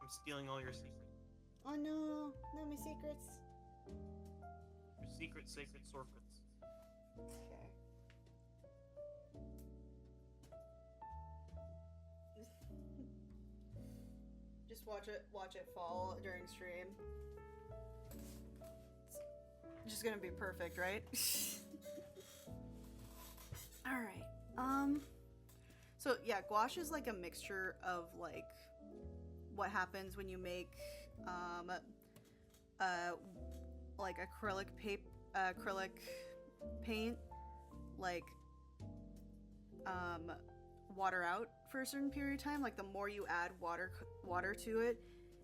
I'm stealing all your secrets. Oh no, not my secrets. Your secret, sacred sorfets. Okay. Just watch it fall during stream. It's just gonna be perfect, right? All right. So yeah, gouache is like a mixture of like what happens when you make like acrylic paint, like water out for a certain period of time. Like the more you add water to it,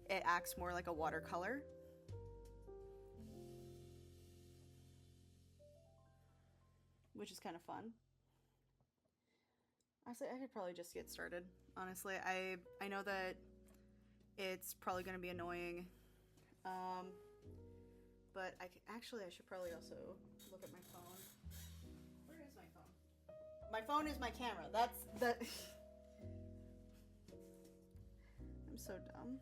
it acts more like a watercolor. Which is kind of fun. Honestly, I could probably just get started. Honestly, I know that it's probably going to be annoying. But I should probably also look at my phone. Where is my phone? My phone is my camera. That's the... I'm so dumb.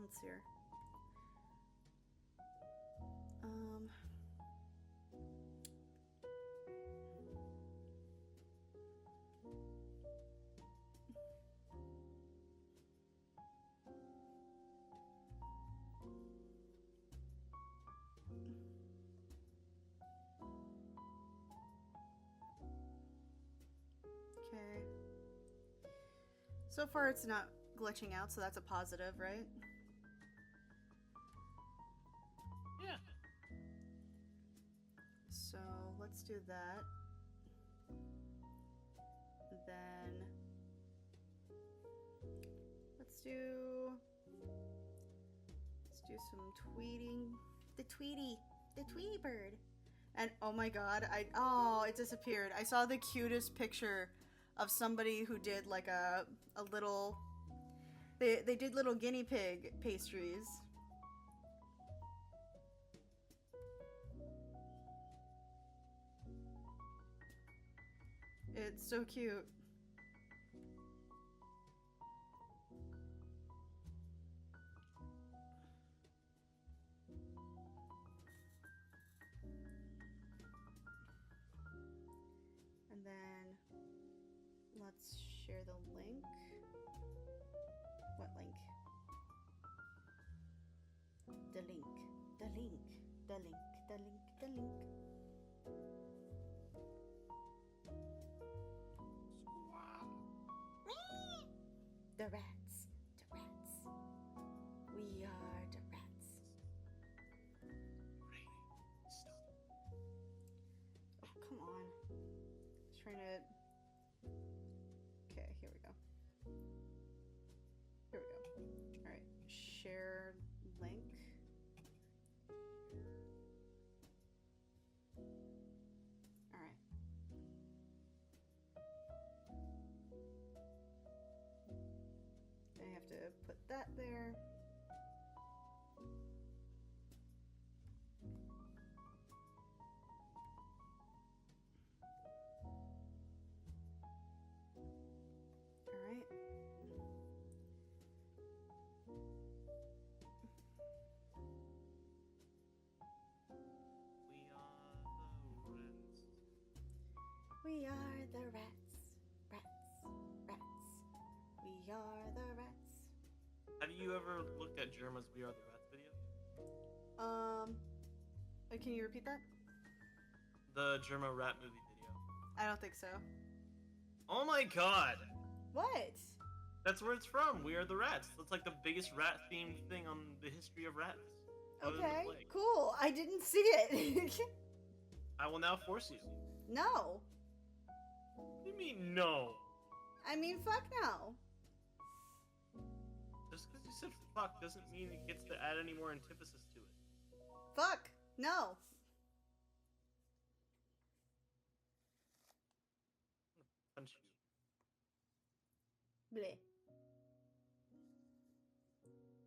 Let's see here. Okay. So far it's not glitching out, so that's a positive, right? Yeah. So let's do that. Then let's do some tweeting. The Tweety bird. And oh my god, it disappeared. I saw the cutest picture of somebody who did like a little, they did little guinea pig pastries. It's so cute. And then let's share the link. What link? The link. The link. The link. The link. The link. The rats. The rats. We are the rats. Stop. Oh, come on. Just trying to... Okay, here we go. Here we go. Alright, share link. Alright. I have to put that there. Alright. We are the rats. Rats. Rats. We are the rats. Have you ever looked at Germa's We Are the Rats video? Can you repeat that? The Germa rat movie video. I don't think so. Oh my god! What? That's where it's from. We Are the Rats. That's like the biggest rat themed thing on the history of rats. Okay, cool. I didn't see it. I will now force you. No. What do you mean, no? I mean, fuck no. Just because you said fuck doesn't mean it gets to add any more antithesis to it. Fuck. No. Punch you. Bleh.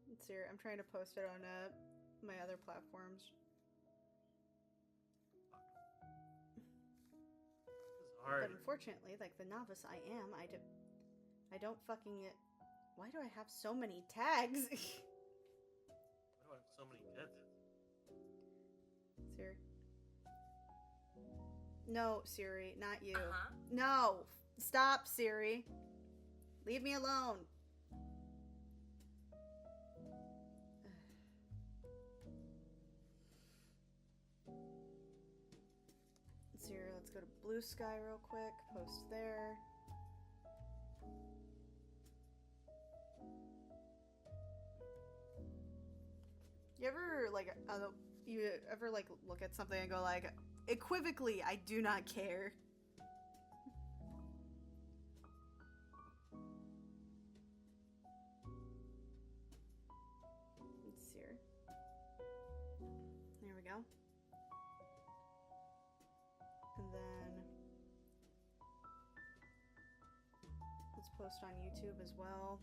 Let's see here. I'm trying to post it on my other platforms. This is But unfortunately, like the novice I am, I don't fucking... Why do I have so many tags? Why do I have so many deaths? Siri. No, Siri, not you. Uh-huh. No! Stop, Siri. Leave me alone. Siri, let's go to Blue Sky real quick. Post there. You ever like look at something and go like, equivocally, I do not care. Let's see here. There we go. And then let's post on YouTube as well.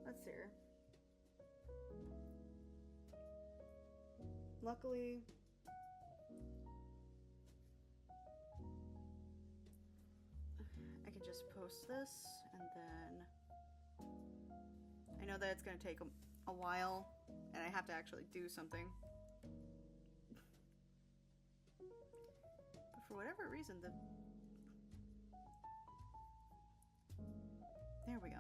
Let's see here. Luckily, I can just post this, and then I know that it's going to take a while, and I have to actually do something. But for whatever reason, there we go.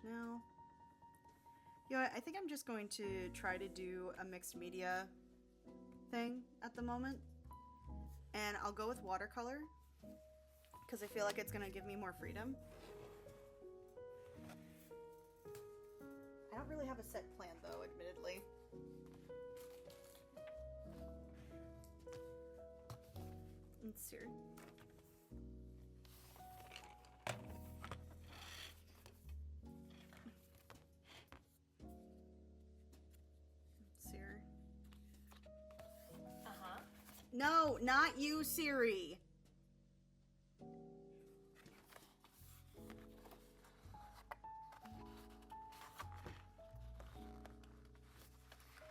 Now, you know what, I think I'm just going to try to do a mixed media thing at the moment, and I'll go with watercolor because I feel like it's gonna give me more freedom. I don't really have a set plan though, admittedly. Let's see. No, not you, Siri.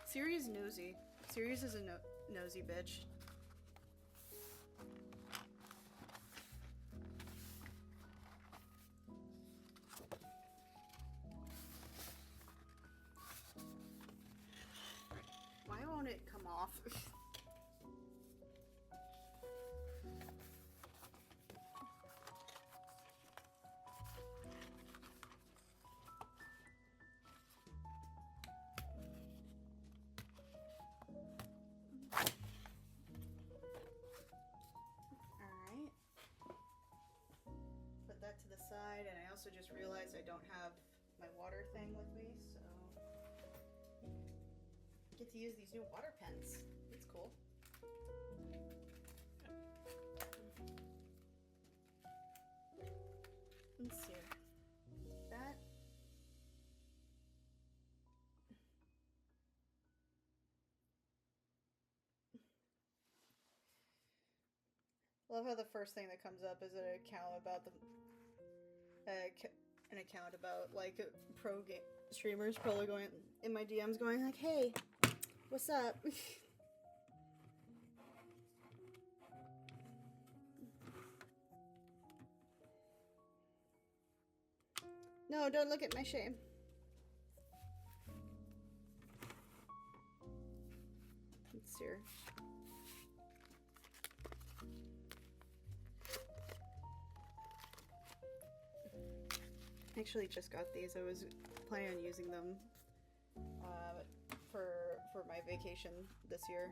Siri is nosy. Siri is a nosy bitch. Why won't it come off? Side, and I also just realized I don't have my water thing with me, so I get to use these new water pens. It's cool. Let's see. That. Love how the first thing that comes up is an account about an account about like pro game streamers probably going in my DMs going like, hey, what's up? No, don't look at my shame. Let's see her. I actually just got these. I was planning on using them for my vacation this year.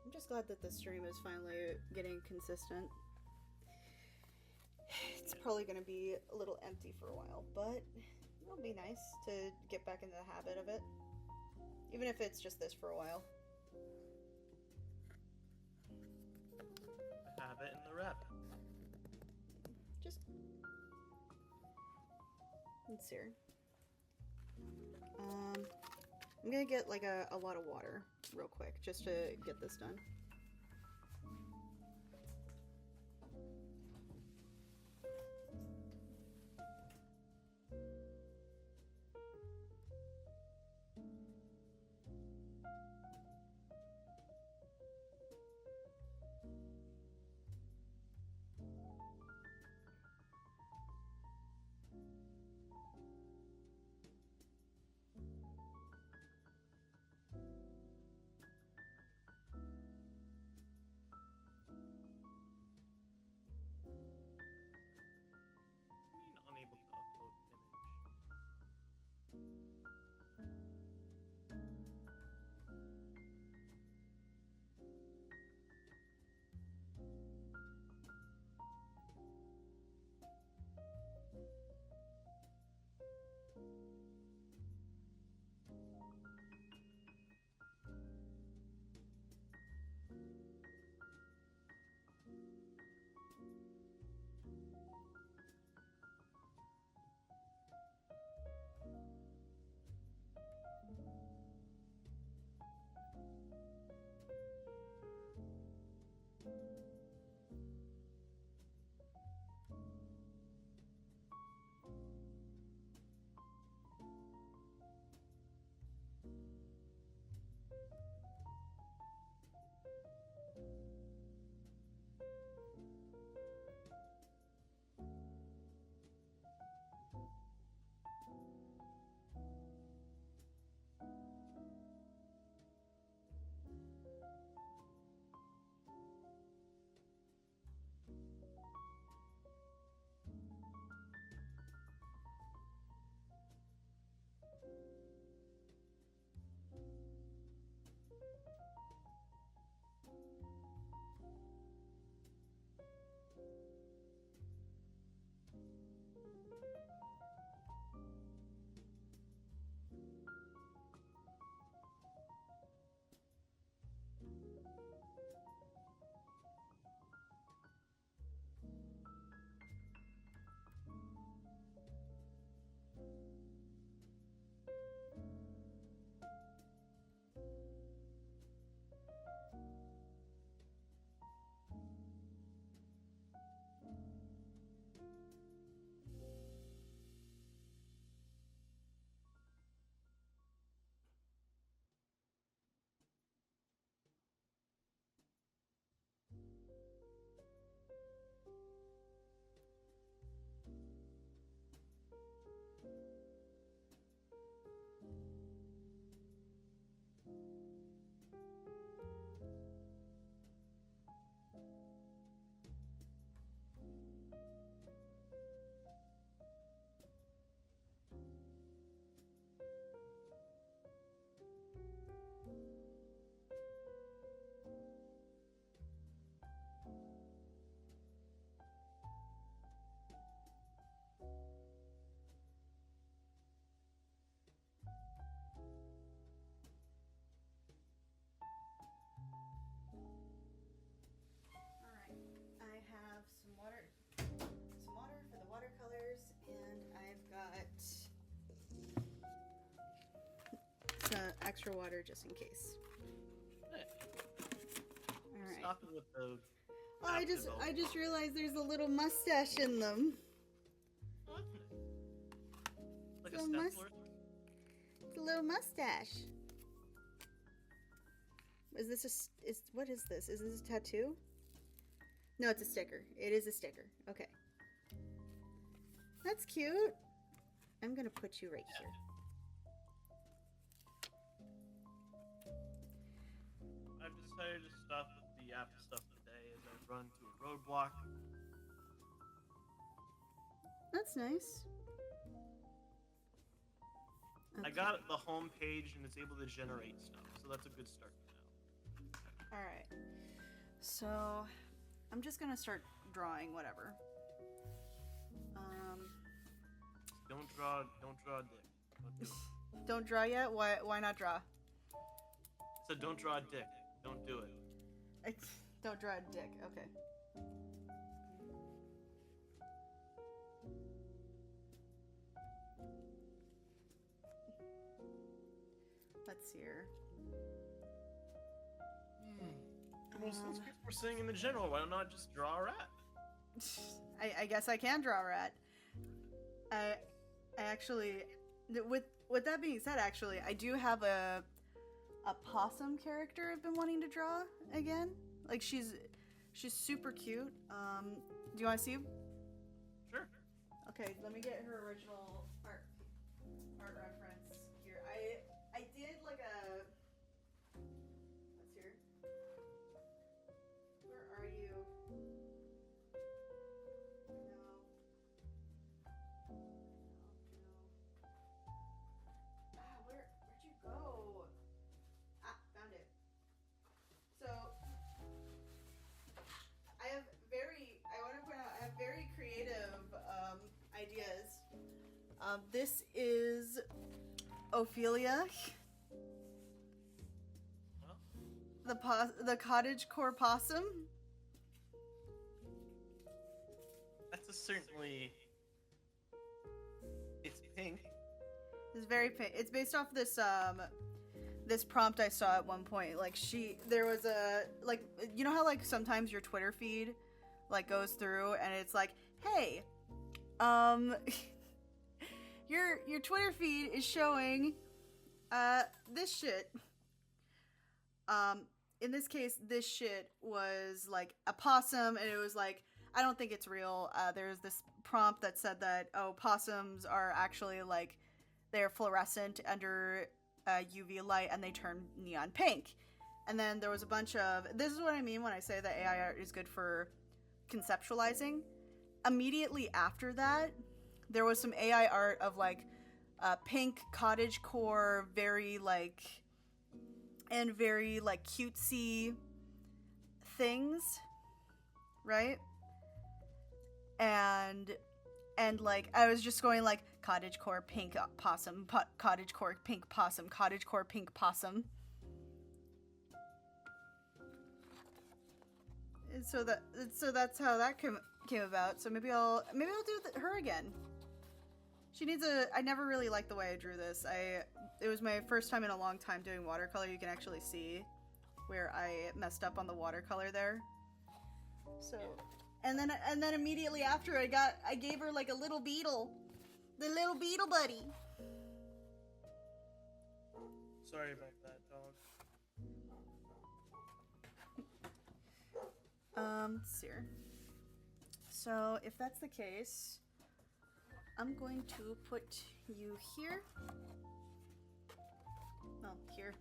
I'm just glad that the stream is finally getting consistent. It's probably going to be a little empty for a while, but it'll be nice to get back into the habit of it. Even if it's just this for a while. The habit and the rep. Just... Let's see here. I'm gonna get like a lot of water real quick just to get this done. Unable to upload image. Extra water just in case. Hey. All right. Stop it with the. Oh, I just realized there's a little mustache in them. What? Like a Little stepler? It's a little mustache. Is this what is this? Is this a tattoo? No, it's a sticker. It is a sticker. Okay. That's cute. I'm gonna put you right here. I've decided to stop with the app stuff today as I run to a roadblock. That's nice. I got the home page and it's able to generate stuff, so that's a good start for now. Alright. So, I'm just gonna start drawing whatever. Don't draw a dick. Don't do it. Don't draw yet? Why not draw? So don't draw a dick. Don't do it. Don't draw a dick. Okay. Let's see here. Well, since people were saying in the general, why not just draw a rat? I guess I can draw a rat. I actually, with that being said, actually, I do have a possum character I've been wanting to draw again. Like she's super cute. Do you want to see? Sure. Okay, let me get her original art reference here. I did like a. Let's hear. Where are you? No. Where'd you go? Found it. So I want to point out I have very creative ideas. This is Ophelia. Huh? The cottagecore possum. That's certainly. It's pink. It's very pink. It's based off this this prompt I saw at one point. Like there was a like you know how like sometimes your Twitter feed like goes through and it's like, hey, your Twitter feed is showing this shit. In this case, this shit was like a possum, and it was like, I don't think it's real. There's this prompt that said that, oh, possums are actually like, they're fluorescent under UV light and they turn neon pink. And then there was a bunch of, this is what I mean when I say that AI art is good for conceptualizing. Immediately after that, there was some AI art of like pink cottagecore, very like cutesy things, right? And like I was just going like cottagecore pink possum, cottagecore pink possum, cottagecore pink possum. And so that's how that came about. So maybe I'll do her again. She needs I never really liked the way I drew this. It was my first time in a long time doing watercolor. You can actually see where I messed up on the watercolor there. So, and then immediately after I gave her like a little beetle. The little beetle buddy. Sorry about that, dog. Let's see here. So, if that's the case, I'm going to put you here. Oh, here.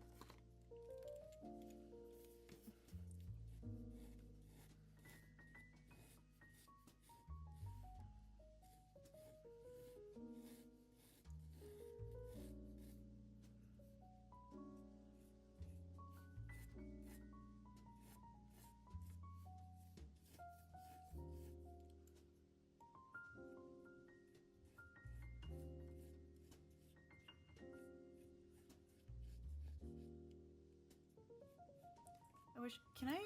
Can I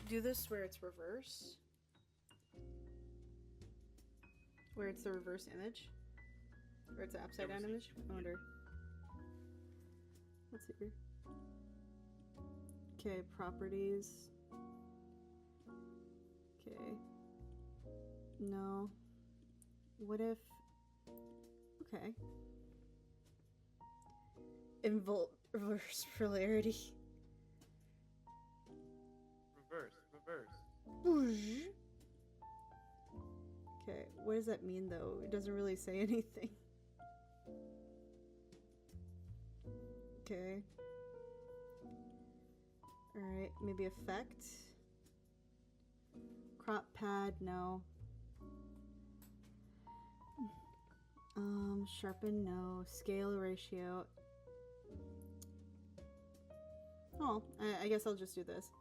do this where it's reverse? Where it's the reverse image? Or it's an upside down image? I wonder. Let's see here. Okay, properties. Okay. No. What if... Okay. Reverse polarity. Reverse. Okay, what does that mean though? It doesn't really say anything. Okay. Alright, maybe effect. Crop pad, no. Sharpen, no. Scale ratio. Oh, I guess I'll just do this.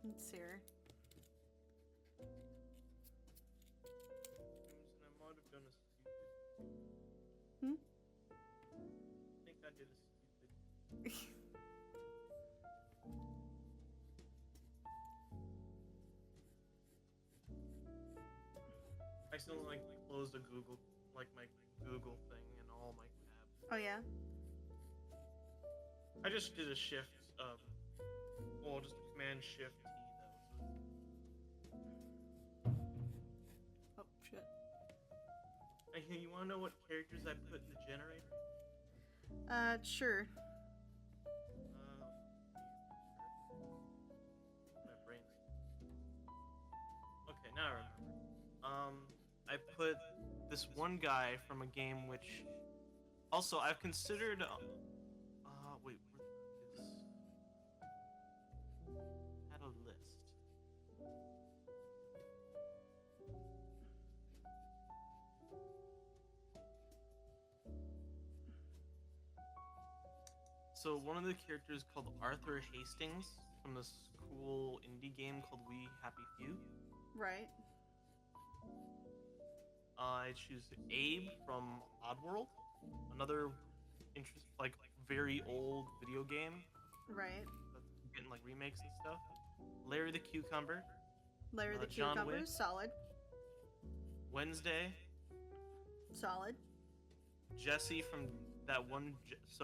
Let's see her. I might have done a stupid. Hmm? I think I did a stupid. I still like closed a Google, like my Google thing and all my tabs. Oh yeah. I just did a shift, well, just Command Shift T though. Oh shit. So. You wanna know what characters I put in the generator? Sure. My brain's. Okay, now I remember. I put this one guy from a game which, also I've considered. Wait, where is? Had a list. So one of the characters called Arthur Hastings from this cool indie game called We Happy Few. Right. I choose Abe from Oddworld, another like very old video game Right. that's getting like remakes and stuff. Larry the Cucumber, Larry the John Cucumber, Wick. solid. Wednesday, Solid. Jesse from that one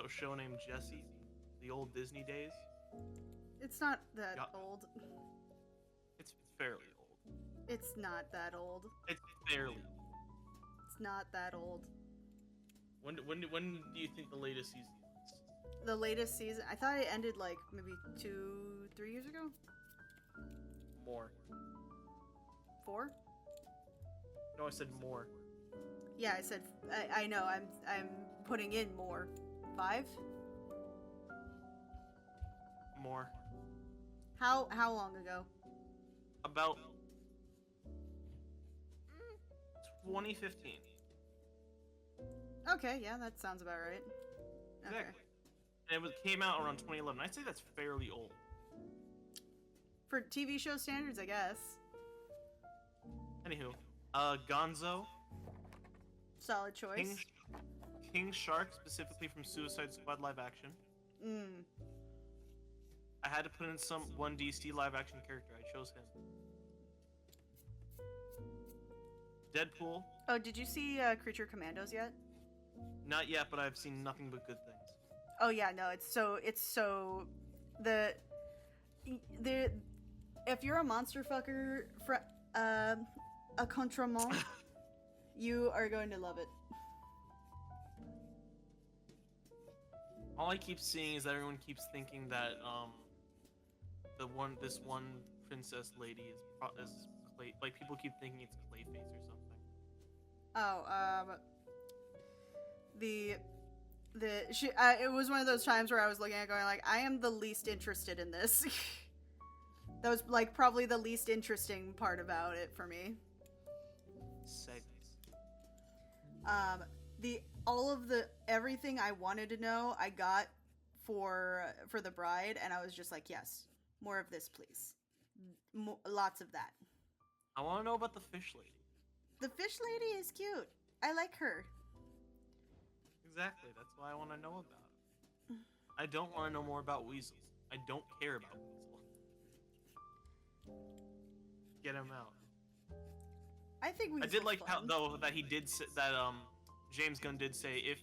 show named Jesse, the old Disney days. It's not that Yeah. old. It's fairly old. It's not that old. It's fairly old. It's not that old. When do you think the latest season was? The latest season, I thought it ended like maybe 2-3 years ago. More. 4? No, I said more. Yeah, I said. I know. I'm putting in more. 5? More. How long ago? About 2015. Okay, yeah, that sounds about right. Okay. Exactly. And it came out around 2011. I'd say that's fairly old. For TV show standards, I guess. Anywho, Gonzo, Solid choice. King Shark, specifically from Suicide Squad live action. Mm. I had to put in one DC live action character. I chose him. Deadpool, Oh, did you see Creature Commandos yet? not yet, but I've seen nothing but good things. Oh yeah, no, it's so the if you're a monster fucker a contrament, you are going to love it. All I keep seeing is that everyone keeps thinking that this one princess lady is clay. Like people keep thinking it's Clayface or something. Oh, it was one of those times where I was looking at it going like, I am the least interested in this. That was like probably the least interesting part about it for me. Segments. Everything I wanted to know, I got for the bride, and I was just like, yes, more of this, please. Lots of that. I want to know about the fish lady. The fish lady is cute. I like her. Exactly. That's why I want to know about it. I don't want to know more about weasels. I don't care about weasel. Get him out. I think we. I did like how though that he did say, that James Gunn did say if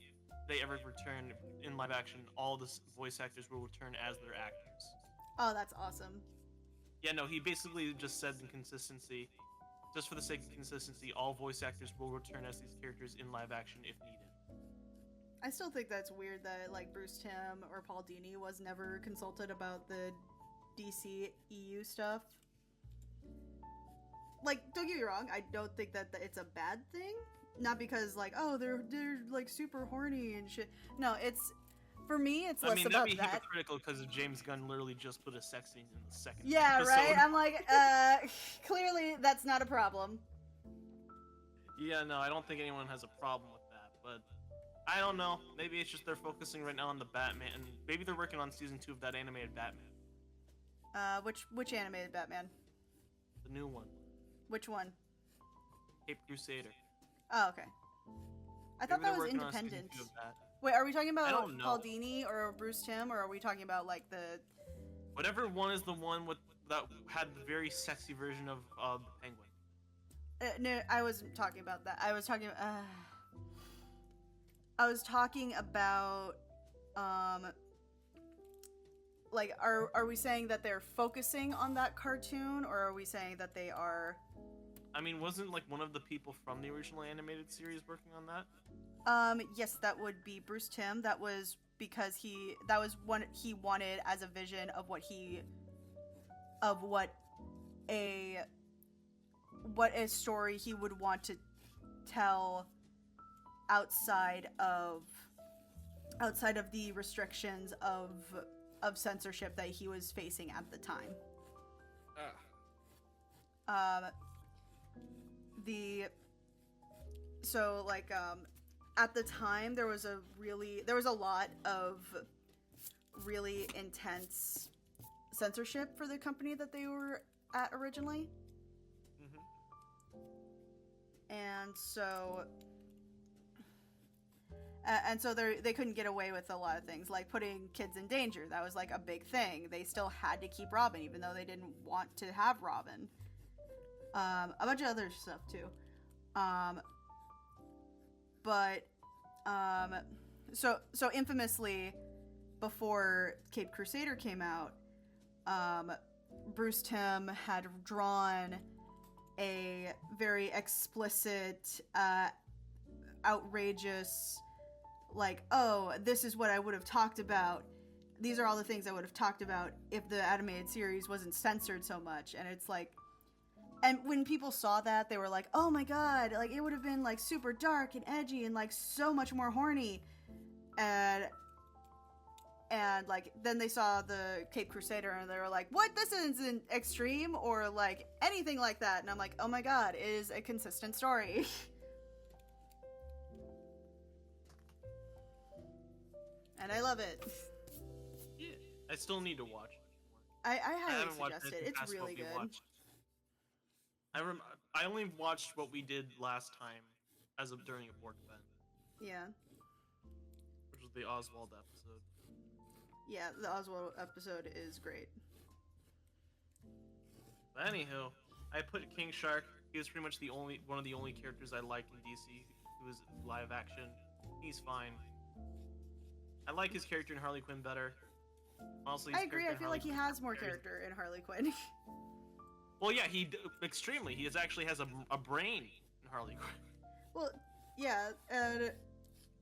they ever return in live action, all the voice actors will return as their actors. Oh, that's awesome. Yeah, no, he basically just said in consistency, just for the sake of consistency, all voice actors will return as these characters in live action if needed. I still think that's weird that like Bruce Timm or Paul Dini was never consulted about the DC EU stuff. Like, don't get me wrong, I don't think that it's a bad thing. Not because like, oh, they're like super horny and shit. No, it's for me, it's less about that'd be that. hypocritical because James Gunn literally just put a sex scene in the second. Yeah, episode. right. I'm like, clearly that's not a problem. Yeah, no, I don't think anyone has a problem with that, but I don't know. Maybe it's just they're focusing right now on the Batman, and maybe they're working on season 2 of that animated Batman. Which animated Batman? The new one. Which one? Cape Crusader. Oh, okay. I thought Maybe that they're was working on a season independent. 2 of that. Wait, are we talking I about don't know. Paul Dini or Bruce Timm, or are we talking about like the? Whatever one is the one with that had the very sexy version of the Penguin. No, I wasn't talking about that. I was talking. I was talking about. Like, are we saying that they're focusing on that cartoon, or are we saying that they are? I mean, wasn't like one of the people from the original animated series working on that? Yes, that would be Bruce Timm. That was because that was what he wanted as a vision of what a story he would want to tell outside of the restrictions of censorship that he was facing at the time. At the time there was a lot of really intense censorship for the company that they were at originally. Mm-hmm. And so they couldn't get away with a lot of things, like putting kids in danger. That was like a big thing. They still had to keep Robin, even though they didn't want to have Robin. A bunch of other stuff too. So infamously, before Cape Crusader came out, Bruce Timm had drawn a very explicit, outrageous, like, oh, this is what I would have talked about. These are all the things I would have talked about if the animated series wasn't censored so much. And it's like, and when people saw that, they were like, oh my god, like, it would have been, like, super dark and edgy and, like, so much more horny. And like, then they saw the Cape Crusader and they were like, what? This isn't extreme or, like, anything like that. And I'm like, oh my god, it is a consistent story. And I love it. Yeah, I still need to watch it. I I highly haven't watched suggest it. it It's past what really we good. watched. I only watched what we did last time as of during a board event, Yeah. which was the Oswald episode. Yeah, the Oswald episode is great. But anywho, I put King Shark. He was pretty much one of the only characters I liked in DC who was live action. He's fine. I like his character in Harley Quinn better. Also, I agree. I feel like he has more character in Harley Quinn. Well, yeah, extremely. He actually has a brain in Harley Quinn. Well, yeah, and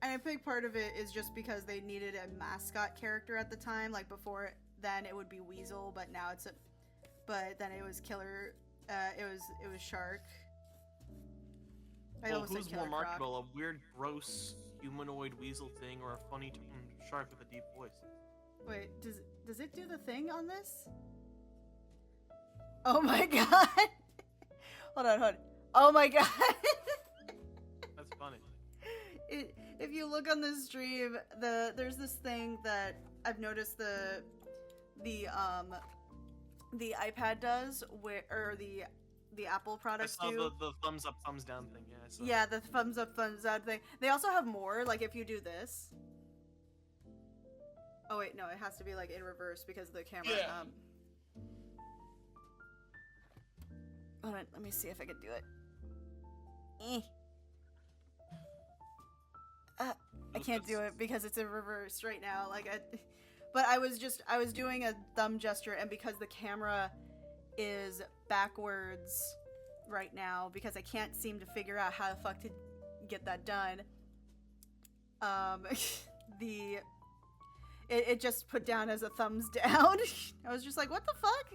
a big part of it is just because they needed a mascot character at the time. Like, before then it would be Weasel, but now but then it was Killer. It was Shark. I almost said who's Killer more Croc. marketable, a weird, gross humanoid weasel thing, or a funny shark with a deep voice? Wait, does it do the thing on this? Oh my god! Hold on. Oh my god! That's funny. If you look on the stream, there's this thing that I've noticed the iPad does, or the Apple products I saw do. the thumbs up, thumbs down thing. Yeah, I saw Yeah, the thumbs up, thumbs down thing. They also have more. Like, if you do this. Oh wait, no, it has to be like in reverse because of the camera. Yeah. Hold on, let me see if I can do it. I can't do it because it's in reverse right now. But I was doing a thumb gesture, and because the camera is backwards right now, because I can't seem to figure out how the fuck to get that done. It just put down as a thumbs down. I was just like, what the fuck?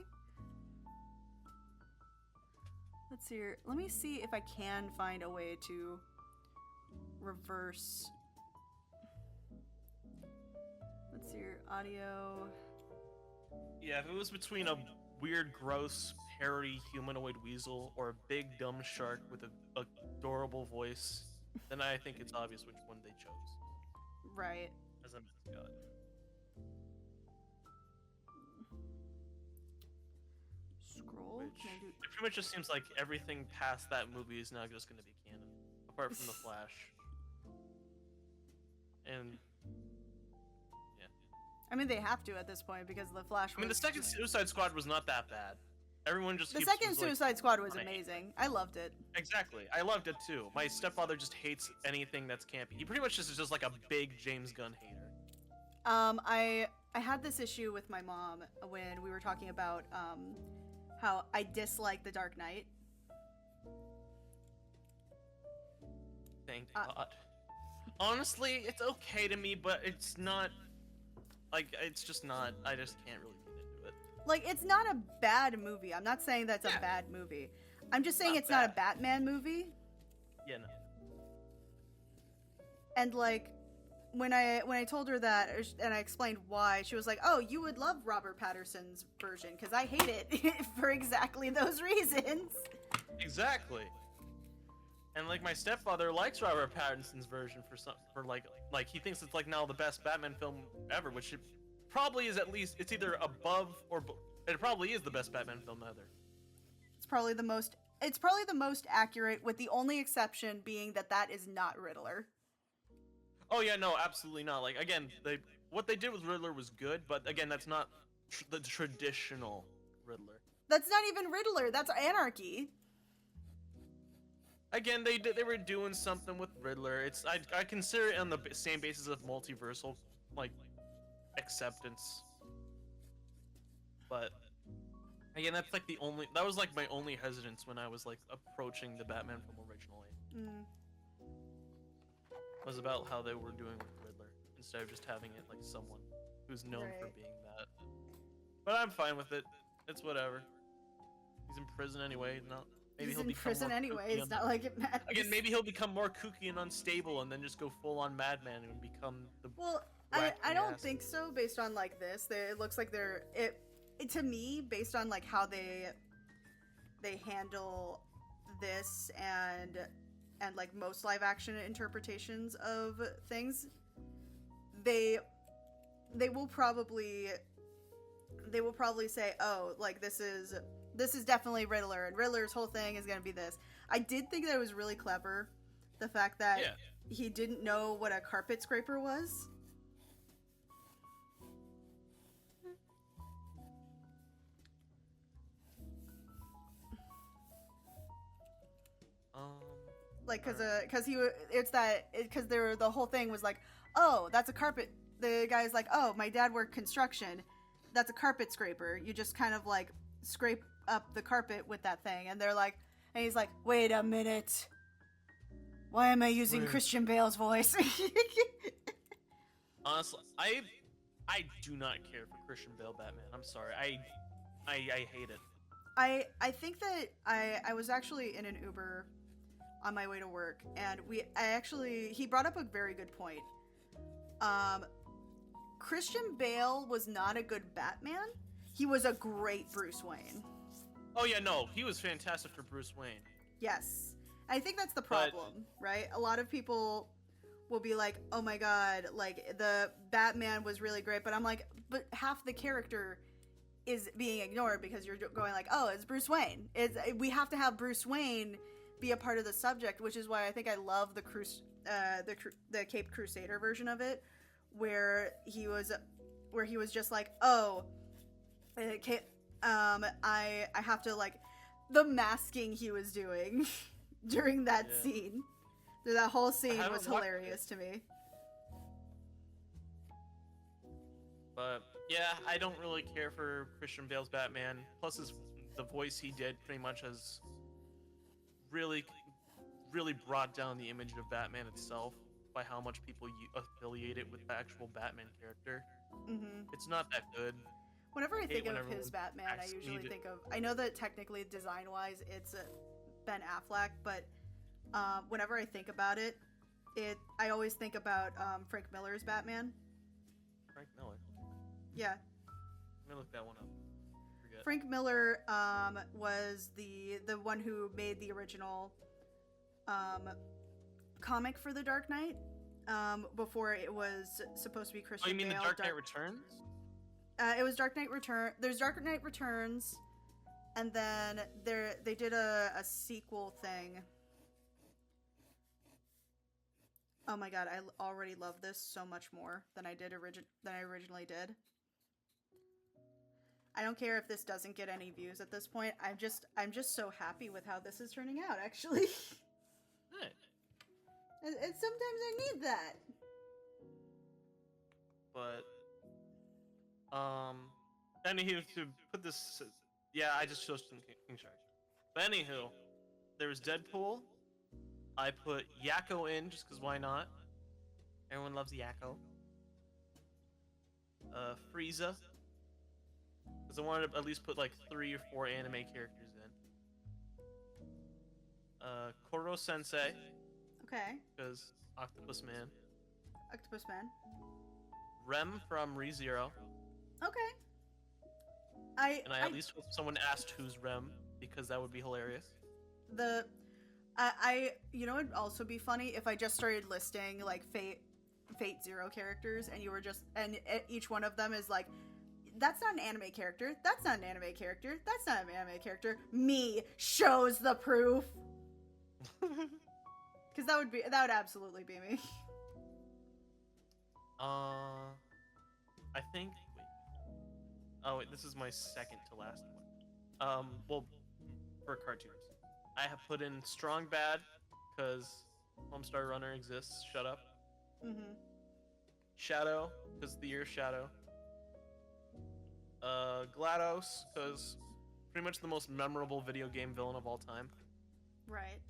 Let's see here. Let me see if I can find a way to reverse. Let's see here. Audio. Yeah, if it was between a weird, gross, hairy humanoid weasel or a big, dumb shark with a adorable voice, then I think it's obvious which one they chose. Right. As a mascot. pretty much just seems like everything past that movie is now just going to be canon, apart from the Flash. And yeah, I mean, they have to at this point because the Flash. I mean, the second Suicide Squad was not that bad. Everyone just the keeps, second was like, Suicide Squad was amazing. I loved it. Exactly, I loved it too. My stepfather just hates anything that's campy. He pretty much just is just like a big James Gunn hater. I had this issue with my mom when we were talking about how I dislike The Dark Knight. Thank God. Honestly, it's okay to me, but it's not like it's just not. I just can't really get into it. Like, it's not a bad movie. I'm not saying that's a bad movie. I'm just saying it's not a Batman movie. Yeah, no. And like, when I told her that and I explained why, she was like, "Oh, you would love Robert Pattinson's version because I hate it for exactly those reasons." Exactly. And like my stepfather likes Robert Pattinson's version for like he thinks it's like now the best Batman film ever, which it probably is. At least it's either above or it probably is the best Batman film ever. It's probably the most accurate, with the only exception being that is not Riddler. Oh yeah, no, absolutely not. Like again, what they did with Riddler was good, but again, that's not the traditional Riddler. That's not even Riddler. That's Anarchy. Again, they were doing something with Riddler. It's I consider it on the same basis of multiversal like acceptance. But again, that's like that was like my only hesitance when I was like approaching the Batman film originally. Was about how they were doing with Riddler instead of just having it like someone who's known for being that. But I'm fine with it. It's whatever. He's in prison anyway. Maybe he'll become more anyway. It's not like it matters. Again, maybe he'll become more kooky and unstable, and then just go full on Madman and become the. Well, I don't think so. Based on like this, it looks like to me, based on like how they handle this and like most live action interpretations of things, they will probably say, oh, like this is definitely Riddler, and Riddler's whole thing is gonna be this. I did think that it was really clever, the fact that he didn't know what a carpet scraper was. Like, because the whole thing was like, oh, that's a carpet. The guy's like, oh, my dad worked construction. That's a carpet scraper. You just kind of like scrape up the carpet with that thing. And he's like, wait a minute. Why am I using Christian Bale's voice? Honestly, I do not care for Christian Bale Batman. I'm sorry. I hate it. I think that I was actually in an Uber on my way to work, and he brought up a very good point. Christian Bale was not a good Batman. He was a great Bruce Wayne. Oh yeah, no, he was fantastic for Bruce Wayne. Yes. I think that's the problem, right? A lot of people will be like, oh my god, like, the Batman was really great, but I'm like, but half the character is being ignored because you're going like, oh, it's Bruce Wayne. We have to have Bruce Wayne be a part of the subject, which is why I think I love the Caped Crusader version of it, where he was just like, oh, I have to, like, the masking he was doing during that scene. That whole scene was hilarious to me. But yeah, I don't really care for Christian Bale's Batman. Plus, the voice he did pretty much has really brought down the image of Batman itself by how much people affiliate it with the actual Batman character. Mm-hmm. It's not that good. Whenever I think of his Batman, I usually think of... I know that technically, design-wise, it's Ben Affleck, but whenever I think about it, I always think about Frank Miller's Batman. Frank Miller? Yeah. Let me look that one up. Forget. Frank Miller was the one who made the original comic for The Dark Knight before it was supposed to be Christian Bale. Oh, you mean The Dark Knight Returns? It was Dark Knight Return. There's Dark Knight Returns, And then they did a sequel thing. Oh my god, I already love this so much more than I originally did. I don't care if this doesn't get any views at this point. I'm just so happy with how this is turning out, actually. Hey. And sometimes I need that. But anywho, to put this, yeah, I just chose some King Shark. But anywho, there's Deadpool. I put Yakko in just because why not? Everyone loves Yakko. Frieza, because I wanted to at least put like 3 or 4 anime characters in. Koro Sensei, Okay. because Octopus Man. Octopus Man. Rem from ReZero. Okay. And I at least hope someone asked who's Rem, because that would be hilarious. You know, it'd also be funny if I just started listing like Fate Zero characters, and you were just, and each one of them is like, that's not an anime character. That's not an anime character. That's not an anime character. Me shows the proof. Because that would absolutely be me. I think. Wait. Oh wait, this is my second to last one. Well, for cartoons, I have put in Strong Bad because Homestar Runner exists. Shut up. Mm-hmm. Shadow because the year Shadow. GLaDOS because pretty much the most memorable video game villain of all time. Right.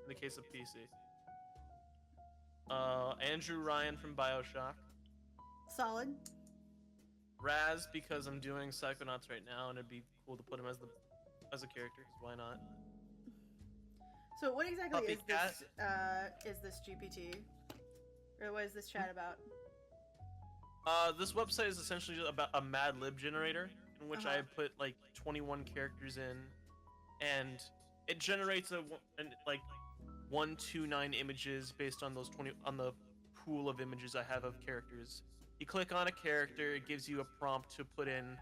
In the case of PC. Andrew Ryan from BioShock. Solid. Raz because I'm doing Psychonauts right now, and it'd be cool to put him as a character. Why not? So what exactly Puppy is this GPT? Or what is this chat about? This website is essentially just about a Mad Lib generator in which I put like 21 characters in, and it generates like 129 images based on those 20 on the pool of images I have of characters. You click on a character, it gives you a prompt to put in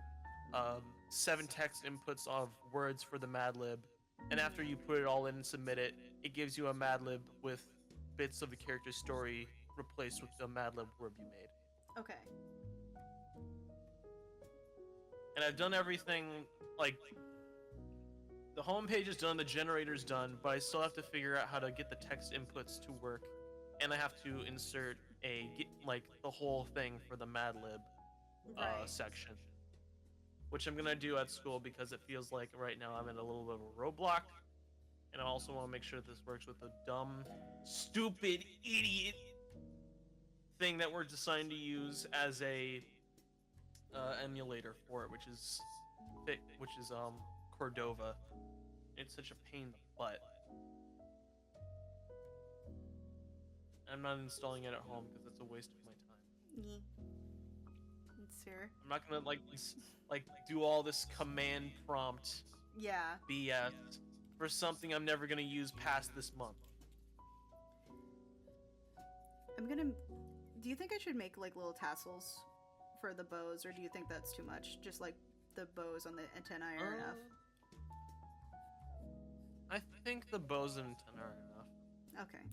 7 text inputs of words for the Mad Lib, and after you put it all in and submit it, it gives you a Mad Lib with bits of the character's story replaced with the Mad Lib word you made. Okay. And I've done everything, like, the homepage is done, the generator's done, but I still have to figure out how to get the text inputs to work, and I have to insert the whole thing for the Mad Lib section, which I'm gonna do at school because it feels like right now I'm in a little bit of a roadblock, and I also want to make sure this works with the dumb, stupid, idiot thing that we're designed to use as a emulator for it, which is Cordova. It's such a pain in the butt. I'm not installing it at home because it's a waste of my time. It's here. I'm not gonna like do all this command prompt BS for something I'm never gonna use past this month. Do you think I should make like little tassels for the bows, or do you think that's too much? Just like the bows on the antennae are enough? I think the bows and antennae are enough. Okay.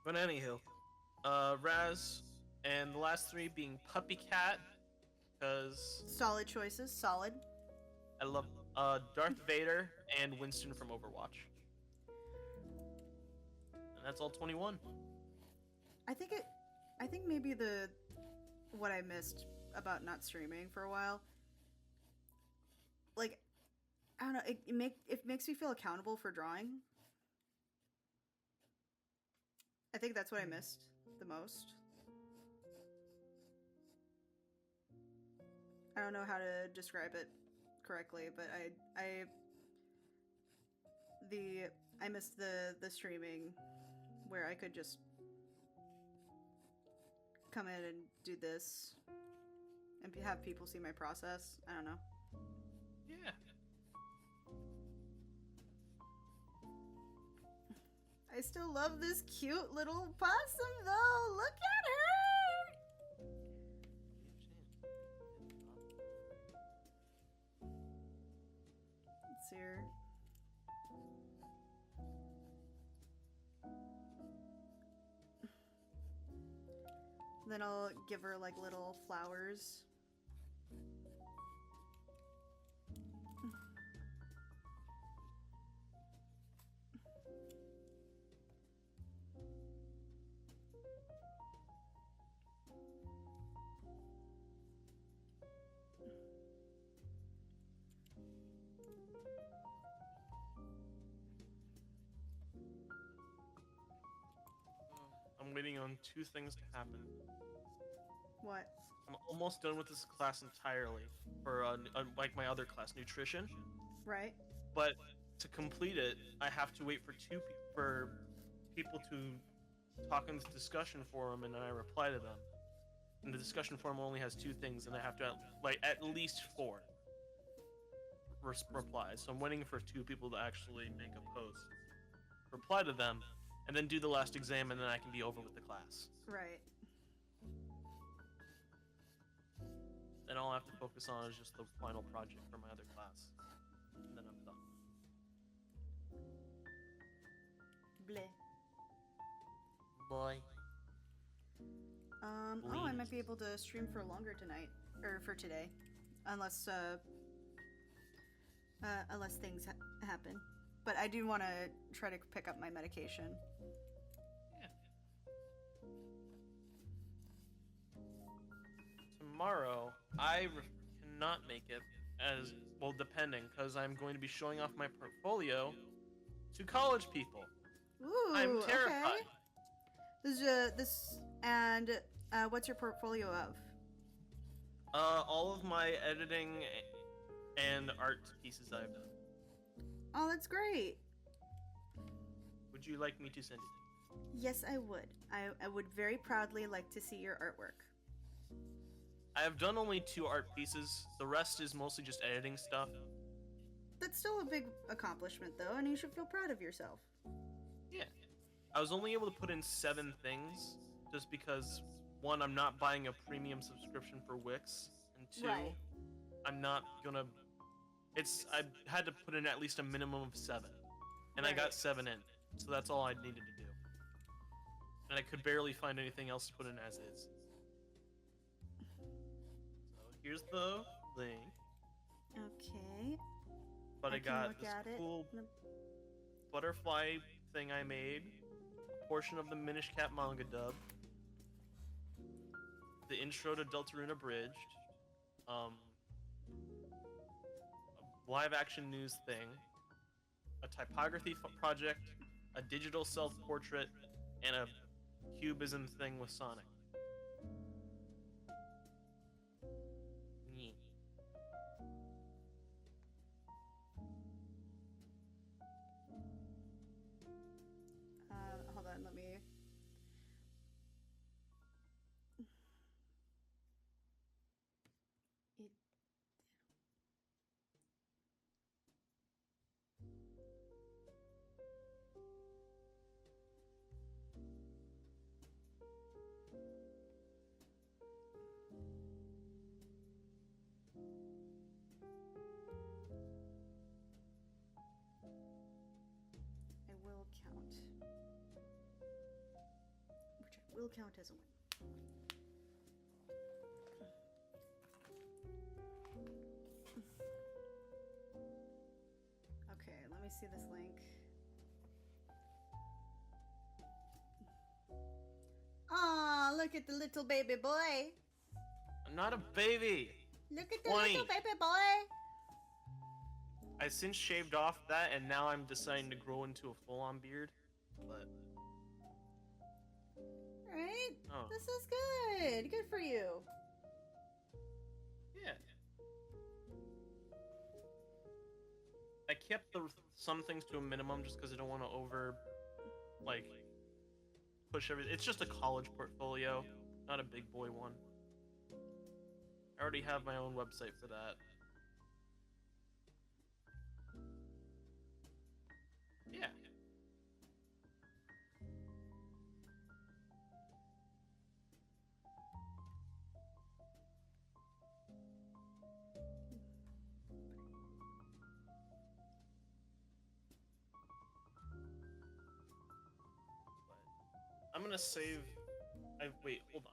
But anywho, Raz, and the last 3 being Puppy Cat, because Solid choices, solid. I love Darth Vader and Winston from Overwatch. And that's all 21. I think maybe what I missed about not streaming for a while, like, I don't know, it makes me feel accountable for drawing. I think that's what I missed the most. I don't know how to describe it correctly, but I missed the streaming where I could just come in and do this and have people see my process. I don't know. Yeah. I still love this cute little possum though. Look at her. here. Then I'll give her like little flowers. I'm waiting on two things to happen. What? I'm almost done with this class entirely for like my other class, nutrition. Right? But to complete it, I have to wait for for people to talk in the discussion forum, and then I reply to them. And the discussion forum only has two things, and I have to like at least 4 replies. So I'm waiting for 2 people to actually make a post, reply to them, and then do the last exam, and then I can be over with the class. Right. Then all I have to focus on is just the final project for my other class, and then I'm done. Bleh. Boy. Oh, I might be able to stream for longer tonight, or for today, unless things happen. But I do want to try to pick up my medication. Yeah. Tomorrow, I cannot make it, as well, depending, because I'm going to be showing off my portfolio to college people. Ooh, I'm terrified. Okay. What's your portfolio of? All of my editing and art pieces I've done. Oh, that's great. Would you like me to send it? Yes, I would. I would very proudly like to see your artwork. I have done only 2 art pieces. The rest is mostly just editing stuff. That's still a big accomplishment, though, and you should feel proud of yourself. Yeah. I was only able to put in 7 things, just because, 1, I'm not buying a premium subscription for Wix, and 2, Right. I'm not gonna... I had to put in at least a minimum of 7, and I got Right. 7 in, so that's all I needed to do. And I could barely find anything else to put in as is. So here's the link. Okay. But I can got look this at it. cool butterfly thing I made, a portion of the Minish Cap manga dub, the intro to Deltarune Abridged, a live action news thing, a typography project, a digital self-portrait, and a cubism thing with Sonic. Neat. Hold on, let me... will count as a win. Okay, let me see this link. Aw, look at the little baby boy. I'm not a baby. Look at the 20. little baby boy. I since shaved off that, and now I'm deciding to grow into a full-on beard. But Right? oh, This is good. Good for you. yeah. I kept some things to a minimum just because I don't want to push everything. It's just a college portfolio, not a big boy one. I already have my own website for that. Yeah. gonna save. Wait, hold on.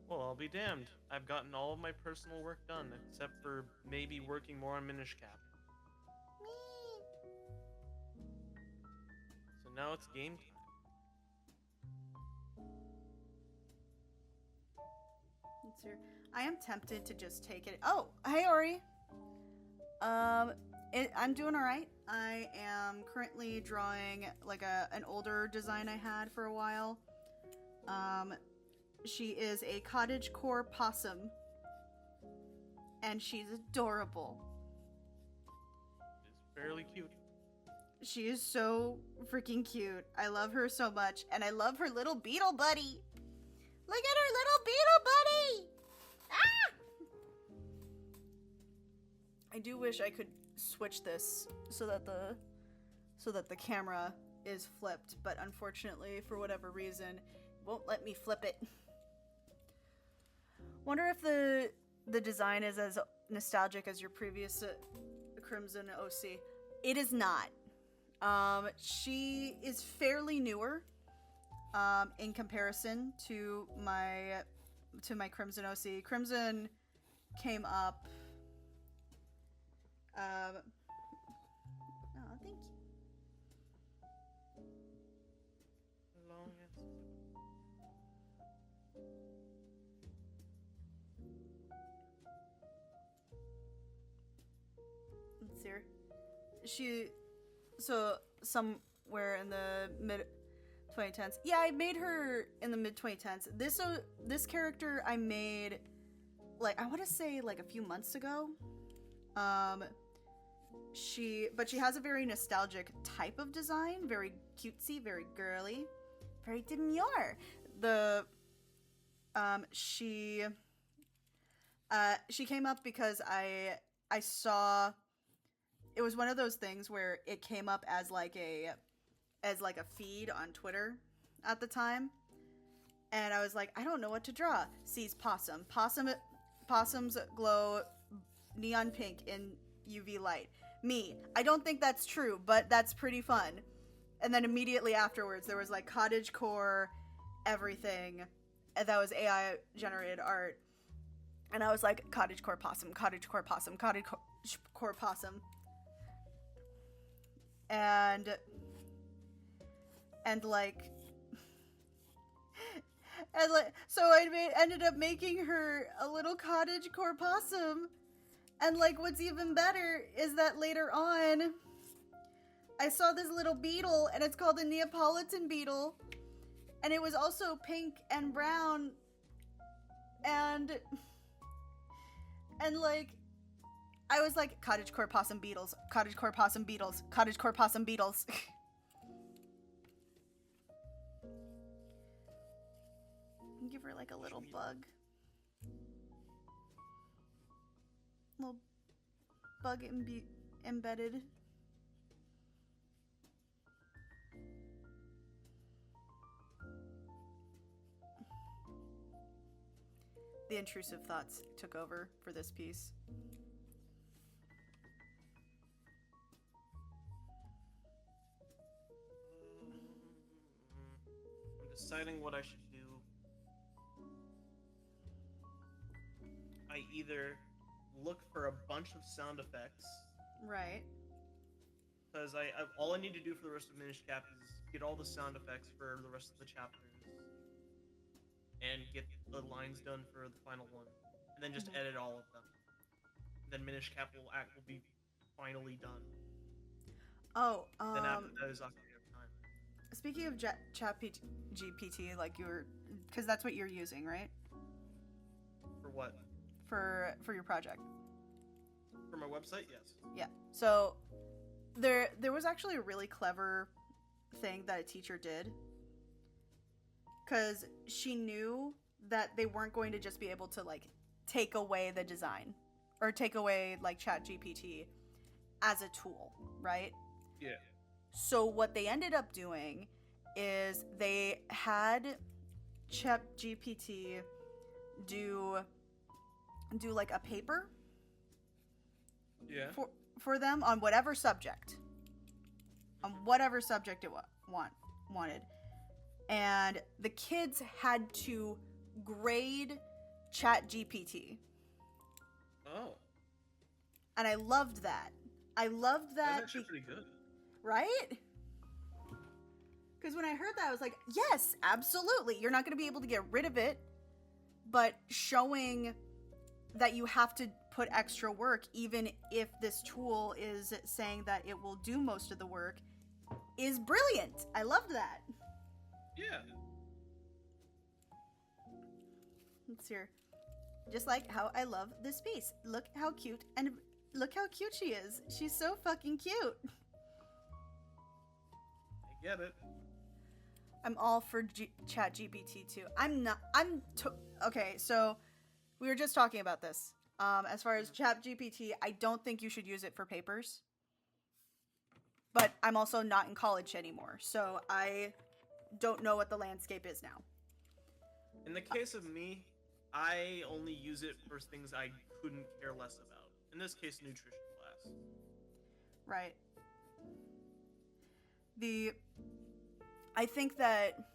Well, I'll be damned. I've gotten all of my personal work done, except for maybe working more on Minish Cap. So now it's game time. Let's see. I am tempted to just take it. Oh, hey Ori. I'm doing all right. I am currently drawing like an older design I had for a while. She is a cottagecore possum, and she's adorable. It's fairly cute. She is so freaking cute. I love her so much, and I love her little beetle buddy. Look at her little beetle buddy! Ah! I do wish I could switch this so that the camera is flipped, but unfortunately, for whatever reason, it won't let me flip it. Wonder if the design is as nostalgic as your previous Crimson OC. It is not. She is fairly newer in comparison to my Crimson OC. Crimson came up. Oh, thank you. Let's see her. So somewhere in the mid 2010s. Yeah, I made her in the mid 2010s. This character I made, like, I want to say like a few months ago. She has a very nostalgic type of design, very cutesy, very girly, very demure. She came up because I saw, it was one of those things where it came up as like a feed on Twitter at the time, and I was like, I don't know what to draw. Sees possum. Possums glow neon pink in UV light. Me, I don't think that's true, but that's pretty fun. And then immediately afterwards, there was like cottagecore everything, and that was AI generated art. And I was like, cottagecore possum, cottagecore possum, cottagecore possum. And so I ended up making her a little cottagecore possum. And like, what's even better is that later on, I saw this little beetle, and it's called a Neapolitan beetle, and it was also pink and brown, and like, I was like, cottagecore possum beetles, cottagecore possum beetles, cottagecore possum beetles. Give her like a little bug. Little bug embedded. The intrusive thoughts took over for this piece. I'm deciding what I should do. I either look for a bunch of sound effects. Right. Because all I need to do for the rest of Minish Cap is get all the sound effects for the rest of the chapters. And get the lines done for the final one. And then just edit all of them. And then Minish Cap will be finally done. Oh, then after that is Ocarina of Time. Speaking of GPT, like because that's what you're using, right? For what? For your project. For my website, yes. Yeah. So there was actually a really clever thing that a teacher did, because she knew that they weren't going to just be able to like take away the design or take away like ChatGPT as a tool, right? Yeah. So what they ended up doing is they had ChatGPT do like a paper. Yeah. For them on whatever subject. on whatever subject it wanted. And the kids had to grade ChatGPT. Oh. And I loved that. That's actually pretty good. Right? Because when I heard that, I was like, yes, absolutely. You're not going to be able to get rid of it, but showing that you have to put extra work, even if this tool is saying that it will do most of the work, is brilliant. I loved that. Yeah. Let's see here. Just like how I love this piece. Look how cute she is. She's so fucking cute. I get it. I'm all for ChatGPT too. Okay, so we were just talking about this. As far as ChatGPT, I don't think you should use it for papers. But I'm also not in college anymore, so I don't know what the landscape is now. In the case of me, I only use it for things I couldn't care less about. In this case, nutrition class. Right. I think that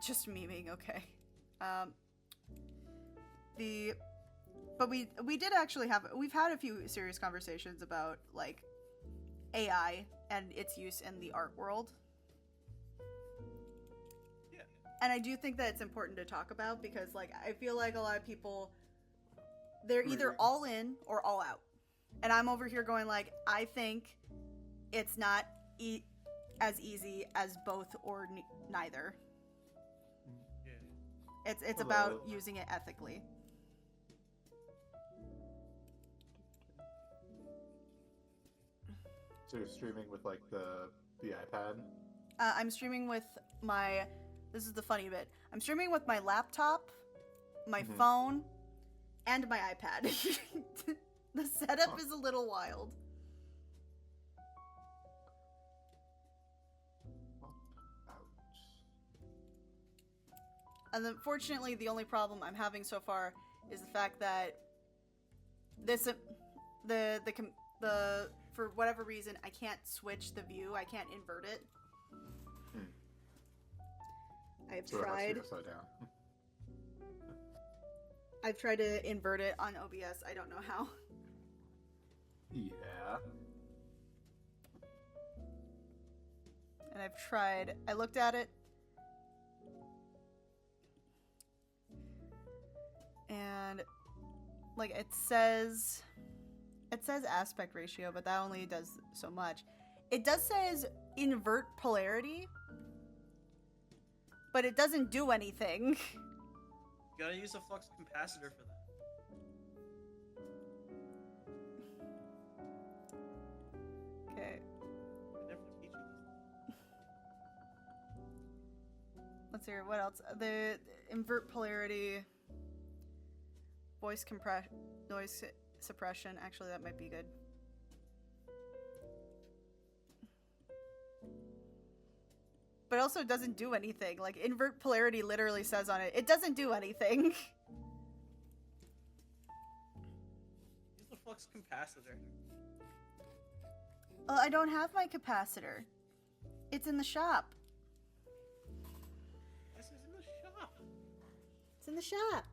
just memeing, okay. But we did actually we've had a few serious conversations about like AI and its use in the art world. Yeah. And I do think that it's important to talk about because like I feel like a lot of people, they're either all in or all out. And I'm over here going like, I think it's not as easy as both or neither. Yeah. It's about using it ethically. So you're streaming with like the iPad? I'm streaming with this is the funny bit. I'm streaming with my laptop, my phone, and my iPad. The setup is a little wild. And unfortunately, the only problem I'm having so far is the fact that for whatever reason, I can't switch the view. I can't invert it. I've tried. I've tried to invert it on OBS. I don't know how. Yeah. And I've tried. I looked at it. And like it says aspect ratio, but that only does so much. It does says invert polarity, but it doesn't do anything. You gotta use a flux capacitor for that. Okay. I never teach you these. Let's hear what else. The invert polarity, voice compression, noise suppression. Actually, that might be good. But also it doesn't do anything. Like, invert polarity literally says on it, it doesn't do anything. Use the flux capacitor. I don't have my capacitor. It's in the shop. This is in the shop. It's in the shop.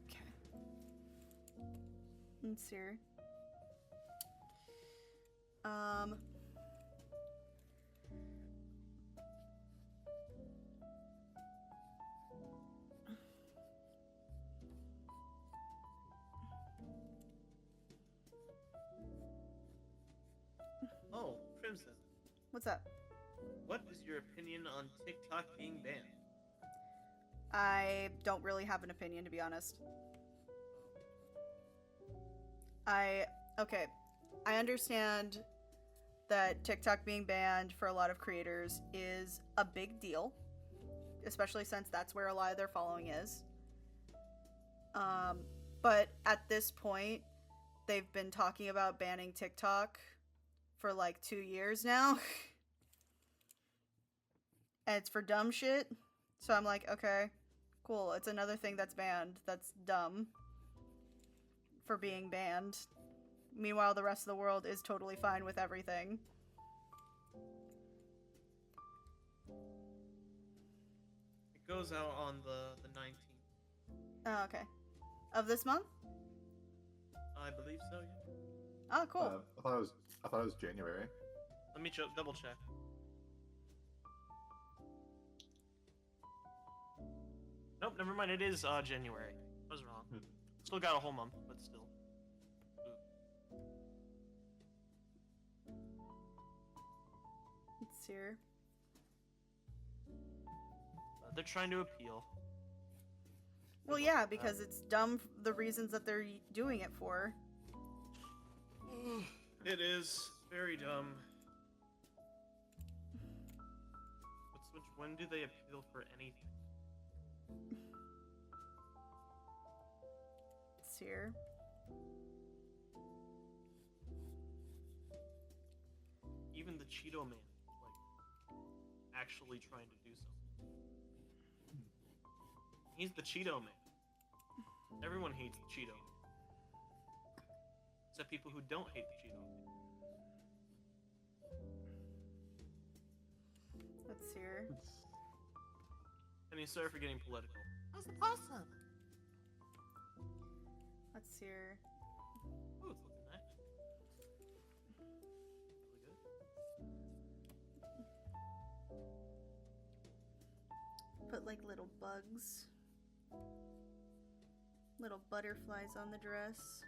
Okay. Let's see here. Oh, Crimson. What's up? What is your opinion on TikTok being banned? I don't really have an opinion, to be honest. Okay. I understand that TikTok being banned for a lot of creators is a big deal, especially since that's where a lot of their following is. But at this point, they've been talking about banning TikTok for like 2 years now. And it's for dumb shit. So I'm like, okay, cool. It's another thing that's banned. That's dumb for being banned. Meanwhile, the rest of the world is totally fine with everything. It goes out on the 19th. Oh, okay. Of this month? I believe so. Yeah. Oh, cool. I thought it was January. Let me double check. Nope, never mind. It is January. I was wrong. Still got a whole month, but still. It's here. They're trying to appeal. Well, yeah, because it's dumb the reasons that they're doing it for. It is very dumb. When do they appeal for anything? It's here. Even the Cheeto Man, like, actually trying to do something. He's the Cheeto Man. Everyone hates the Cheeto Man. Except people who don't hate the Cheeto Man. That's here. I mean, sorry for getting political. That's awesome. That's here. Oh, it's looking nice. Really good. Put like little bugs. Little butterflies on the dress.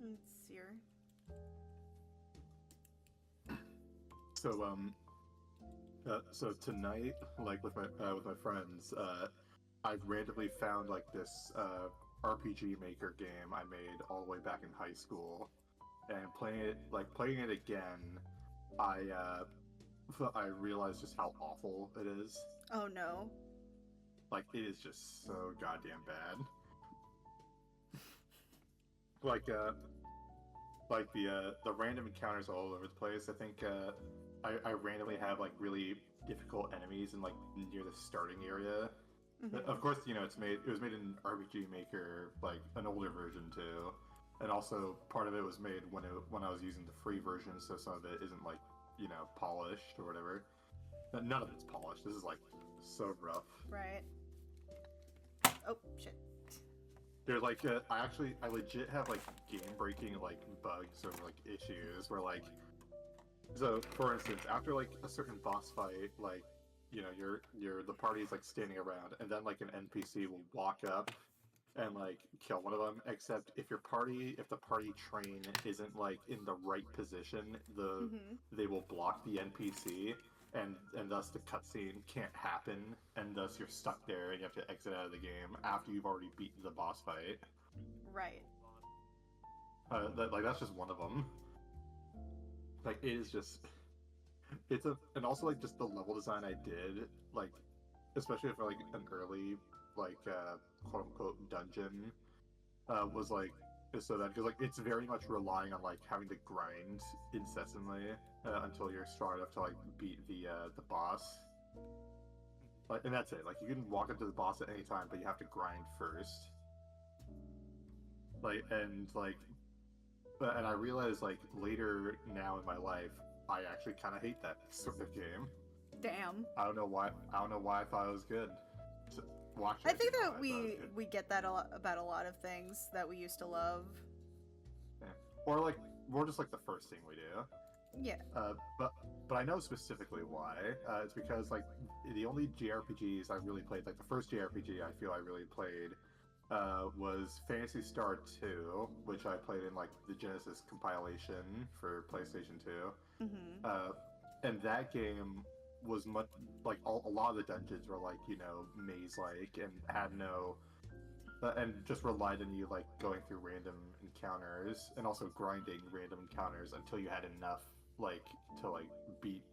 It's here. So tonight, like with my friends, I've randomly found like this RPG Maker game I made all the way back in high school, and playing it again, I realized just how awful it is. Oh no. Like, it is just so goddamn bad. Like the random encounters all over the place. I think I randomly have like really difficult enemies in like near the starting area. Mm-hmm. Of course, you know, it was made in RPG Maker, like an older version too, and also part of it was made when I was using the free version, so some of it isn't like, you know, polished or whatever. None of it's polished. This is like so rough. Right. Oh shit. There's like I legit have like game-breaking like bugs or like issues where like, so for instance, after like a certain boss fight, like, you know, the party's like standing around, and then like an NPC will walk up and like kill one of them. Except if the party train isn't like in the right position, they will block the NPC, and thus the cutscene can't happen, and thus you're stuck there and you have to exit out of the game after you've already beaten the boss fight. Right. That's just one of them. Like, it is just, and also like just the level design I did, like, especially for like an early like quote unquote dungeon, was like, is so that, because like it's very much relying on like having to grind incessantly until you're strong enough to like beat the boss. Like, and that's it. Like, you can walk up to the boss at any time, but you have to grind first. Like, and I realized like later now in my life, I actually kind of hate that sort of game. Damn. I don't know why I thought it was good. I think that we get that a lot about a lot of things that we used to love. Yeah. Or like more just like the first thing we do. Yeah. But I know specifically why. It's because like the only JRPGs I really played, like the first JRPG I feel I really played, was Phantasy Star 2, which I played in like the Genesis compilation for PlayStation 2. Mm-hmm. And that game was much like a lot of the dungeons were like, you know, maze-like and had no and just relied on you like going through random encounters and also grinding random encounters until you had enough like to like beat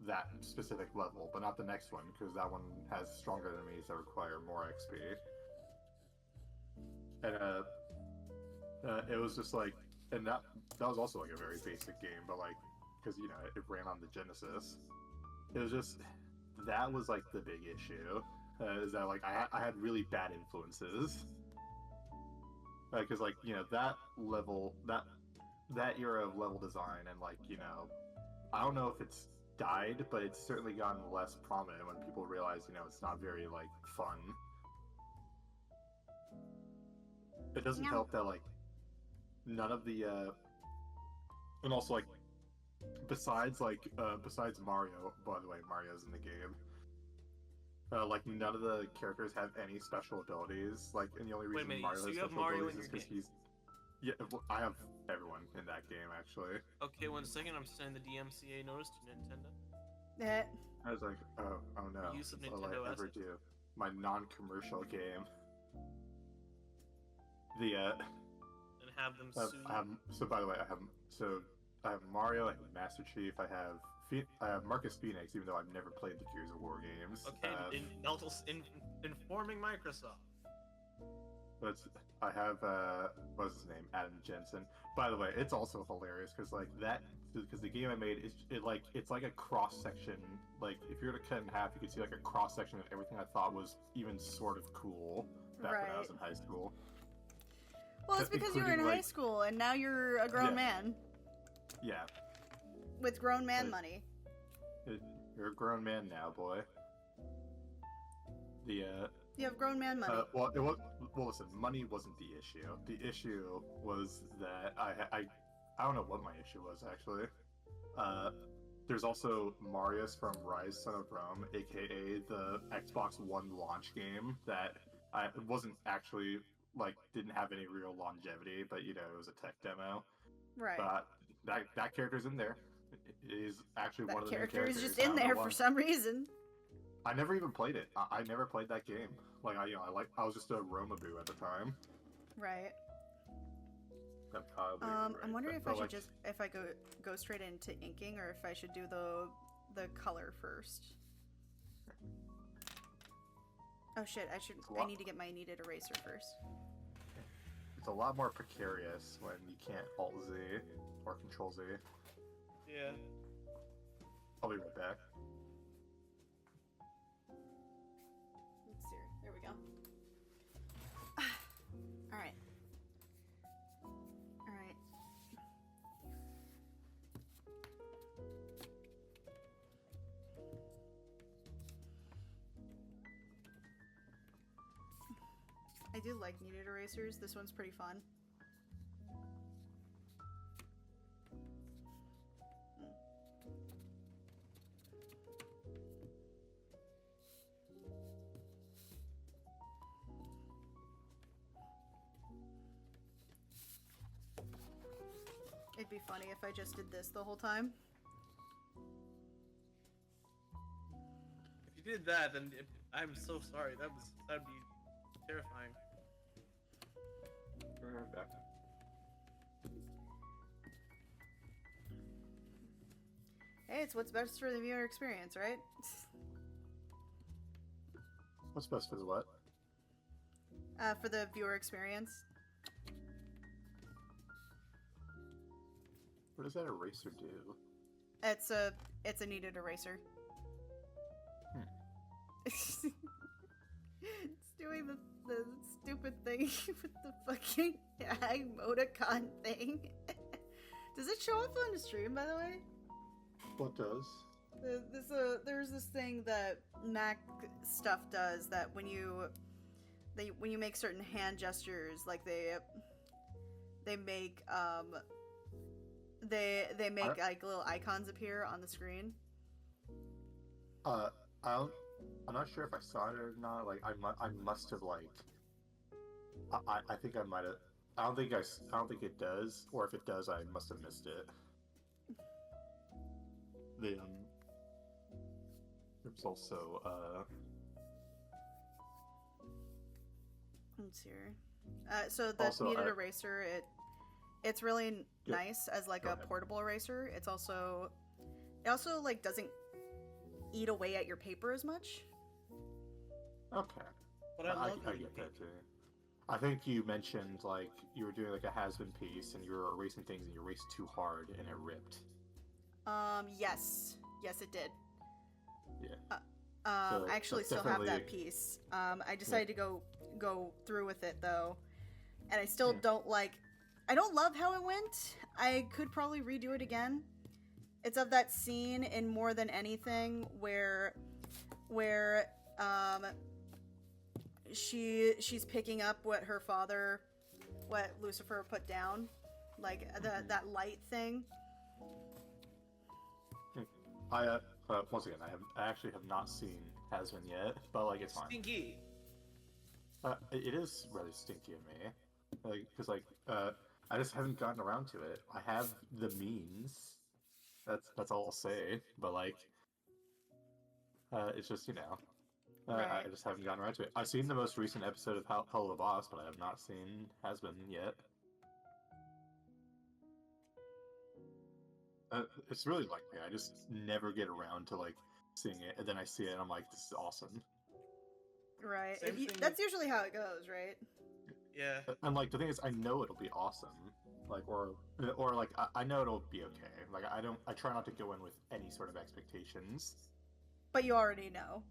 that specific level, but not the next one because that one has stronger enemies that require more XP. And it was just like, and that was also like a very basic game, but like because you know it ran on the Genesis. It was just that was like the big issue. Is that like I had really bad influences because like you know that level that era of level design and like you know I don't know if it's died, but it's certainly gotten less prominent when people realize you know it's not very like fun. It doesn't help that like none of the and also like besides Mario, by the way, Mario's in the game. Like none of the characters have any special abilities. Like, and the only reason Mario so has you have special Mario abilities in is your because game? he's. Yeah, well, I have everyone in that game actually. Okay, 1 second. I'm sending the DMCA notice to Nintendo. That. I was like, oh no, Use of what will Nintendo I ever assets. do? My non-commercial game. The And have them sue I have, so by the way, I have Mario, I have Master Chief, I have Marcus Phoenix, even though I've never played the Gears of War games. Okay, informing Microsoft. But I have what's his name, Adam Jensen. By the way, it's also hilarious because like that because the game I made it's like a cross section. Like if you were to cut it in half, you could see like a cross section of everything I thought was even sort of cool back when I was in high school. Well, it's because you were in high school and now you're a grown man. Yeah. With grown man money. You're a grown man now, boy. You have grown man money. Well, listen, money wasn't the issue. The issue was that I don't know what my issue was actually. There's also Marius from Rise Son of Rome, aka the Xbox One launch game that wasn't actually like didn't have any real longevity, but you know it was a tech demo. Right. But that character's in there. It is actually one of the main characters. That character is just in there for some reason. I never even played it. I never played that game. Like I was just a Romaboo at the time. Right. I'm wondering if I should if I go straight into inking or if I should do the color first. Oh shit! I need to get my kneaded eraser first. It's a lot more precarious when you can't Alt Z or Control Z. Yeah. I'll be right back. Let's see. There we go. All right. All right. I do like kneaded erasers. This one's pretty fun. It'd be funny if I just did this the whole time. If you did that, then I'm so sorry. That'd be terrifying. Right back. Hey, it's what's best for the viewer experience, right? What's best for the what? For the viewer experience. What does that eraser do? It's a kneaded eraser. It's doing the stupid thing with the fucking emoticon thing. Does it show up on the stream, by the way? What does? There's this thing that Mac stuff does that when you make certain hand gestures, like they make they make like little icons appear on the screen. I'm not sure if I saw it or not. Like I must have like. I think I might have. I don't think it does, or if it does, I must have missed it. there's also Let's see here. So the Also, kneaded eraser, it's really Yeah. nice as like Go a ahead. portable eraser. It also like doesn't eat away at your paper as much. okay. But I love I it. get that too. I think you mentioned like you were doing like a has-been piece and you were erasing things and you erased too hard and it ripped. Yes, it did. Yeah. I actually that's still have that definitely- piece. I decided to go through with it though, and I still don't like. I don't love how it went. I could probably redo it again. It's of that scene in More Than Anything where she's picking up what Lucifer put down, like that light thing. I once again I actually have not seen Has-Been yet, but like it's fine. Stinky. It is really stinky of me, like because I just haven't gotten around to it. I have the means. That's all I'll say. But like, it's just Right. I just haven't gotten around to it. I've seen the most recent episode of Hello the Boss, but I have not seen Has-Been yet. It's really like me. I just never get around to like seeing it, and then I see it, and I'm like, this is awesome. Right. Same thing That's usually how it goes, right? Yeah. And like the thing is, I know it'll be awesome. Like or like I know it'll be okay. Like I try not to go in with any sort of expectations. But you already know.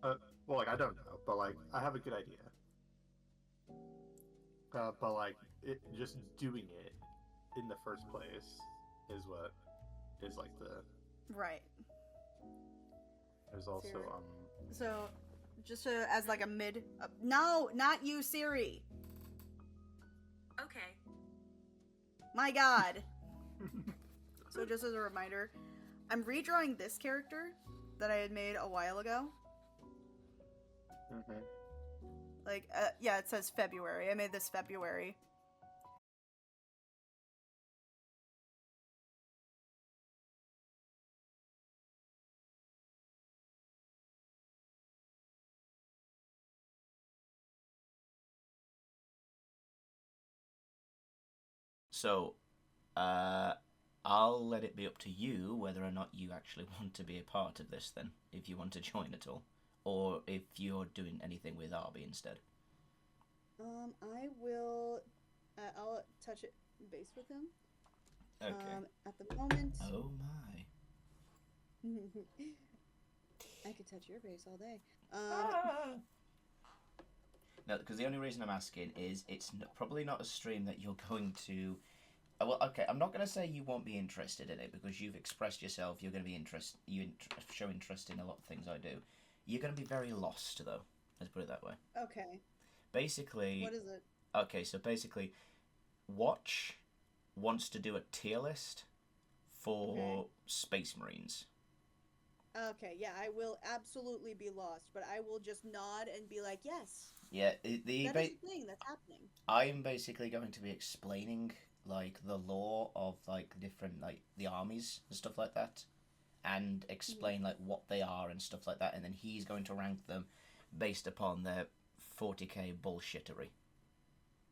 Well, like I don't know, but like I have a good idea. But like just doing it in the first place is what is like the. Right. There's also So, just as like a mid. No, not you, Siri. Okay. My God. So, just as a reminder, I'm redrawing this character that I had made a while ago. Mhm. Like, yeah, it says February. I made this February. So, I'll let it be up to you whether or not you actually want to be a part of this then, if you want to join at all. Or if you're doing anything with Arby instead. I will. I'll touch it base with him. Okay. At the moment. Oh my. I could touch your base all day. No, because the only reason I'm asking is it's probably not a stream that you're going to. Well, okay, I'm not going to say you won't be interested in it because you've expressed yourself. You're going to be show interest in a lot of things I do. You're going to be very lost though. Let's put it that way. Okay. Basically. What is it? Okay, so basically, Watch wants to do a tier list for Space Marines. Okay, yeah, I will absolutely be lost, but I will just nod and be like, yes. Yeah, That is a thing that's happening. I'm basically going to be explaining like the lore of like different like the armies and stuff like that, and explain like what they are and stuff like that, and then he's going to rank them based upon their 40k bullshittery.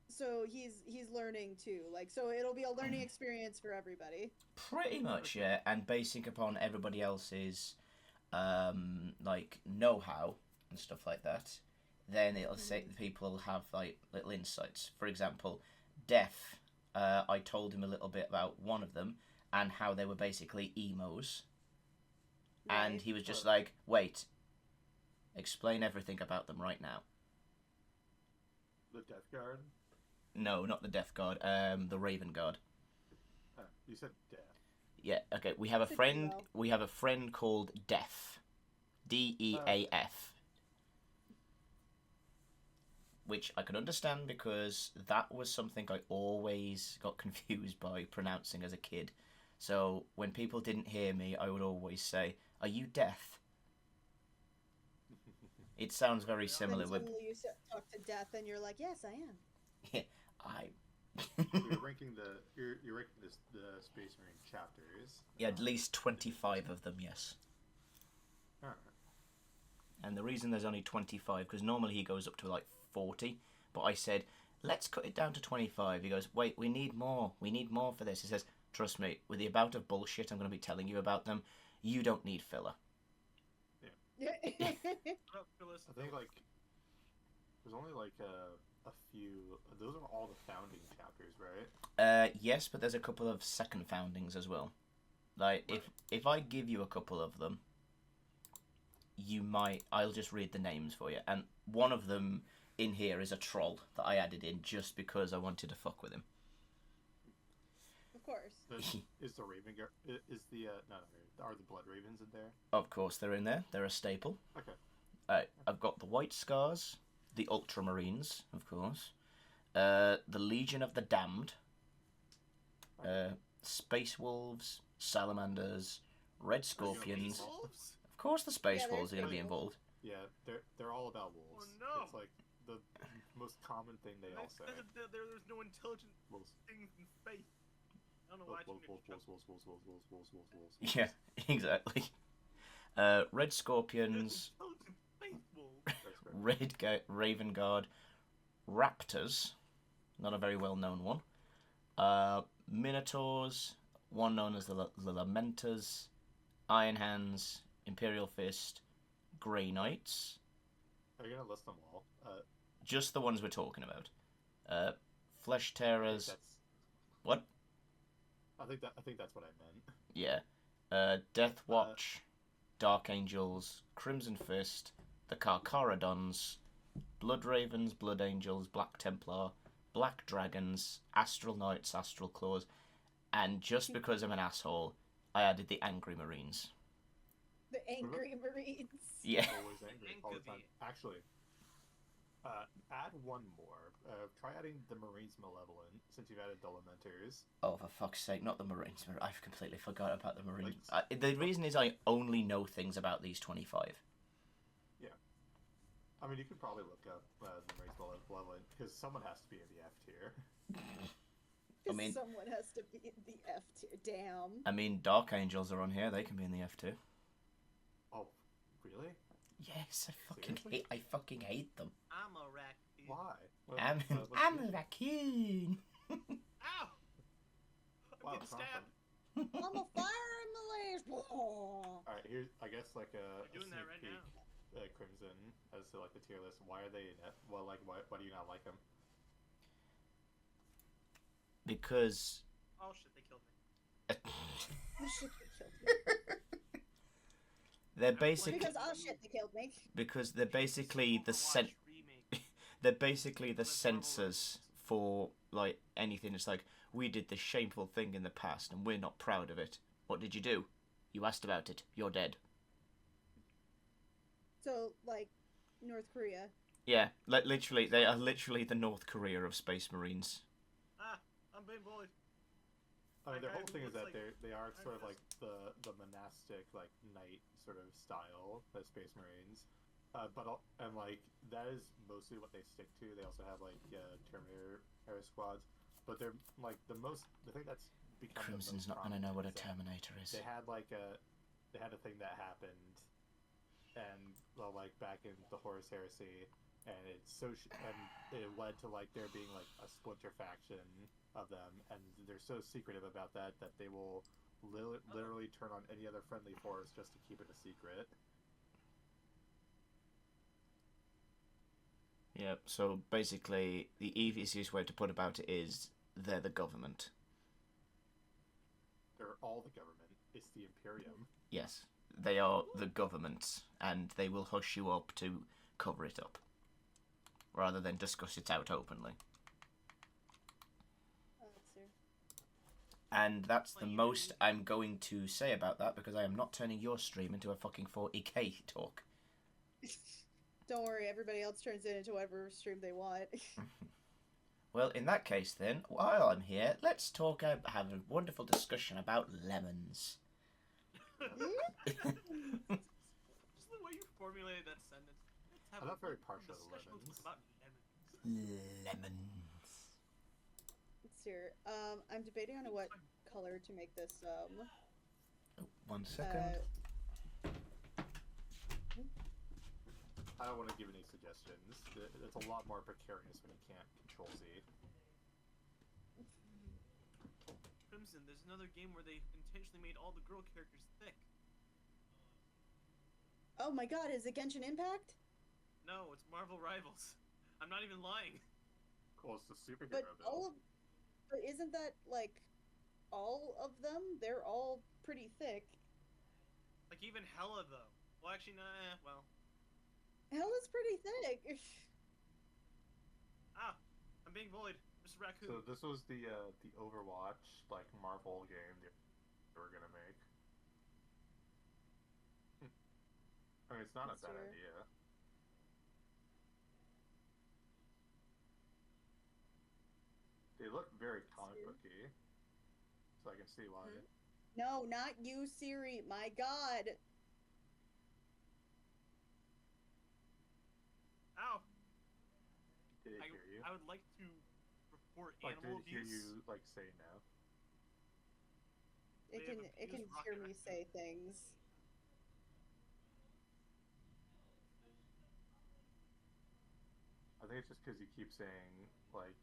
So he's learning too, like, so it'll be a learning experience for everybody. Pretty much, yeah, and basing upon everybody else's like know-how and stuff like that, then it'll say the people will have like little insights. For example, Death, I told him a little bit about one of them and how they were basically emos, and he was just like, "Wait, explain everything about them right now." The Death Guard. No, not the Death Guard. The Raven Guard. You said Death. Yeah. Okay. We have a friend. We have a friend called Death. Deaf. Which I can understand because that was something I always got confused by pronouncing as a kid. So when people didn't hear me, I would always say, "Are you deaf?" It sounds very similar with. Suddenly you talk to Death and you're like, yes, I am. Yeah, You're ranking the Space Marine chapters. Yeah, at least 25 of them, yes. Alright. And the reason there's only 25, because normally he goes up to like 40, but I said, let's cut it down to 25. He goes, wait, we need more. We need more for this. He says, trust me, with the amount of bullshit I'm going to be telling you about them, you don't need filler. I think like there's only like a few. Those are all the founding chapters, right? Yes, but there's a couple of second foundings as well. Like if I give you a couple of them, I'll just read the names for you. And one of them in here is a troll that I added in just because I wanted to fuck with him. Of course. Is the Raven is the are the Blood Ravens in there? Of course they're in there. They're a staple. Okay. I've got the White Scars, the Ultramarines, of course, the Legion of the Damned, Space Wolves, Salamanders, Red Scorpions. Of course the Space Wolves are going to be involved. Yeah, they're all about wolves. Oh no! It's like the most common thing they all say. There's no intelligent things in space. I don't know why Wolves. Yeah, exactly. Red Scorpions, Raven Guard, Raptors, not a very well known one. Minotaurs, one known as the Lamenters, Iron Hands, Imperial Fist, Grey Knights. Are you gonna list them all? Just the ones we're talking about. Flesh Tearers. What? I think that's what I meant. Yeah. Death Watch, Dark Angels, Crimson Fist, the Carcharodons, Blood Ravens, Blood Angels, Black Templar, Black Dragons, Astral Knights, Astral Claws, and just because I'm an asshole, I added the Angry Marines. The Angry Marines. Yeah. Always angry all the time. Actually, add one more. Try adding the Marines Malevolent, since you've added the Lamenters. Oh, for fuck's sake, not the Marines. I've completely forgot about the Marines. The reason is I only know things about these 25. Yeah. I mean, you could probably look up the Marines Malevolent, because someone has to be in the F tier. I mean, someone has to be in the F tier. Damn. I mean, Dark Angels are on here. They can be in the F too. Oh, really? Yes, I fucking hate them. I'm a raccoon. Why? I'm a raccoon. Ow! I'm getting stabbed. I'm a fire in the legs. Alright, here's, I guess, like a We're doing that right peek, now. Crimson, as to, like, the tier list. Why are they in it? Well, like, why do you not like them? Because... Oh shit, they killed me. They're basically... Because, oh shit, they killed me. Because they're basically the they're basically the censors for, like, anything. It's like, we did this shameful thing in the past and we're not proud of it. What did you do? You asked about it. You're dead. So, like, North Korea. Yeah, literally, they are literally the North Korea of Space Marines. Ah, I'm being bullied. I mean, their Like, whole thing is that like, they are sort of like the monastic, like, knight sort of style, the Space Marines. And like, that is mostly what they stick to. They also have, like, Terminator era squads. But they're, like, the thing that's become Crimson's not gonna know what a Terminator is. They had a thing that happened, and well, like, back in the Horus Heresy, and it led to, like, there being, like, a splinter faction of them, and they're so secretive about that they will literally turn on any other friendly force just to keep it a secret. Yeah, so basically, the easiest way to put about it is they're the government. They're all the government. It's the Imperium. Yes, they are the government, and they will hush you up to cover it up, rather than discuss it out openly. And that's the most I'm going to say about that, because I am not turning your stream into a fucking 40k talk. Don't worry, everybody else turns it into whatever stream they want. Well, in that case then, while I'm here, let's have a wonderful discussion about lemons. Just the way you formulated that sentence. I'm not very partial to lemons. About Lemons. here. I'm debating on what color to make this. Oh, 1 second. I don't want to give any suggestions. It's a lot more precarious when you can't control Z. Crimson, there's another game where they intentionally made all the girl characters thick. Oh my god, is it Genshin Impact? No, it's Marvel Rivals. I'm not even lying. Cool, it's the superhero build. But isn't that like all of them? They're all pretty thick. Like even Hella though. Well, actually, nah. Well. Hella's pretty thick. Ah, I'm being bullied, Mr. Raccoon. So this was the Overwatch like Marvel game they were gonna make. I mean, it's not a bad idea. They look very comic booky, so I can see why. No, not you, Siri. My God. Ow. Did it hear you? I would like to report Like, animal did it hear abuse. you like say no? It can hear me say things. I think it's just because you keep saying like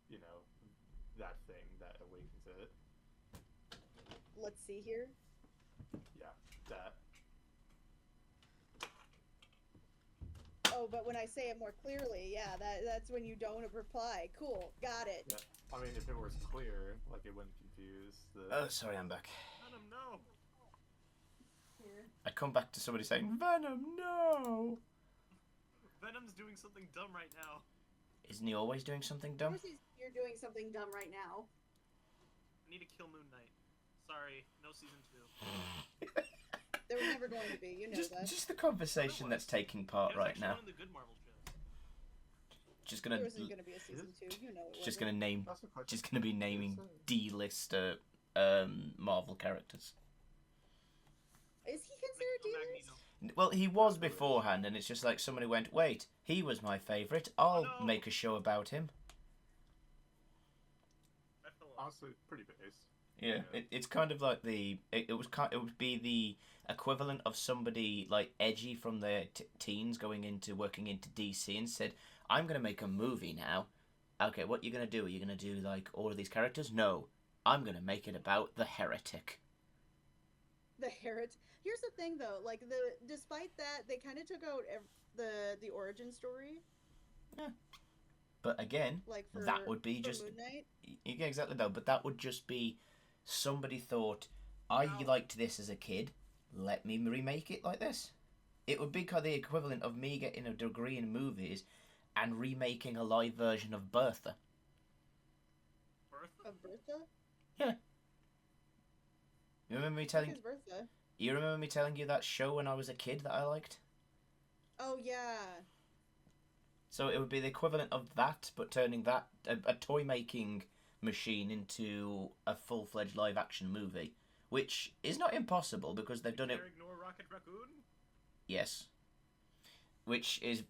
you know, that thing that awakens it. Let's see here. Yeah, that. Oh, but when I say it more clearly, yeah, that's when you don't reply. Cool, got it. Yeah, I mean, if it was clear, like it wouldn't confuse the. Oh, sorry, I'm back. Venom, no. Here. I come back to somebody saying, Venom, no! Venom's doing something dumb right now. Isn't he always doing something dumb? You're doing something dumb right now. I need to kill Moon Knight. Sorry, no season 2. There was never going to be, you know that. Just the conversation that's taking part right now. One of the good Marvel shows. Just gonna. There wasn't going to be a season 2, you know it Just wasn't. gonna name. Just gonna be naming D-list Marvel characters. Is he considered D-list? Well, he was beforehand, and it's just like somebody went, wait, he was my favourite. I'll make a show about him. Honestly, pretty base. Yeah, it's kind of like it would be the equivalent of somebody like edgy from their teens working into DC and said, I'm gonna make a movie now. Okay, what you gonna do? Are you gonna do like all of these characters? No, I'm gonna make it about the Heretic. The Heretic. Here's the thing, though. Like despite that, they kind of took out the origin story. Yeah. But again, like that would be just Moon Knight. Yeah, exactly though. But that would just be somebody thought, I liked this as a kid. Let me remake it like this. It would be kind of the equivalent of me getting a degree in movies and remaking a live version of Bertha. Bertha? Of Bertha? Yeah. You remember me telling? Bertha? You remember me telling you that show when I was a kid that I liked? Oh yeah. So it would be the equivalent of that, but turning that a toy making machine into a full-fledged live-action movie, which is not impossible because they've done it. Ignore Rocket Raccoon? Yes, which is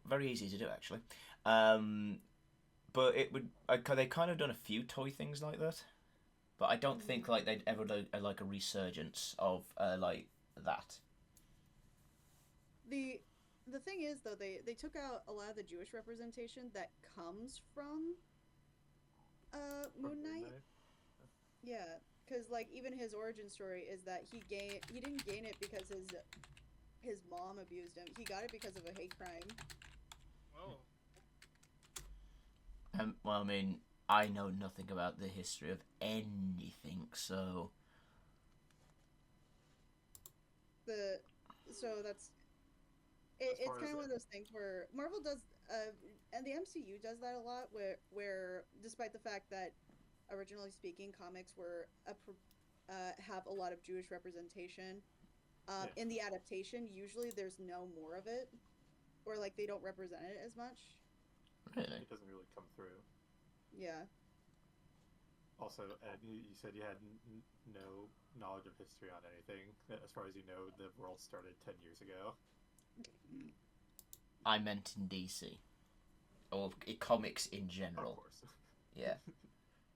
very easy to do actually. But it would they kind of done a few toy things like that, but I don't think like they'd ever do like a resurgence of like that. The thing is, though, they took out a lot of the Jewish representation that comes from Moon Knight. Yeah, because like even his origin story is that he didn't gain it because his mom abused him. He got it because of a hate crime. Whoa. Well, I mean, I know nothing about the history of anything, so. So that's. It's kind of one of those things where Marvel does, and the MCU does that a lot, where despite the fact that, originally speaking, comics were have a lot of Jewish representation, in the adaptation, usually there's no more of it, or like they don't represent it as much. Really? It doesn't really come through. Yeah. Also, Ed, you said you had no knowledge of history on anything. As far as you know, the world started 10 years ago. I meant in DC. Or comics in general. Of course. Yeah.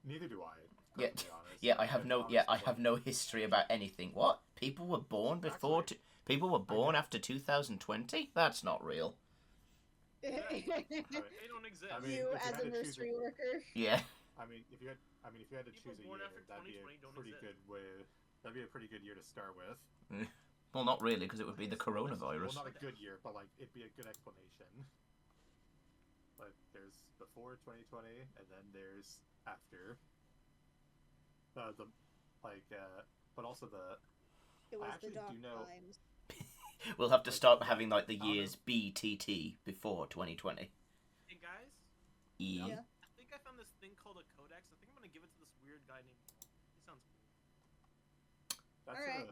Neither do I. Yeah, To be honest. yeah. I have And no. Yeah, I honestly, have no history about anything. What? People were born before. Actually, People were I born know. after 2020. That's not real. They don't exist. I mean, You if you as had a to choose mystery worker. Yeah. if you had to People choose a born year, after that'd be a 2020 don't pretty exist. good way. That'd be a pretty good year to start with. Well, not really, because it would be the Well, coronavirus. not a good year, but like it'd be a good explanation. Like there's before 2020, and then there's after. The like, but also the. It I was the actually dark do know. times. We'll have to Like, start having like the I don't know. years BTT before 2020. Hey guys, E. Yeah. I think I found this thing called a codex. I think I'm gonna give it to this weird guy named. He sounds cool. That's Alright.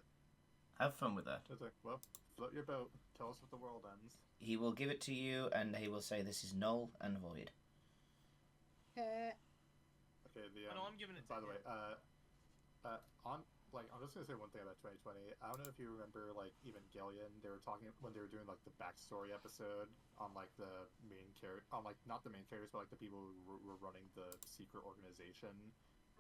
Have fun with that. It's like, well, float your boat. Tell us what the world ends. He will give it to you, and he will say this is null and void. Okay, the I know I'm giving it. by to the way, him. I'm just gonna say one thing about 2020. I don't know if you remember, like, Evangelion. They were talking when they were doing like the backstory episode on like the main character, on like not the main characters, but like the people who were running the secret organization.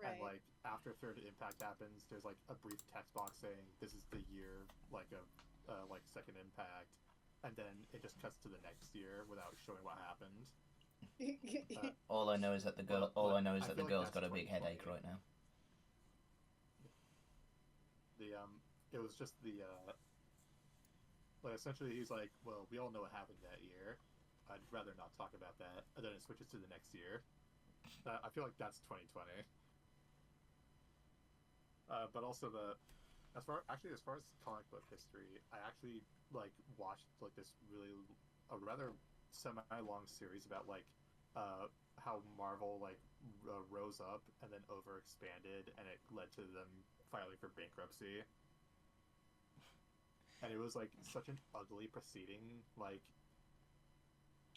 Right. And like after Third Impact happens, there's like a brief text box saying this is the year like of like Second Impact, and then it just cuts to the next year without showing what happened. All I know is that the girl. But All I know is I that the feel like girl's got that's a big 2020. headache right now. It was just the like essentially he's like, well, we all know what happened that year. I'd rather not talk about that. And then it switches to the next year. I feel like that's 2020. But also as far as comic book history, I actually like watched like this a rather semi-long series about like how Marvel like rose up and then overexpanded, and it led to them filing for bankruptcy. And it was like such an ugly proceeding. Like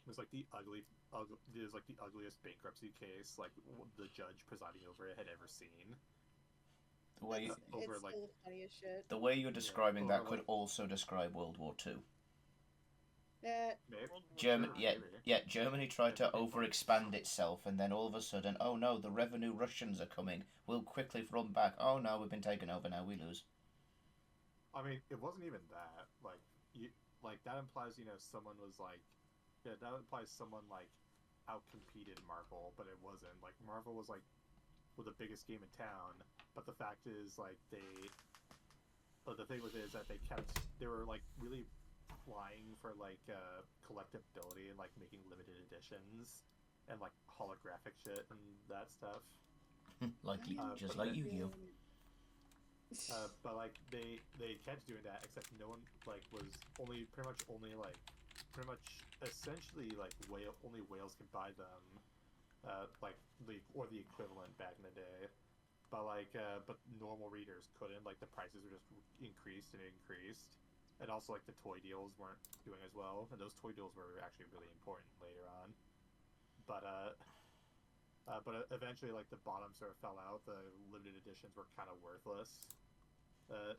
it was like the ugliest bankruptcy case like the judge presiding over it had ever seen. The way It's still funny as shit. the way you're describing that could like, also describe World War II. maybe. German, Sure, yeah, maybe. yeah. Germany tried to overexpand itself, and then all of a sudden, oh no, the revenue Russians are coming. We'll quickly run back. Oh no, we've been taken over. Now we lose. I mean, it wasn't even that. Like, like that implies someone was like, yeah, that implies someone like outcompeted Marvel, but it wasn't. Like Marvel was like the biggest game in town, but the fact is like but the thing with it is that they were like really flying for like collectability and like making limited editions and like holographic shit and that stuff. Just but like Yu-Gi-Oh. But like they kept doing that, except no one like was pretty much essentially like only whales could buy them, like or the equivalent back in the day. But but normal readers couldn't. Like the prices were just increased and increased, and also like the toy deals weren't doing as well. And those toy deals were actually really important later on. But eventually, like the bottom sort of fell out. The limited editions were kind of worthless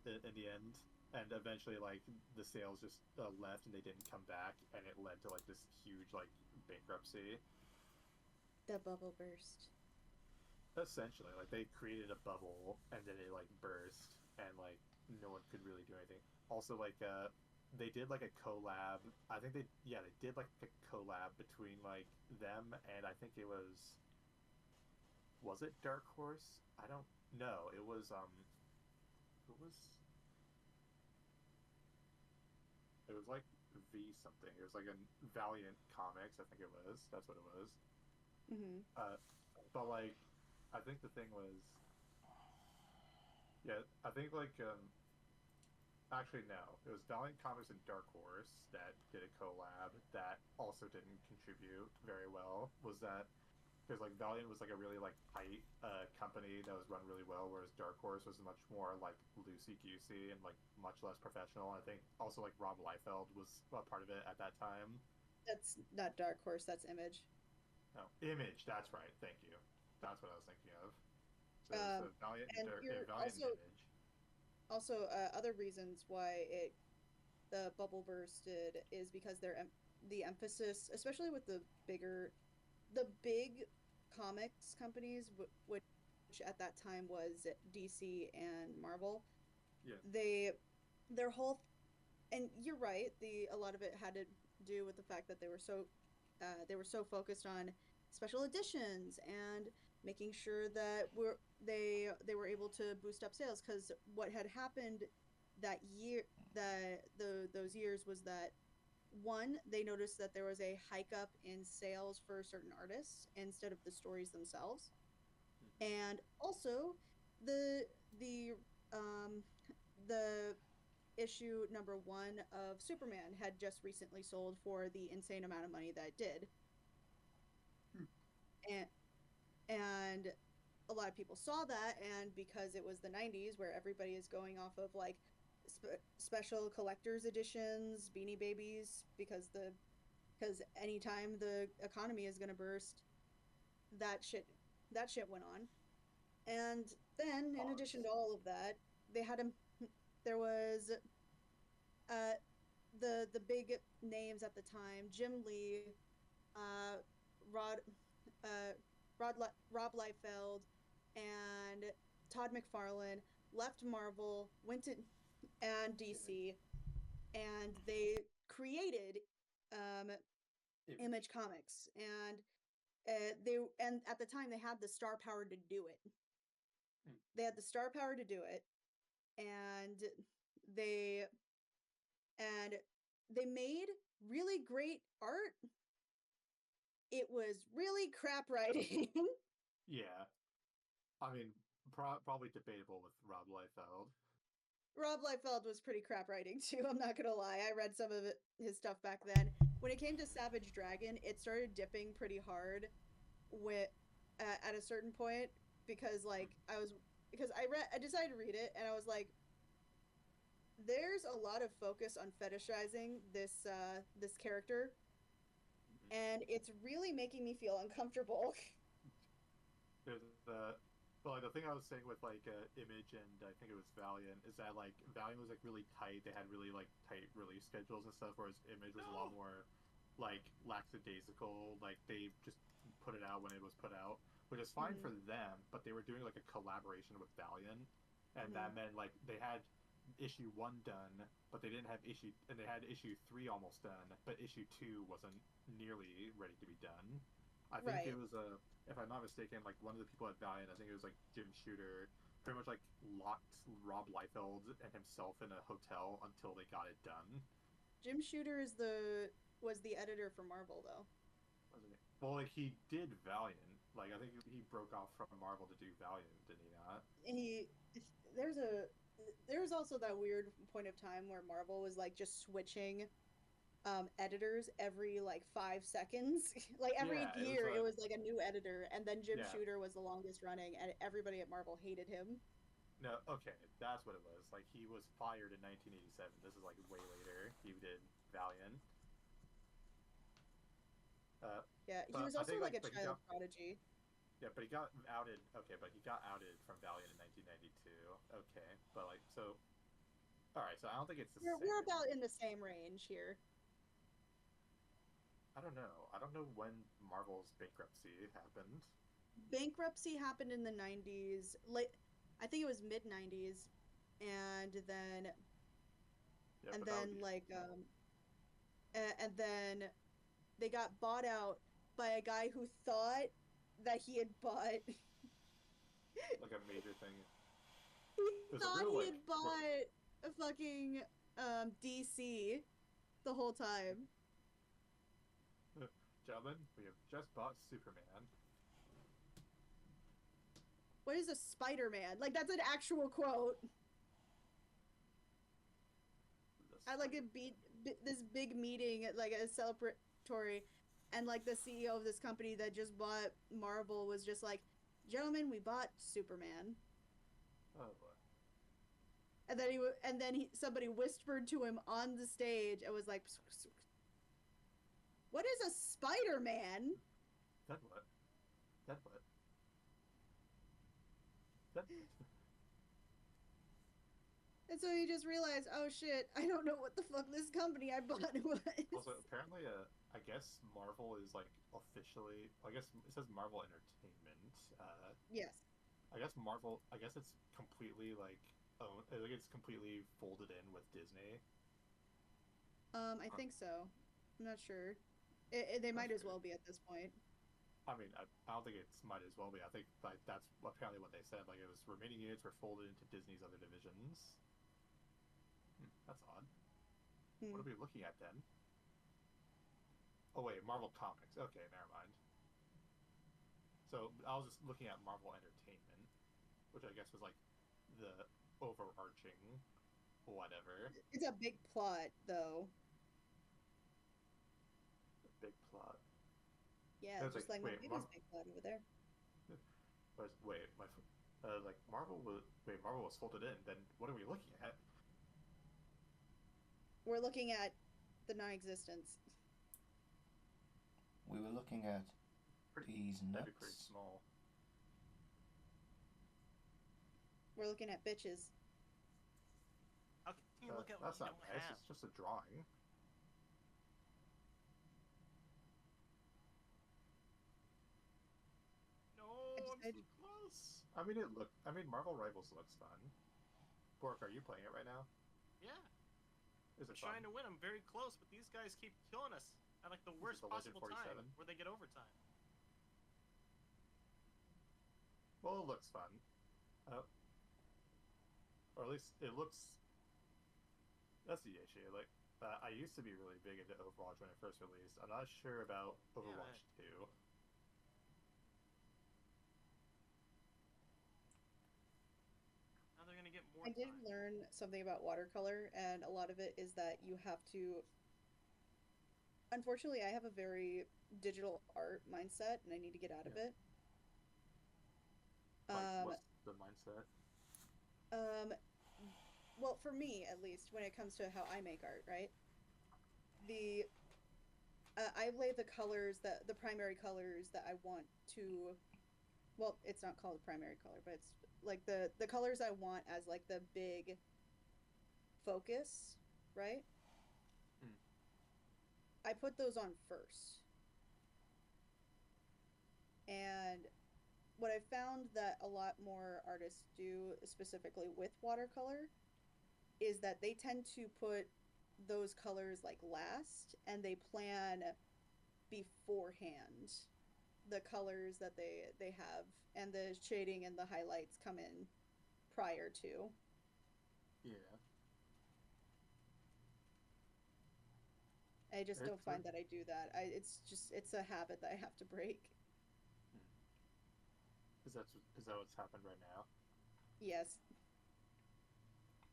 in the end, and eventually, like the sales just left and they didn't come back, and it led to like this huge like bankruptcy. The bubble burst. Essentially, like they created a bubble and then it like burst, and like no one could really do anything. Also, like they did like a collab. I think they did like a collab between like them and I think it was it Dark Horse? I don't know. It was like V something. It was like a Valiant Comics, I think it was. That's what it was. Mm-hmm. But like I think the thing was I think like actually no. It was Valiant Comics and Dark Horse that did a collab that also didn't contribute very well. Was that because like Valiant was like a really like tight company that was run really well, whereas Dark Horse was much more like loosey goosey and like much less professional. And I think also like Rob Liefeld was a part of it at that time. That's not Dark Horse. That's Image. No, Image. That's right. Thank you. That's what I was thinking of. So Valiant and Valiant and Image. Also, other reasons why the bubble bursted is because the emphasis, especially with the big comics companies, would which at that time was DC and Marvel, Yeah. their whole, and you're right, a lot of it had to do with the fact that they were so focused on special editions and making sure that they were able to boost up sales, because what had happened that year, those years, was that one, they noticed that there was a hike up in sales for certain artists instead of the stories themselves, and also the the um the issue number one of Superman had just recently sold for the insane amount of money that it did. And and a lot of people saw that, and because it was the 90s where everybody is going off of like special collectors editions, Beanie Babies, because anytime the economy is going to burst, that shit went on. And then in addition to all of that, they had a there was uh the big names at the time: Jim Lee, uh, Rod, uh, Rob Liefeld, and Todd McFarlane left Marvel, went to and DC, and they created um, Image Comics, and at the time they had the star power to do it. They had the star power to do it, and they and they made really great art. It was really crap writing. Yeah. I mean, probably debatable with Rob Liefeld. Rob Liefeld was pretty crap writing too, I'm not gonna lie. I read some of his stuff back then. When it came to Savage Dragon, it started dipping pretty hard with at a certain point, because I decided to read it, and I was like, there's a lot of focus on fetishizing this character, and it's really making me feel uncomfortable. There's but like the thing I was saying with like Image and I think it was Valiant is that like Valiant was like really tight. They had really like tight release schedules and stuff, whereas Image was a lot more like lackadaisical. Like they just put it out when it was put out, which is fine for them. But they were doing like a collaboration with Valiant, and that meant like they had issue 1 done, but they didn't have and they had issue 3 almost done, but issue 2 wasn't nearly ready to be done. I think Right. it was if I'm not mistaken, like one of the people at Valiant, I think it was like Jim Shooter, pretty much like locked Rob Liefeld and himself in a hotel until they got it done. Jim Shooter was the editor for Marvel though. Wasn't it? Well, like he did Valiant. Like I think he broke off from Marvel to do Valiant, did he not? He there's a there was also that weird point of time where Marvel was like just switching editors every like 5 seconds. Like every Yeah, it was year it was like a new editor, and then Jim yeah. Shooter was the longest running, and everybody at Marvel hated him. No, okay, that's what it was. Like he was fired in 1987. This is like way later. He did Valiant. Uh, Yeah, he but was I also think like like a but he child got prodigy. yeah, but he got outed. Okay, but he got outed from Valiant in 1992. Okay, but like so. All right, so I don't think it's the We're same. about in the same range here. I don't know. I don't know when Marvel's bankruptcy happened. Bankruptcy happened in the 90s. Like I think it was mid 90s, and then Yeah, and but that would then be like and then they got bought out by a guy who thought that he had bought like a major thing. he There's a thought real he like had bought a fucking DC the whole time. gentlemen, we have just bought Superman. What is a Spider-Man? Like that's an actual quote. I like a this big meeting at like a celebratory, and like the CEO of this company that just bought Marvel was just like, "Gentlemen, we bought Superman." Oh boy. And then somebody whispered to him on the stage and was like, "What is a Spider-Man?" That what? That what? That. And so he just realized, "Oh shit, I don't know what the fuck this company I bought was." Also, apparently, I guess Marvel is like officially. I guess it says Marvel Entertainment. Yes. I guess Marvel. I guess it's completely like like it's completely folded in with Disney. I think so. I'm not sure. They That's might as weird. well be at this point. I mean, I don't think it's might as well be. I think like that's apparently what they said. Like it was remaining units were folded into Disney's other divisions. That's odd. What Hmm. are we looking at then? Oh wait, Marvel Comics. Okay, never mind. So I was just looking at Marvel Entertainment, which I guess was like the overarching whatever It's a big plot, though. big plot. Yeah, I was like, just like my wait, baby's big plot over there. wait, like Marvel was folded in. Then what are we looking at? We're looking at the non-existence. We were looking at Pretty, these that'd be pretty nuts. small. We're looking at bitches. How can you look at what That's you not don't nice. have? It's just a drawing. No, I I'm so decided close. I mean, it look. I mean, Marvel Rivals looks fun. Bork, are you playing it right now? Yeah, Is I'm it fun? trying to win. I'm very close, but these guys keep killing us at like the Is it worst the Legend possible time 47? where they get overtime. Well, it looks fun. Uh, or at least it looks. That's the issue. Like, I used to be really big into Overwatch when it first released. I'm not sure about Damn Overwatch it. 2. Now they're gonna get more I did time. learn something about watercolor, and a lot of it is that you have to. Unfortunately, I have a very digital art mindset, and I need to get out of Yeah. it. Like, Um, what's the mindset? um, well, for me at least, when it comes to how I make art, right? The I lay the colors that the primary colors that I want to. Well, it's not called a primary color, but it's like the colors I want as like the big focus, right? Hmm. I put those on first. And what I found that a lot more artists do, specifically with watercolor, is that they tend to put those colors like last and they plan beforehand the colors that they have, and the shading and the highlights come in prior to. Yeah. I just don't It's a. find that I do that. It's a habit that I have to break. Hmm. Is that what's happened right now? Yes.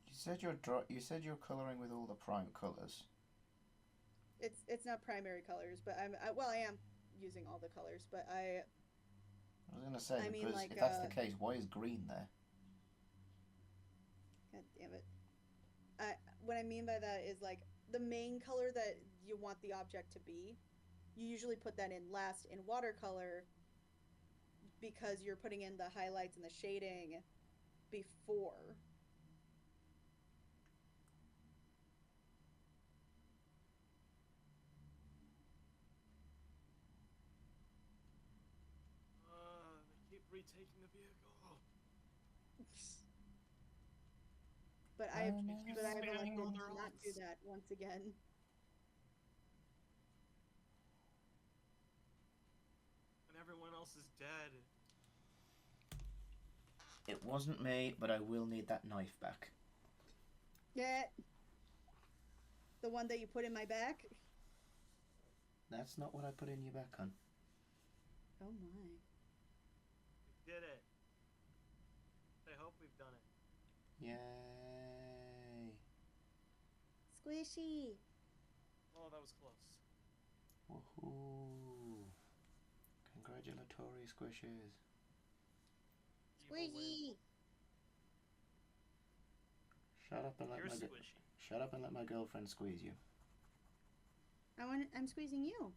You said you're coloring with all the prime colors. It's not primary colors, but well, I am using all the colors, but I was gonna say, I mean because like if that's the case, why is green there? god damn it. I What I mean by that is like the main color that you want the object to be. You usually put that in last in watercolor because you're putting in the highlights and the shading before. They keep retaking the vehicle. But Oh I've They keep but I've spamming all elected their to not do ults. that once again. And everyone else is dead. It wasn't me, but I will need that knife back. Yeah, the one that you put in my back. That's not what I put in your back, hon. Oh my. We did it. I hope we've done it. Yay! Squishy. Oh, that was close. Woohoo! Congratulatory squishes. Evil win. Squishy. You're squishy. Shut up and let my girlfriend squeeze you. I'm squeezing you.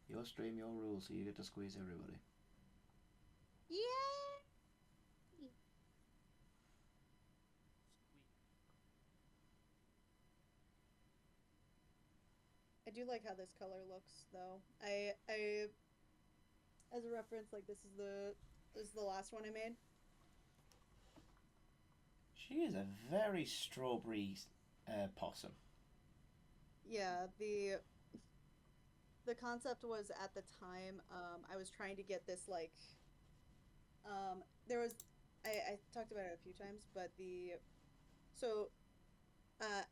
Your stream, your rules, so you get to squeeze everybody. Yeah. Squeak. I do like how this color looks, though. I as a reference, like this is the This is the last one I made. She is a very strawberry possum. Yeah, the concept was at the time I was trying to get this like there was I talked about it a few times, but so uh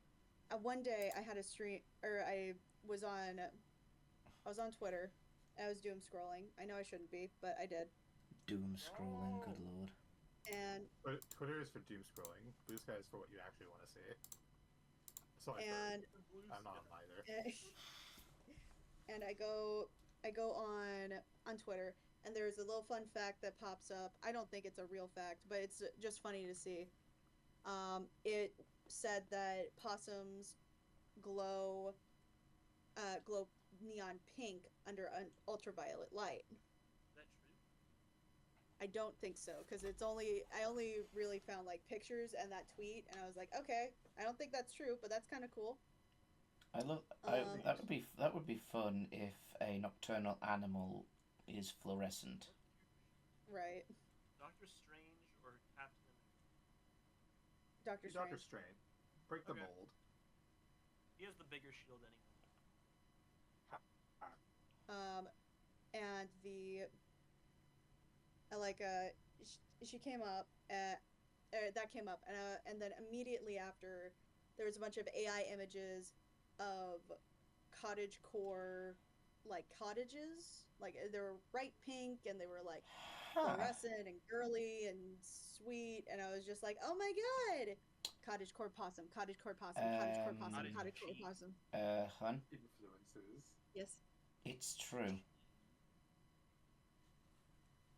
one day I had a stream or I was on Twitter. I was doom scrolling. I know I shouldn't be, but I did. Doom scrolling, good lord. And Twitter is for doom scrolling. Blue Sky is for what you actually want to see. So I'm not on either. and I go on Twitter, and there's a little fun fact that pops up. I don't think it's a real fact, but it's just funny to see. It said that possums glow glow neon pink under an ultraviolet light. Is that true? I don't think so, because I only really found like pictures and that tweet, and I was like, okay, I don't think that's true, but that's kind of cool. That would be fun if a nocturnal animal is fluorescent. Right. Doctor Strange or Captain America? Doctor Strange. Doctor Strange. Break the mold. He has the bigger shield anyway. And she came up that came up, and then immediately after there was a bunch of AI images of cottagecore like cottages, like they were bright pink and they were like fluorescent and girly and sweet, and I was just like, oh my god, cottagecore possum, cottagecore possum, cottagecore possum, cottagecore possum. Hun? Influences. Yes. It's true.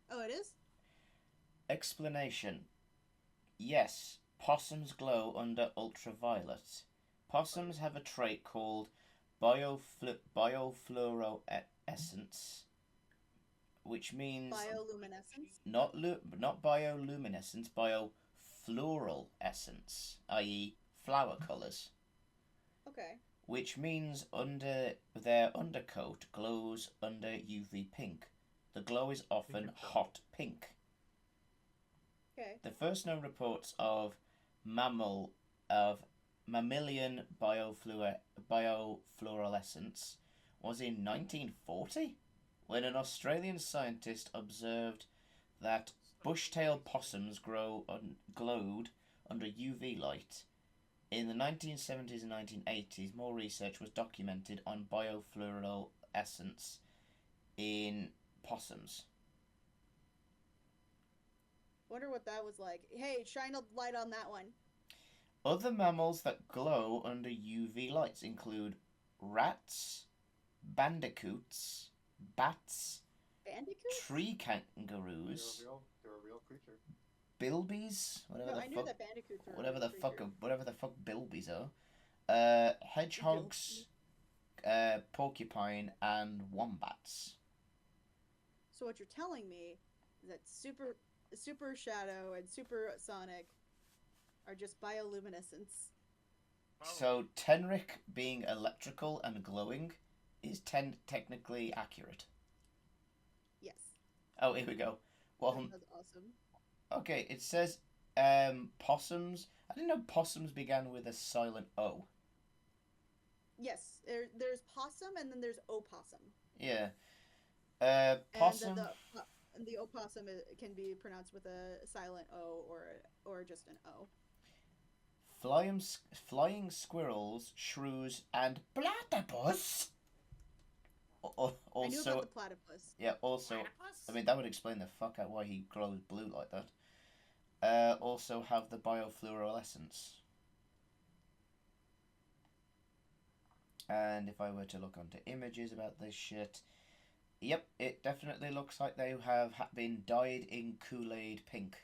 Oh, it is? Explanation. Yes, possums glow under ultraviolet. Possums have a trait called biofluorescence, which means bioluminescence. Not bioluminescence, biofluorescence, i.e., flower colours. Okay. Which means their undercoat glows under UV pink. The glow is often hot pink. Okay. The first known reports of mammalian biofluorescence was in 1940, when an Australian scientist observed that bushtail possums glowed under UV light. In the 1970s and 1980s, more research was documented on biofluorescence in possums. Wonder what that was like. Hey, shine a light on that one. Other mammals that glow under UV lights include rats, bandicoots, bats, tree kangaroos, They're a real creature. bilbies, whatever the fuck bilbies are, hedgehogs, porcupine, and wombats. So what you're telling me is that super shadow and super sonic are just bioluminescence. So Tenric being electrical and glowing is technically accurate. Yes. Oh, here we go. Well, that's awesome. Okay, it says possums. I didn't know possums began with a silent O. Yes, there's possum and then there's opossum. Yeah. Possum. And the opossum can be pronounced with a silent O or just an O. Flying squirrels, shrews, and platypus. Also, I knew about the platypus. Yeah. Also, Platypus? I mean that would explain the fuck out why he glows blue like that. Also have the biofluorescence. And if I were to look onto images about this shit, yep, it definitely looks like they have been dyed in Kool-Aid pink.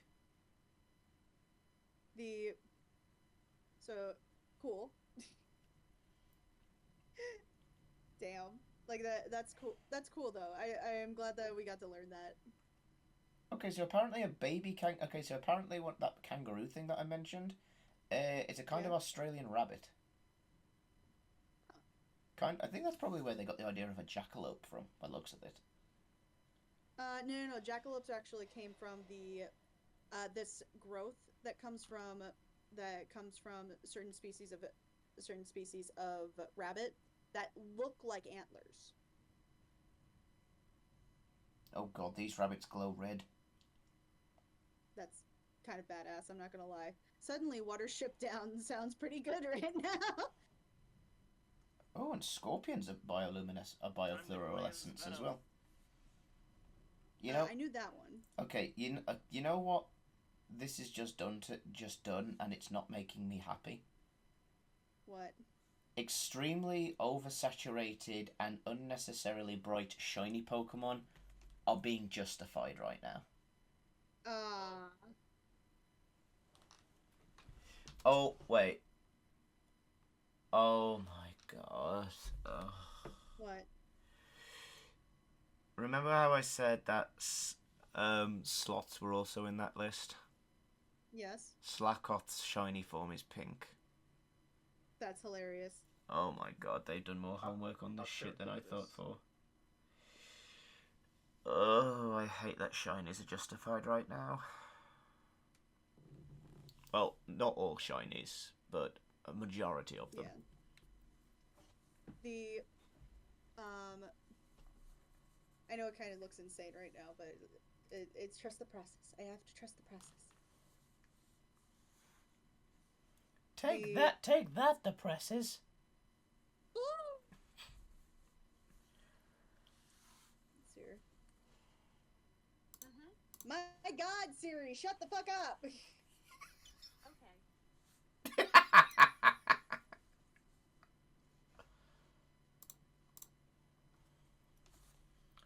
So cool. Damn. Like that's cool. That's cool though. I am glad that we got to learn that. Okay, so apparently apparently what that kangaroo thing that I mentioned, it's a kind of Australian rabbit. I think that's probably where they got the idea of a jackalope from, by the looks of it. No. Jackalopes actually came from the this growth that comes from certain species of rabbit that look like antlers. Oh god, these rabbits glow red. That's kind of badass, I'm not gonna lie. Suddenly, Watership Down sounds pretty good right now. Oh, and scorpions are biofluorescence as well. You know, I knew that one. okay, you know what? This is just done, and it's not making me happy. What? Extremely oversaturated and unnecessarily bright shiny Pokemon are being justified right now. Oh, wait. Oh my god. Ugh. What? Remember how I said that slots were also in that list? Yes. Slakoth's shiny form is pink. That's hilarious. Oh my god, they've done more homework on this shit than I thought for. Oh, I hate that shinies are justified right now. Well, not all shinies, but a majority of them. Yeah. I know it kind of looks insane right now, but it's trust the process. I have to trust the process. Take that, the presses. Siri. My God, Siri, shut the fuck up. Okay.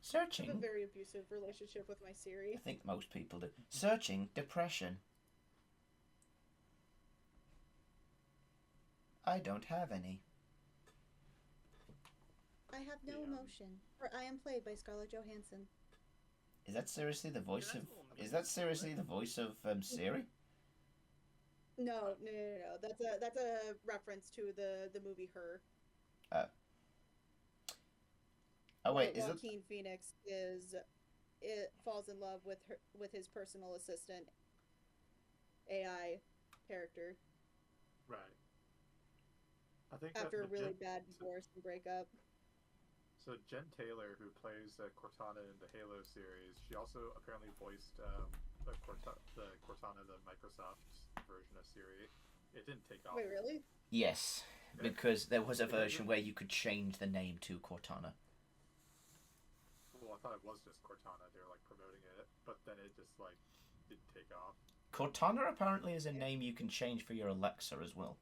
Searching. I have a very abusive relationship with my Siri. I think most people do. Searching depression. I don't have any. I have no emotion, for I am played by Scarlett Johansson. Is that seriously the voice of? Is that seriously the voice of Siri? No. That's a reference to the movie Her. Oh wait, is it? Joaquin Phoenix falls in love with his personal assistant AI character. Right. I think After a really bad divorce and breakup. So Jen Taylor, who plays Cortana in the Halo series, she also apparently voiced the Cortana, the Microsoft version of Siri. It didn't take off. Wait, really? Yes, because there was a version where you could change the name to Cortana. Well, I thought it was just Cortana. They were like promoting it, but then it just like didn't take off. Cortana apparently is a name you can change for your Alexa as well.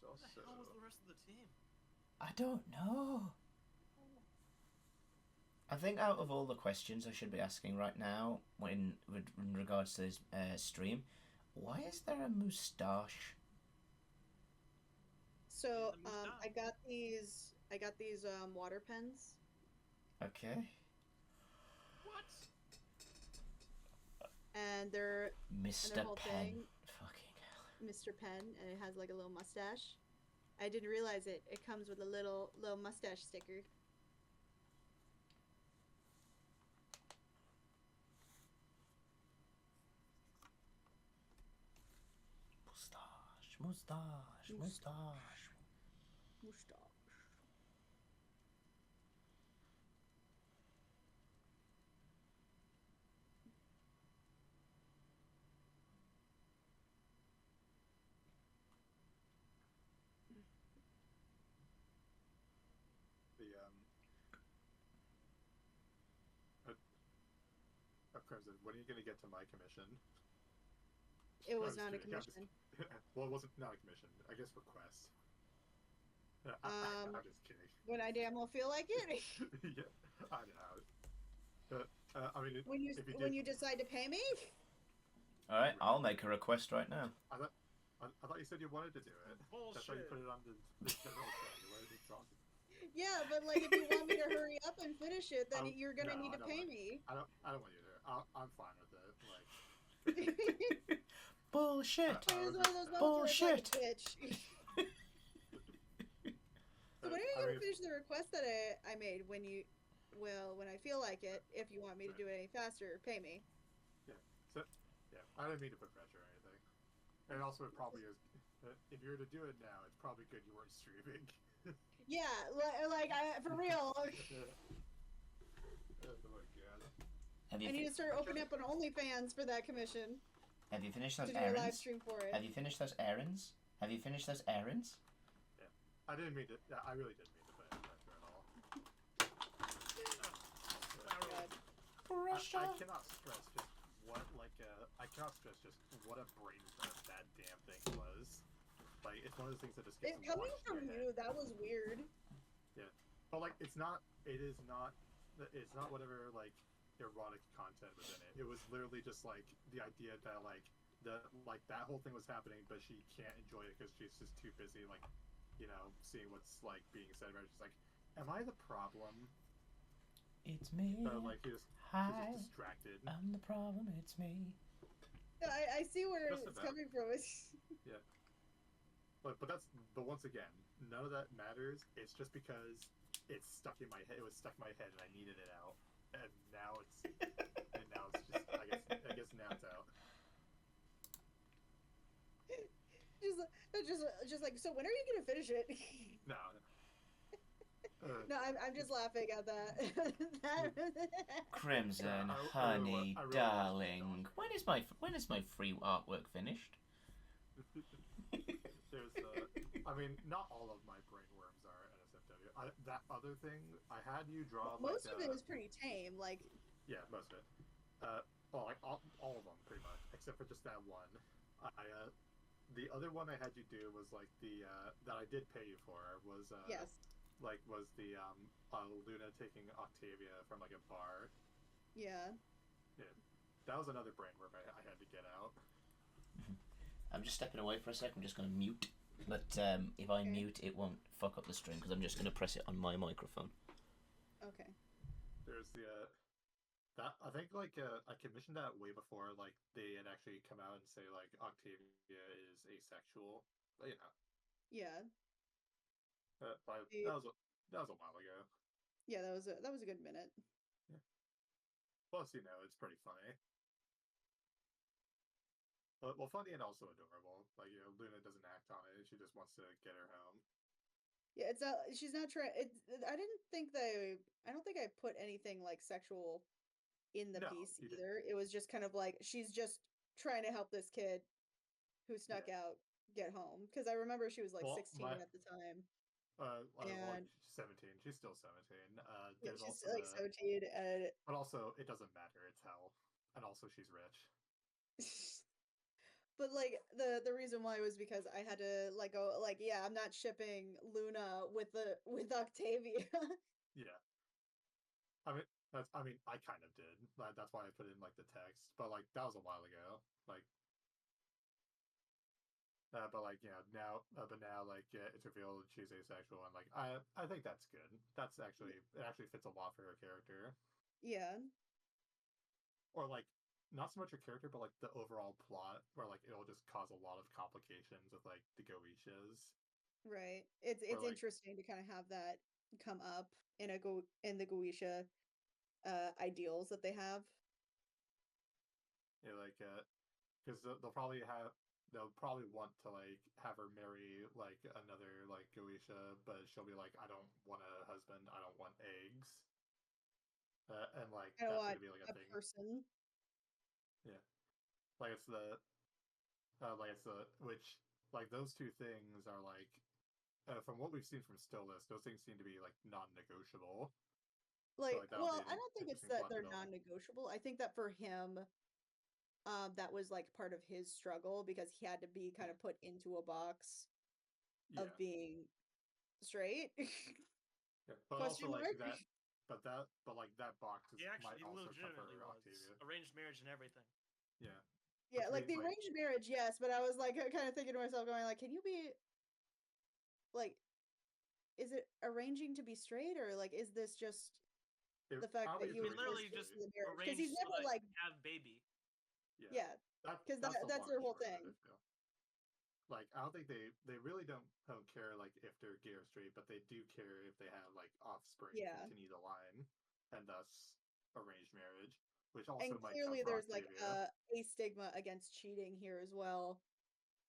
What the hell was the rest of the team? I don't know. I think out of all the questions I should be asking right now, in regards to this stream, why is there a moustache? So I got these water pens. Okay. What? And they're Mr. whole Penn. thing- Fucking hell. Mr. Penn, and it has like a little mustache. I didn't realize it. It comes with a little mustache sticker. Mustache. Mustache. Crimson, when are you going to get to my commission? It was I'm not a just kidding. commission. Well, it wasn't not a commission. I guess request. I'm just kidding. When I damn well feel like it. Yeah, I know. I mean, When you decide to pay me. All right, I'll make a request right now. I thought you said you wanted to do it. Bullshit. That's why you put it on the general show. You wanted to talk. Yeah, but like if you want me to hurry up and finish it, then you're gonna need to pay me. I don't want you to. I'm fine with it. Like, Bullshit. I It was would one of those moments where it's Bullshit. like, bitch. So when are you I gonna mean, finish the request that I made? When I feel like it. If you want me to do it any faster, pay me. yeah. So, yeah, I didn't mean to put pressure or anything. And also, it probably is. If you were to do it now, it's probably good you weren't streaming. Yeah, for real. Oh my god. Have you I need to start opening up an OnlyFans for that commission have you finished to those do a live errands? stream for it. Have you finished those errands? Have you finished those errands? I didn't mean to. Yeah, I really didn't mean to put any pressure at all. God. I cannot stress just what I cannot stress just what a brain dump that damn thing was. Like, it's one of those things that just gets Coming launched from in your you, head. that was weird. Yeah, but like it's not. It is not. It's not whatever like erotic content was in it. It was literally just like the idea that that whole thing was happening, but she can't enjoy it because she's just too busy seeing what's like being said about it. She's like, am I the problem? It's me. Like she's Hi. just distracted. I'm the problem. It's me. I see where Just it's about. coming from. Yeah. But once again, none of that matters. It's just because it's stuck in my head. It was stuck in my head, and I needed it out. And now it's just. I guess now it's out. just like, so when are you gonna finish it? No. No, I'm just laughing at that. Crimson, I really honey, want darling. When is my free artwork finished? There's I mean, not all of my brain worms are NSFW. That other thing, I had you draw Most of it was pretty tame. Like, yeah, most of it. Well, like all of them pretty much, except for just that one. The other one I had you do was like that I did pay you for was yes. was the Luna taking Octavia from like a bar. Yeah. Yeah, that was another brain worm I had to get out. I'm just stepping away for a sec. I'm just going to mute. But if I mute, it won't fuck up the stream because I'm just going to press it on my microphone. Okay. There's that I think I commissioned that way before like they had actually come out and say like Octavia is asexual. But, Yeah. that was a while ago. Yeah, that was a good minute. Yeah. Plus, it's pretty funny. Well, funny and also adorable. Like, Luna doesn't act on it; she just wants to get her home. Yeah, it's not. She's not trying. I don't think I put anything like sexual in the piece you didn't. either. It was just kind of like she's just trying to help this kid who snuck out get home. Because I remember she was like 16 at the time. Well, she's 17. She's still 17. Yeah, There's she's also like 17, and but also it doesn't matter. It's hell, and also she's rich. but like the reason why was because I had to go yeah, I'm not shipping Luna with Octavia. Yeah. I mean I kind of did. That's why I put in like the text, but like that was a while ago. Like but like now it's revealed she's asexual, and like I think that's good. It actually fits a lot for her character. Yeah. Or like not so much her character, but like the overall plot, where like it'll just cause a lot of complications with like the Goishas. Right. It's interesting to kind of have that come up in the Goisha ideals that they have. Yeah, like because they'll probably want to like have her marry like another like Goisha, but she'll be like, I don't want a husband, I don't want eggs, and like I that's want gonna be like a a thing. person. Yeah, like it's which like those two things are like from what we've seen from Stillness, those things seem to be like non-negotiable. Like, So, like, that'll well, be I don't think it's interesting that plot they're development. non-negotiable. I think that for him, that was like part of his struggle because he had to be kind of put into a box of being straight. Yeah, but Question also like mark? but like that box He might also cover legitimately was Octavia. arranged marriage and everything. Yeah. Yeah, Which like the means, arranged marriage, yes, but I was like kind of thinking to myself, going like, can you be like, is it arranging to be straight, or like, is this just the fact that he was literally just just in the marriage? Because arranged he's never so that like have baby. yeah, Because That's the that's long their whole and short of thing. it, I feel. Like, I don't think they really don't care like if they're gay or straight, but they do care if they have like offspring Yeah. continue the line, and thus arranged marriage, which And also might come clearly for there's like Octavia. a stigma against cheating here as well.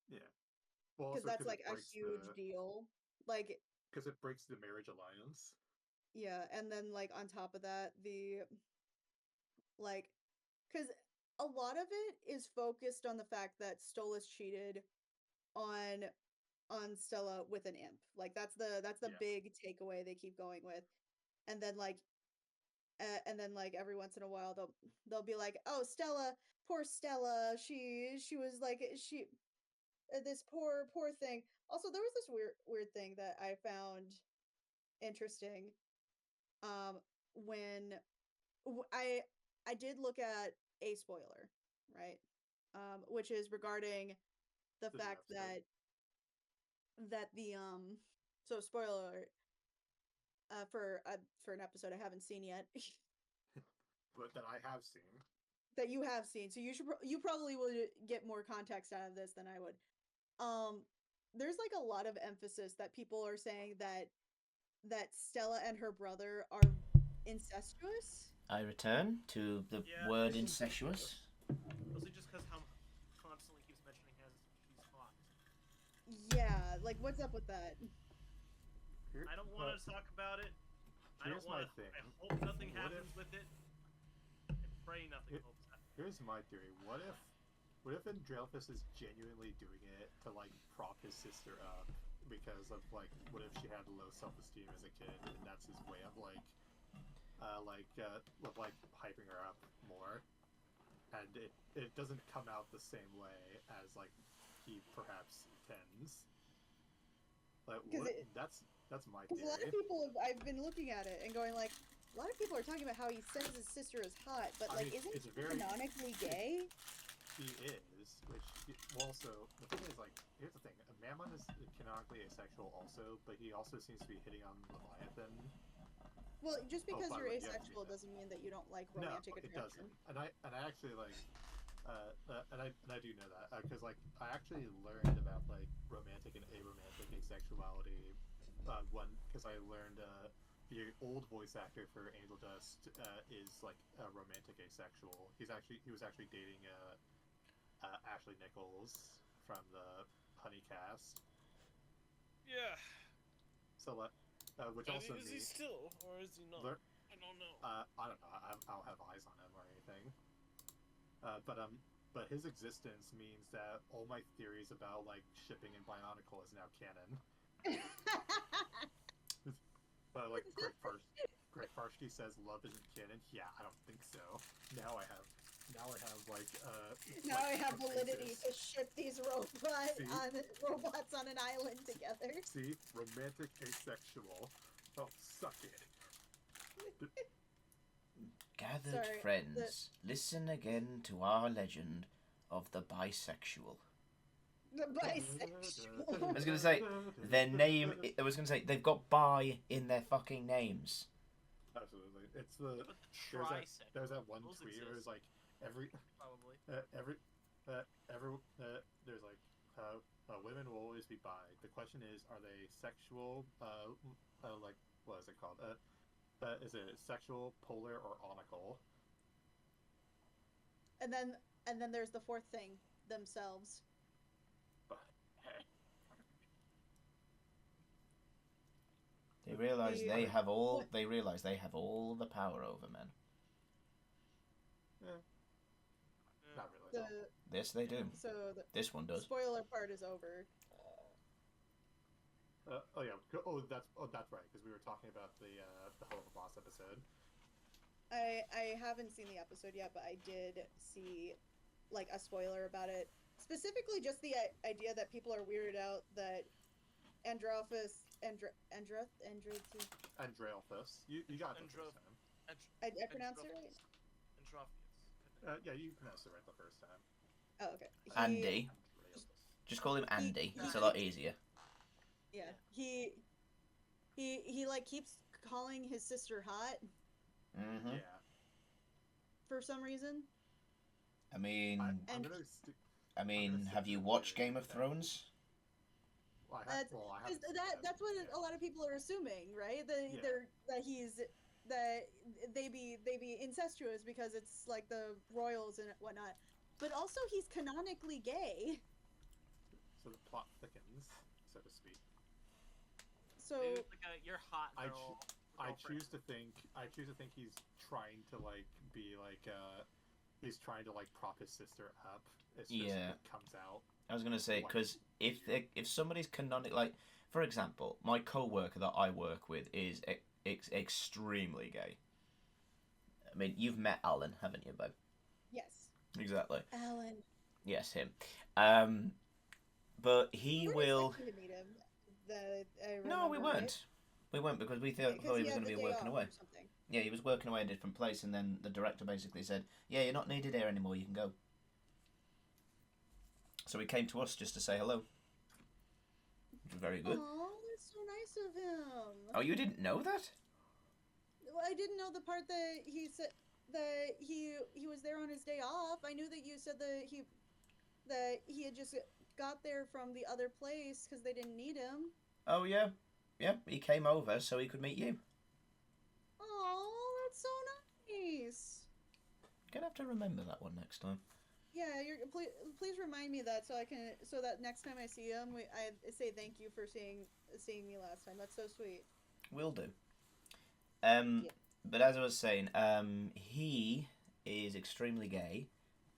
Yeah. Well, Because also that's because like it a breaks huge deal. Like, the marriage alliance. yeah, and then like on top of that, the like, because a lot of it is focused on the fact that Stolas cheated on Stella with an imp. Like that's the Yeah. big takeaway they keep going with. And then like every once in a while they'll be like, "Oh, Stella, poor Stella. She was like this poor thing." Also, there was this weird thing that I found interesting. When I did look at a spoiler, right? Which is regarding the The new fact episode. that the so spoiler alert, for an episode I haven't seen yet. But that I have seen. That you have seen, so you probably will get more context out of this than I would. There's like a lot of emphasis that people are saying that Stella and her brother are incestuous. I return to the Yeah, word They seem incestuous. Mostly just because how constantly keeps mentioning she's hot. Yeah, like what's up with that? I don't want to talk about it. I don't Here's my want to. thing. I hope nothing What happens if- with it. I pray nothing Here- happens. Here's my theory. What if Andralphus is genuinely doing it to like prop his sister up because of like what if she had low self-esteem as a kid and that's his way of hyping her up more, and it doesn't come out the same way as like he perhaps intends. Like that's my Because a lot of theory. people I've been looking at it and going like, a lot of people are talking about how he says his sister is hot, but I like, mean, isn't it's he very- canonically gay? He is, well, also the thing is like here's the thing: Mammon is canonically asexual also, but he also seems to be hitting on Leviathan. Well, just because by the you're way, you haven't seen asexual that. doesn't mean that you don't like No, romantic it attraction. doesn't. And I actually like, and I do know that because like I actually learned about like romantic and aromantic asexuality, because I learned the old voice actor for Angel Dust is like a romantic asexual. He was actually dating Ashley Nichols from the Honey cast. Yeah. So which also is he still, or is he not? I don't know. I don't know. I don't have eyes on him or anything. But his existence means that all my theories about like shipping and Bionicle is now canon. Like Greg Farsky says love isn't canon. Yeah, I don't think so. Now I have like Now I have validity basis. to ship these robots on an island together. See, romantic asexual. Oh, suck it. Gathered Sorry, friends, listen again to our legend of the bisexual. The bisexual. I was gonna say their name. I was gonna say they've got bi in their fucking names. Absolutely, it's the But the there's that one Those tweet where it's exist. like every Probably. there's like women will always be bi. The question is, are they sexual? Like what is it called? Is it sexual, polar, or onical? And then there's the fourth thing, themselves. They realize they have all. They realize they have all the power over men. Not really. This they do. So This one does. spoiler part is over. Oh yeah. That's right. Because we were talking about the Hell of a Boss episode. I haven't seen the episode yet, but I did see like a spoiler about it. Specifically, just the idea that people are weirded out that Androphus Andralphus. You got it the first time. I pronounced it right? Androphius. Yeah, you pronounced it right the first time. Oh, okay. Andy. Just call him Andy. It's a lot easier. Yeah. He like keeps calling his sister hot Mm-hmm. Yeah. for some reason. I mean, I'm And gonna stick have to you the watched theory Game of that- Thrones? Well, I that's haven't seen that's what yeah. a lot of people are assuming, right? That Yeah. that they be incestuous because it's like the royals and whatnot. But also he's canonically gay. So the plot thickens, so to speak. So Maybe it's like you're hot, I girl. I girlfriend. choose to think he's trying to like be like he's trying to like prop his sister up. It's just Yeah. it comes out. I was gonna say Like- because if somebody's canonic, like for example, my co-worker that I work with is extremely gay. I mean, you've met Alan, haven't you, babe? yes, Exactly. Alan. Yes, him. But he We were will. expecting to meet him. I No, we remember, right? weren't. We weren't because we thought Because he he was had going to the be day working off away. or something. Yeah, he was working away in a different place, and then the director basically said, "Yeah, you're not needed here anymore. You can go." So he came to us just to say hello. Which was very good. Oh, that's so nice of him. Oh, you didn't know that? Well, I didn't know the part that he said that he was there on his day off. I knew that you said that he had just got there from the other place because they didn't need him. Oh yeah, yeah. He came over so he could meet you. Oh, that's so nice. Gonna have to remember that one next time. Yeah, please remind me that so that next time I see him, I say thank you for seeing me last time. That's so sweet. Will do. Yeah. But as I was saying, he is extremely gay,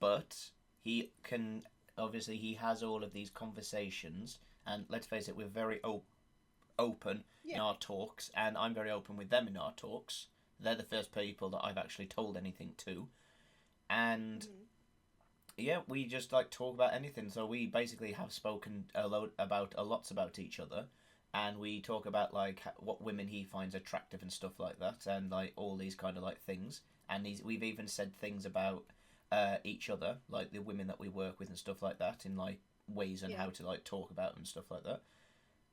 but he can obviously he has all of these conversations, and let's face it, we're very open in Yeah. our talks, and I'm very open with them in our talks. They're the first people that I've actually told anything to, and Mhm. yeah, we just like talk about anything. So we basically have spoken a lot about each other, and we talk about like what women he finds attractive and stuff like that, and like all these kind of like things. And we've even said things about each other, like the women that we work with and stuff like that, in like ways and Yeah. how to like talk about them and stuff like that.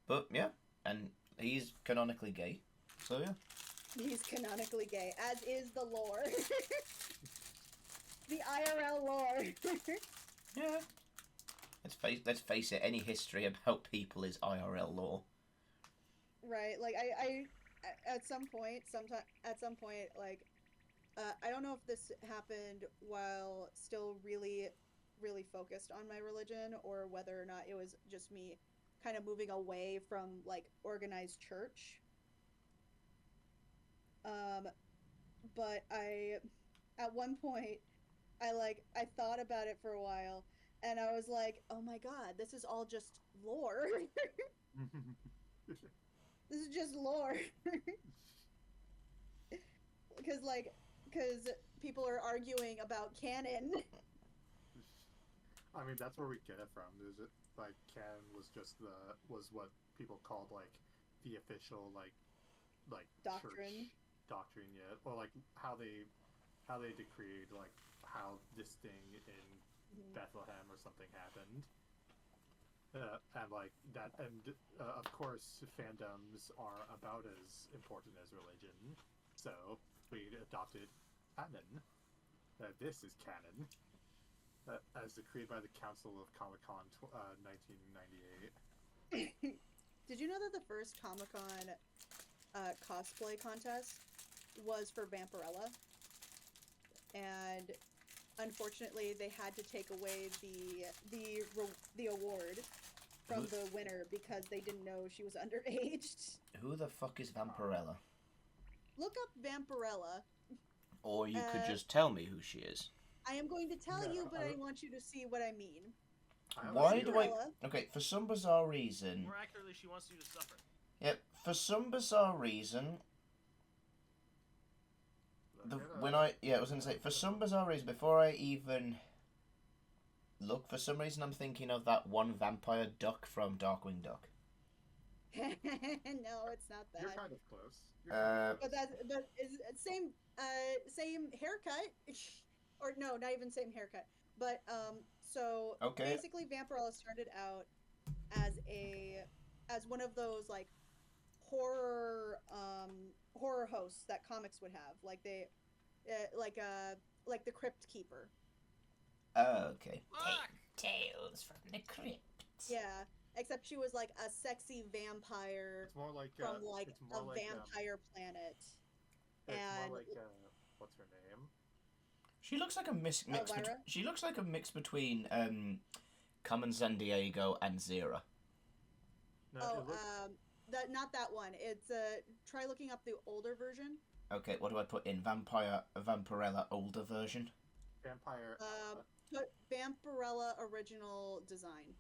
But yeah, and he's canonically gay, so yeah. He's canonically gay, as is the lore. The IRL lore. Yeah. Let's face it. Any history about people is IRL law. Right, like I at some point, like I don't know if this happened while still really focused on my religion, or whether or not it was just me kind of moving away from like organized church. But at one point I thought about it for a while, and I was like, oh my god, this is all just lore. This is just lore. Because people are arguing about canon. I mean, that's where we get it from. Is it like canon was what people called like the official like Doctrine. church doctrine, yeah, or like how they decreed like how this thing in Bethlehem or something happened. And like that, and of course, fandoms are about as important as religion. So we adopted canon. This is canon, as decreed by the Council of Comic-Con 1998. Did you know that the first Comic-Con cosplay contest was for Vampirella? And unfortunately, they had to take away the award from the winner because they didn't know she was underaged. Who the fuck is Vampirella? Look up Vampirella. Or you could just tell me who she is. I am going to tell No, you, but I- I want you to see what I mean. Why do I? Vampirella. Okay, for some bizarre reason. More accurately, she wants you to suffer. Yep, for some bizarre reason. I was gonna say, for some bizarre reason, before I even look, for some reason I'm thinking of that one vampire duck from Darkwing Duck. No, it's not that. You're kind of close. But it's same haircut, or no, not even same haircut. But so Okay. basically, Vampirella started out as one of those like horror hosts that comics would have, like they like the Crypt Keeper. Okay. Fuck! Tales from the Crypt. Yeah, except she was like a sexy vampire It's more like from like it's a more like vampire planet. it's And more like what's her name? She looks like a mix. Elvira? She looks like a mix between Carmen Sandiego and Zira. No, oh, it looks that not that one. It's try looking up the older version. Okay, what do I put in? Vampirella older version. vampire. Put Vampirella original design.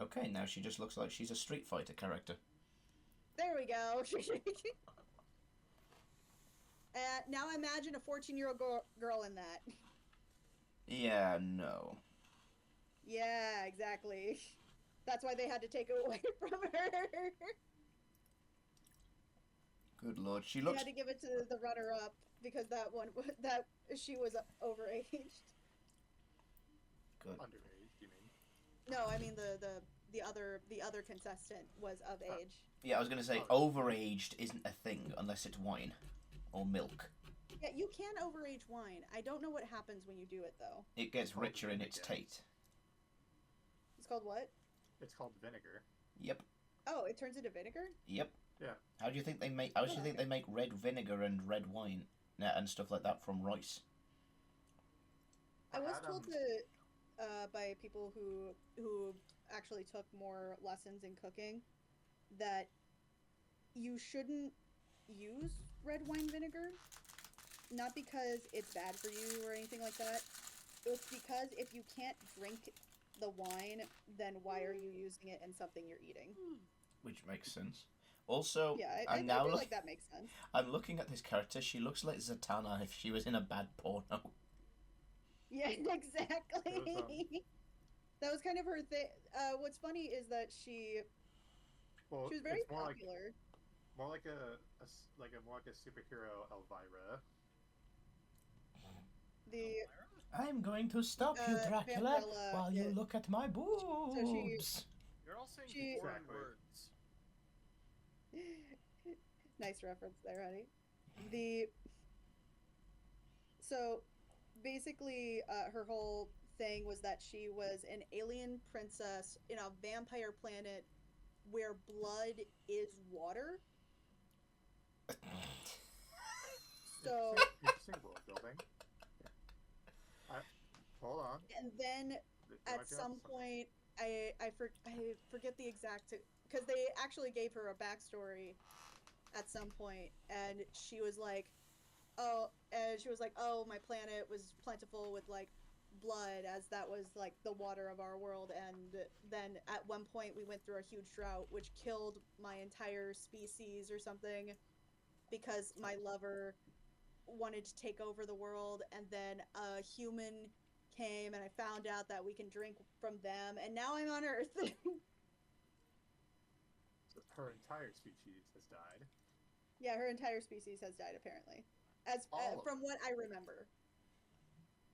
Okay. Okay, now she just looks like she's a Street Fighter character. There we go. Now imagine a 14-year-old girl in that. Yeah, no. Yeah, exactly. That's why they had to take it away from her. Good lord, she They looks. had to give it to the runner-up because that she was overaged. Good. Underage, you mean? No, I mean the other contestant was of age. Yeah, I was gonna say overaged isn't a thing unless it's wine or milk. Yeah, you can overage wine. I don't know what happens when you do it though. It gets richer in its taste. It's called what? It's called vinegar. Yep. Oh, it turns into vinegar? Yep. Yeah. How do you think they make? How do you think they make red vinegar and red wine and stuff like that from rice? I was told by people who actually took more lessons in cooking that you shouldn't use red wine vinegar, not because it's bad for you or anything like that. It's because if you can't drink the wine, then why are you using it in something you're eating? Which makes sense. Also, Yeah, I feel like that makes sense. I'm looking at this character. She looks like Zatanna if she was in a bad porno. Yeah, exactly. That was kind of her thing. What's funny is that she was very it's more popular. more like a superhero Elvira. I'm going to stop you, Dracula, Vampirella, while you look at my boobs. You're all saying foreign words. Nice reference there, honey. So basically, her whole thing was that she was an alien princess in a vampire planet where blood is water. So Interesting world building. Hold on. and then at some point, I forget the exact, because they actually gave her a backstory at some point, and she was like, oh, my planet was plentiful with like blood, as that was like the water of our world, and then at one point we went through a huge drought which killed my entire species or something because my lover wanted to take over the world, and then a human came and I found out that we can drink from them, and now I'm on Earth. Her entire species has died. Yeah, her entire species has died apparently, as from what I remember.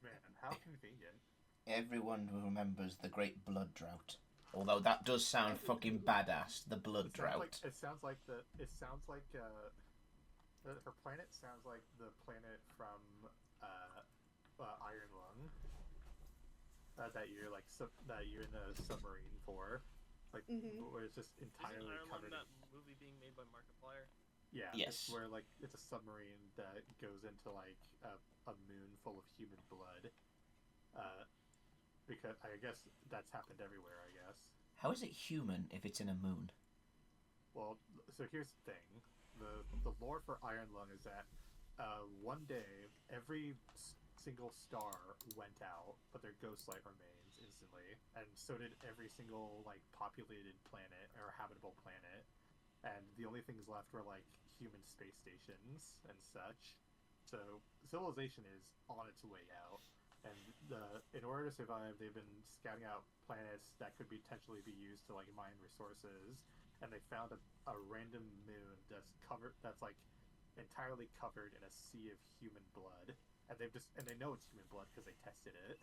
Man, how convenient. Everyone who remembers the Great Blood Drought. Although that does sound fucking badass, the Blood Drought. It sounds like her planet sounds like the planet from Iron Lung. That you're in the submarine for, like where it's just entirely covered. That movie being made by Markiplier. Yeah. Yes. It's where like it's a submarine that goes into like a moon full of human blood. Because I guess that's happened everywhere. I guess. How is it human if it's in a moon? Well, so here's the thing. The lore for Iron Lung is that one day every single star went out, but their ghost light remains instantly, and so did every single like populated planet or habitable planet, and the only things left were like human space stations and such. So civilization is on its way out, and in order to survive, they've been scouting out planets that could potentially be used to like mine resources, and they found a random moon that's like entirely covered in a sea of human blood. And they know it's human blood because they tested it.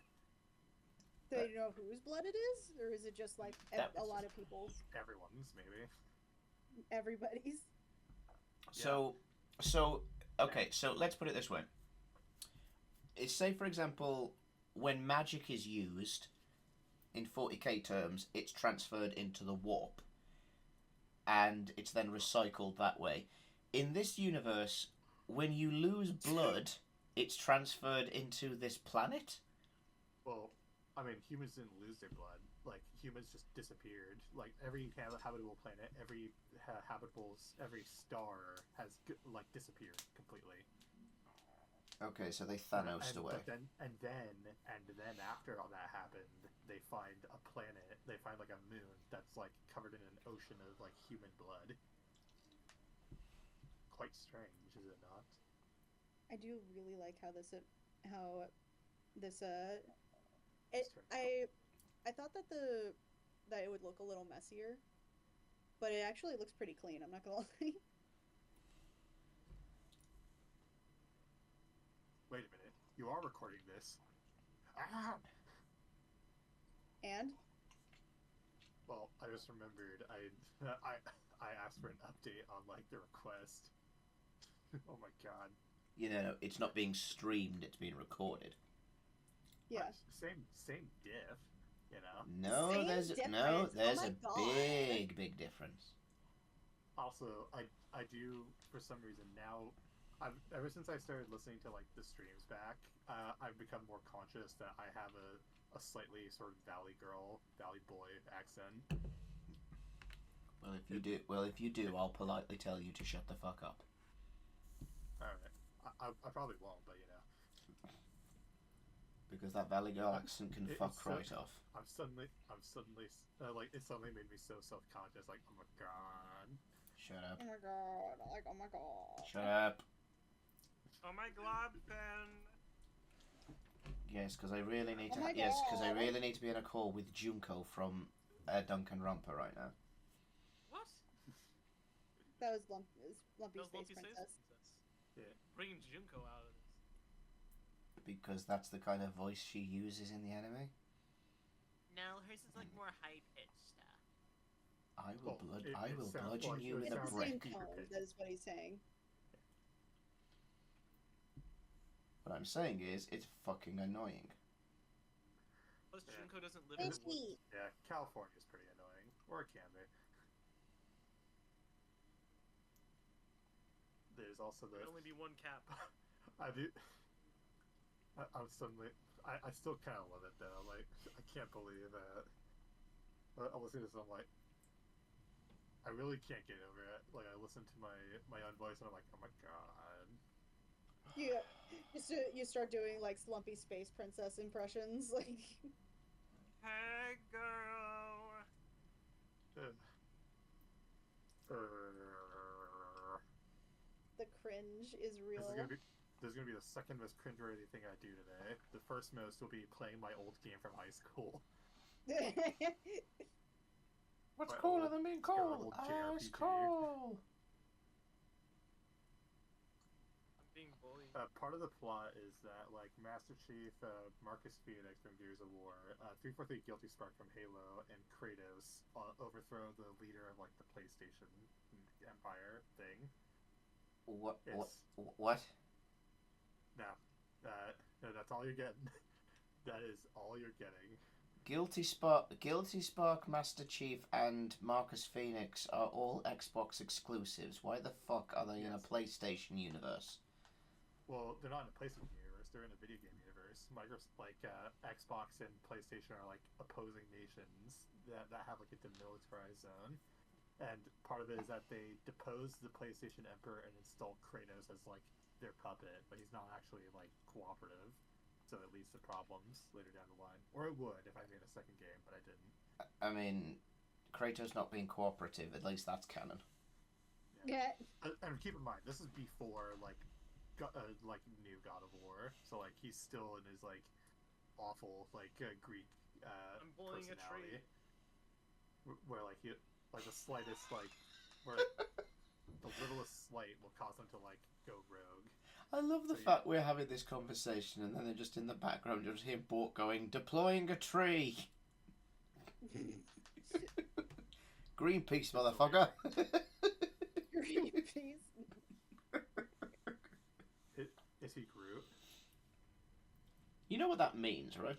Do you know whose blood it is, or is it just like a lot of people's? Everyone's, maybe. Everybody's. So, So, okay, so let's put it this way. It's, say, for example, when magic is used, in 40k terms, it's transferred into the warp. And it's then recycled that way. In this universe, when you lose blood, it's transferred into this planet? Well, I mean, humans didn't lose their blood. Like, humans just disappeared. Like, every habitable planet, every every star has, like, disappeared completely. Okay, so they Thanos'd away. And then after all that happened, they find a planet, they find, like, a moon that's, like, covered in an ocean of, like, human blood. Quite strange, is it not? I do really like how this I thought that it would look a little messier, but it actually looks pretty clean. I'm not gonna lie. Wait a minute, you are recording this. Ah! And Well, I just remembered I asked for an update on, like, the request. Oh my god. You know, it's not being streamed, it's being recorded. yeah, Same diff, you know. No, Same there's difference. there's Oh my a God. big difference. Also, I do, for some reason now, ever since I started listening to, like, the streams back, I've become more conscious that I have a slightly sort of valley boy accent. Well, if you do, I'll politely tell you to shut the fuck up. All right, I probably won't, but you know. Because that Valley Girl accent can fuck right off. I'm suddenly like, it suddenly made me so self-conscious. Like, oh my god. Shut up. oh my god, like oh my god. Shut up. Oh my glob pen. Yes, because I really need to. Oh my Yes, because I God. really need to be in a call with Junko from Duncan Romper right now. What? That was Lumpy That was Space Lumpy Space Princess. Princess. Yeah. Bringing Junko out of this. Because that's the kind of voice she uses in the anime. No, hers is like more high pitched. I will it sounds bludgeon like you it with a sounds It's the like same brick. Peter tone. Pan. That is what he's saying. What I'm saying is, it's fucking annoying. Plus, Yeah. Junko doesn't live in the woods. Yeah, California's pretty annoying, or it can be. There's also the. There'd only be one cap. I do. I'm suddenly. I still kind of love it though. Like, I can't believe that. I listen to this and I'm like, I really can't get over it. Like, I listen to my own voice and I'm like, oh my god. You start doing like Slumpy Space Princess impressions, like. Hey, girl. The cringe is real. This is gonna be the second most cringeworthy thing I do today. The first most will be playing my old game from high school. What's My cooler old- than being your cold? old Ice JRPG. cold. I'm being bullied. Part of the plot is that, like, Master Chief, Marcus Phoenix from Gears of War, 343 Guilty Spark from Halo, and Kratos overthrow the leader of, like, the PlayStation Empire thing. What? It's- What? No, that's all you're getting. That is all you're getting. Guilty Spark, Master Chief, and Marcus Phoenix are all Xbox exclusives. Why the fuck are they in a Yes. PlayStation universe? Well, they're not in a PlayStation universe. They're in a video game universe. Xbox and PlayStation are, like, opposing nations that have, like, a demilitarized zone. And part of it is that they depose the PlayStation Emperor and install Kratos as, like, their puppet, but he's not actually, like, cooperative. So it leads to problems later down the line. Or it would if I made a second game, but I didn't. I mean, Kratos not being cooperative, at least that's canon. Yeah. And keep in mind, this is before, like new God of War. So, like, he's still in his, like, awful, like, Greek I'm bullying a personality. tree. Where, like, the slightest, like, where the littlest slight will cause him to, like, go rogue. I love the fact we're having this conversation and then they're just in the background, you just hear Bork going, deploying a tree! Greenpeace, motherfucker! Greenpeace. Is he Groot? You know what that means, right?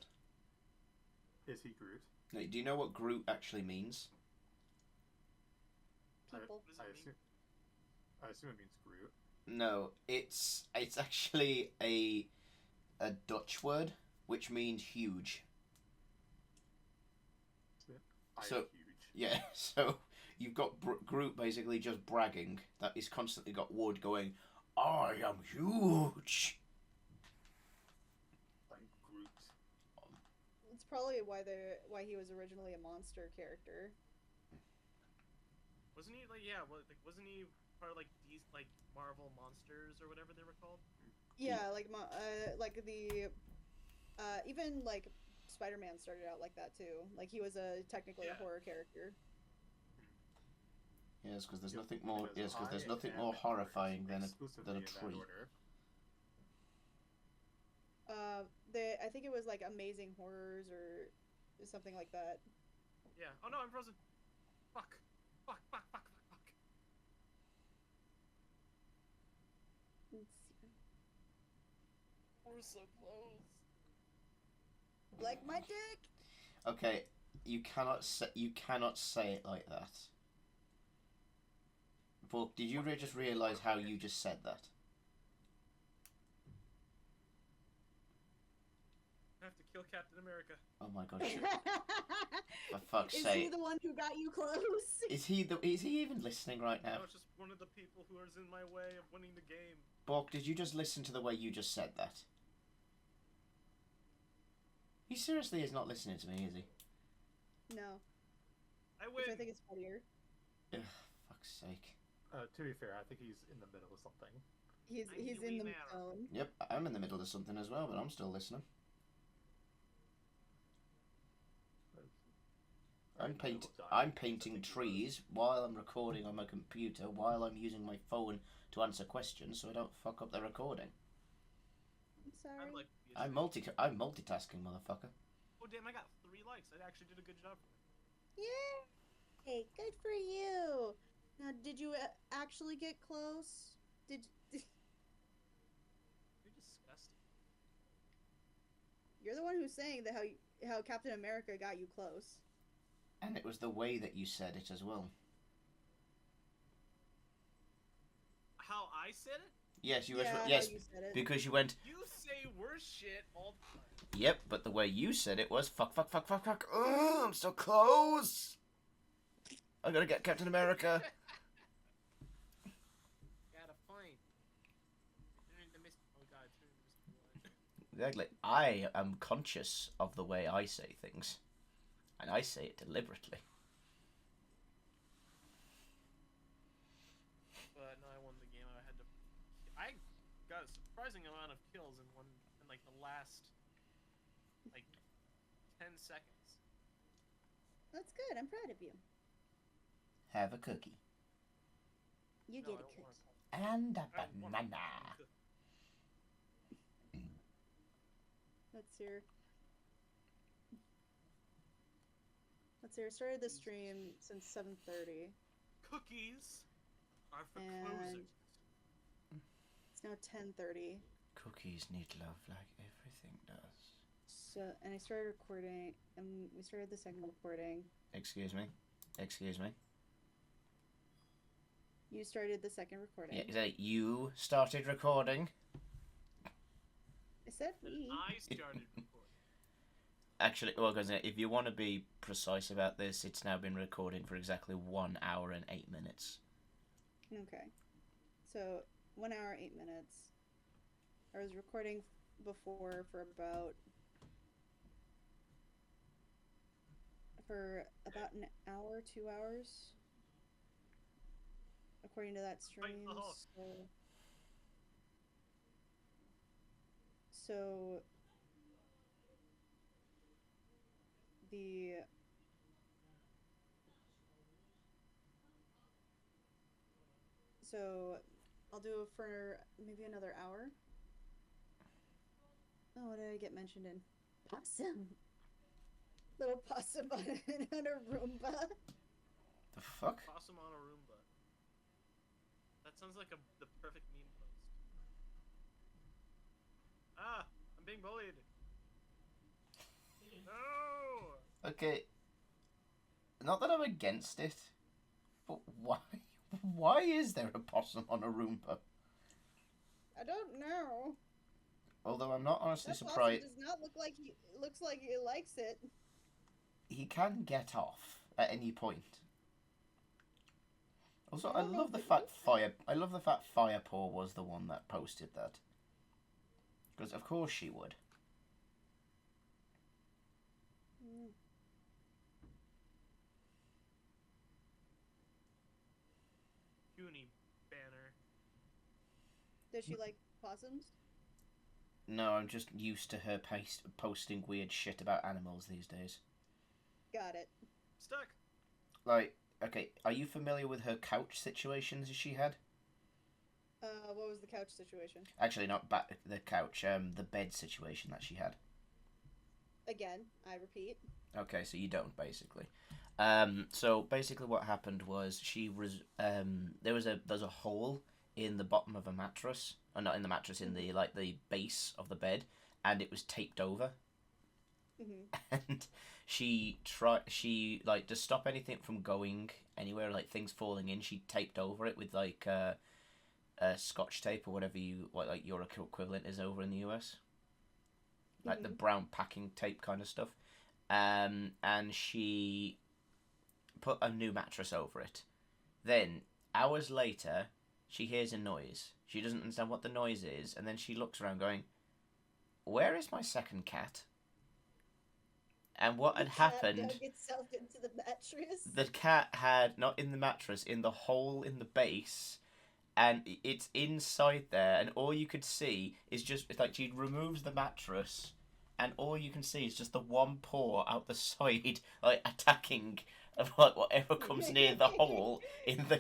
Is he Groot? No, do you know what Groot actually means? People. What does it mean? I assume it means Groot. No, it's actually a Dutch word which means huge. So- huge. Yeah, so you've got Groot basically just bragging that he's constantly got wood going, I am huge. I'm Groot. It's probably why he was originally a monster character. Wasn't he like wasn't he part of like these like Marvel monsters or whatever they were called? Yeah, like the even like Spider-Man started out like that too. Like he was technically a Yeah. horror character. Yes, because there's Yep, nothing more. because Yes, because there's I nothing am more in horrifying order, than exclusively a in that tree. order. I think it was like Amazing Horrors or something like that. Yeah. Oh no, I'm frozen. Fuck. Fuck. Fuck. Fuck. Fuck. Fuck. Let's see. We're so close. Like my dick. Okay, you cannot say it like that. But did you just realise how you just said that? I have to kill Captain America. Oh my god! Shit. For fuck's Is sake! he the one who got you close? Is he even listening right now? No, it's just one of the people who is in my way of winning the game. Bork, did you just listen to the way you just said that? He seriously is not listening to me, is he? No, I which win. I think is funnier. Ugh, fuck's sake. To be fair, I think he's in the middle of something. He's I in knew the we now. zone. Yep, I'm in the middle of something as well, but I'm still listening. I'm painting trees while I'm recording on my computer, while I'm using my phone to answer questions, so I don't fuck up the recording. I'm sorry. I'd like to be a I'm multitasking, motherfucker. Oh damn! I got 3 likes. I actually did a good job. Yay! Good for you. Now, did you actually get close? Did You're disgusting. you're the one who's saying that how Captain America got you close? And it was the way that you said it as well. How I said it? Yes, you Yeah, how yes, you said it. because you went, You say worse shit all the time. yep, but the way you said it was fuck, fuck, fuck, fuck, fuck. Oh, I'm so close. I gotta get Captain America. Gotta find. Turn into Mr. Oh god, turn into Mr. One. Exactly. I am conscious of the way I say things, and I say it deliberately. But no, I won the game. I got a surprising amount of kills in like the last like 10 seconds. That's good. I'm proud of you. Have a cookie. You No, get I a don't want cookie. And a I don't want banana. Let's hear. I started the stream since 7:30. Cookies are for And- closers. It's now 10:30. Cookies need love like everything does. So, and I started recording, and we started the second recording. Excuse me. Excuse me. You started the second recording. Yeah, is that you started recording? I said And we. I started recording. Actually, well, guys, if you want to be precise about this, it's now been recording for exactly 1 hour and 8 minutes. Okay. So 1 hour, 8 minutes. I was recording before for about an hour, 2 hours, according to that stream. Fight the Hulk. So the so I'll do it for maybe another hour. Oh, what did I get mentioned in? Possum. Little possum on a Roomba. The fuck? Possum on a Roomba. That sounds like the perfect meme post. Ah, I'm being bullied. No. Okay, not that I'm against it, but why? Why is there a possum on a Roomba? I don't know. Although I'm not honestly That possum surprised. does not look like he looks like he likes it. He can get off at any point. Also, I I don't know love if the it fact knows that. I love the fact Firepaw was the one that posted that. Because of course she would. Mm. Puny banner. Does she like possums? No, I'm just used to her posting weird shit about animals these days. Got it. Stuck. Like, okay, are you familiar with her couch situations she had? What was the couch situation? Actually, not the couch, the bed situation that she had. Again, I repeat. Okay, so you don't basically. So basically, what happened was there's a hole in the bottom of a mattress, or not in the mattress, in the the base of the bed, and it was taped over. Mm-hmm. And she to stop anything from going anywhere, like things falling in. She taped over it with Scotch tape or whatever your equivalent is over in the US, like the brown packing tape kind of stuff. And she put a new mattress over it. Then hours later, she hears a noise. She doesn't understand what the noise is, and then she looks around, going, "Where is my second cat?" And what had happened? Dug itself into the mattress. The cat had not in the mattress, in the hole in the base, and it's inside there, and all you could see is it's like she removes the mattress, and all you can see is just the one paw out the side, like attacking of like whatever comes near the hole in the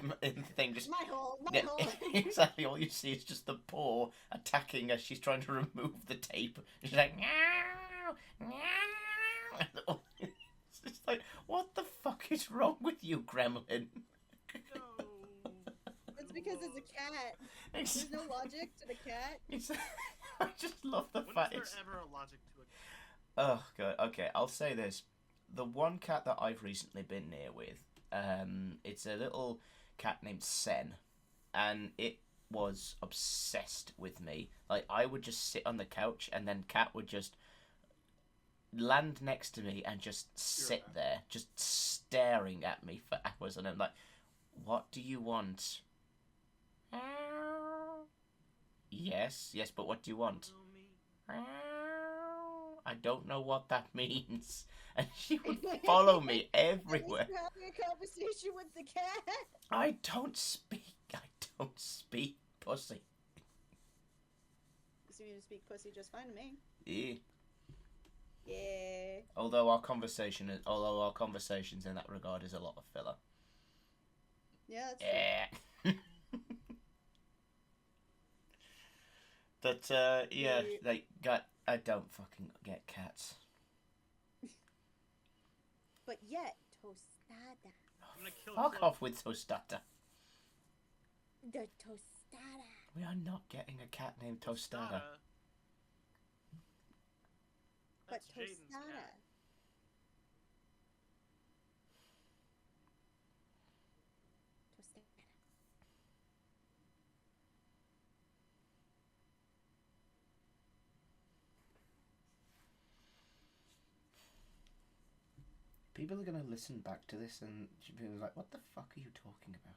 thing. Just my hole. exactly. All you see is just the paw attacking as she's trying to remove the tape. She's like, meow, meow. It's just like, what the fuck is wrong with you, Gremlin? No. It's because it's a cat. There's no logic to the cat. I just love the When fact is there ever a logic to it? Oh god. Okay, I'll say this: the one cat that I've recently been near with, it's a little cat named Sen, and it was obsessed with me. Like I would just sit on the couch, and then cat would just land next to me and just sit there, just staring at me for hours. And I'm like, "What do you want?" Yes, but what do you want? I don't know what that means. And she would follow me everywhere. At least you're having a conversation with the cat. I don't speak, pussy. You seem to speak pussy just fine to me. Yeah. Yeah. Although our conversations in that regard is a lot of filler. Yeah, that's true. Yeah. But yeah, I don't fucking get cats. But yet, tostada. I'm gonna kill Fuck Chloe. off with Tostada. The tostada. We are not getting a cat named Tostada. But That's Jaden's tostada. cat. Tostada. People are going to listen back to this and be like, what the fuck are you talking about?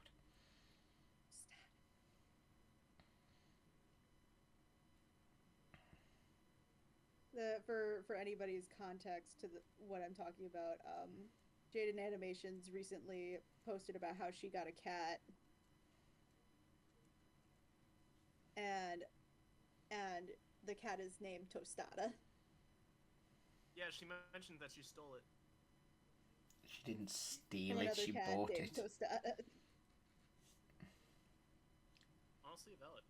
For anybody's context to what I'm talking about, Jaden Animations recently posted about how she got a cat, and the cat is named Tostada. Yeah, she mentioned that she stole it. She didn't steal From it, another she cat bought named it. Tostada. Honestly, valid.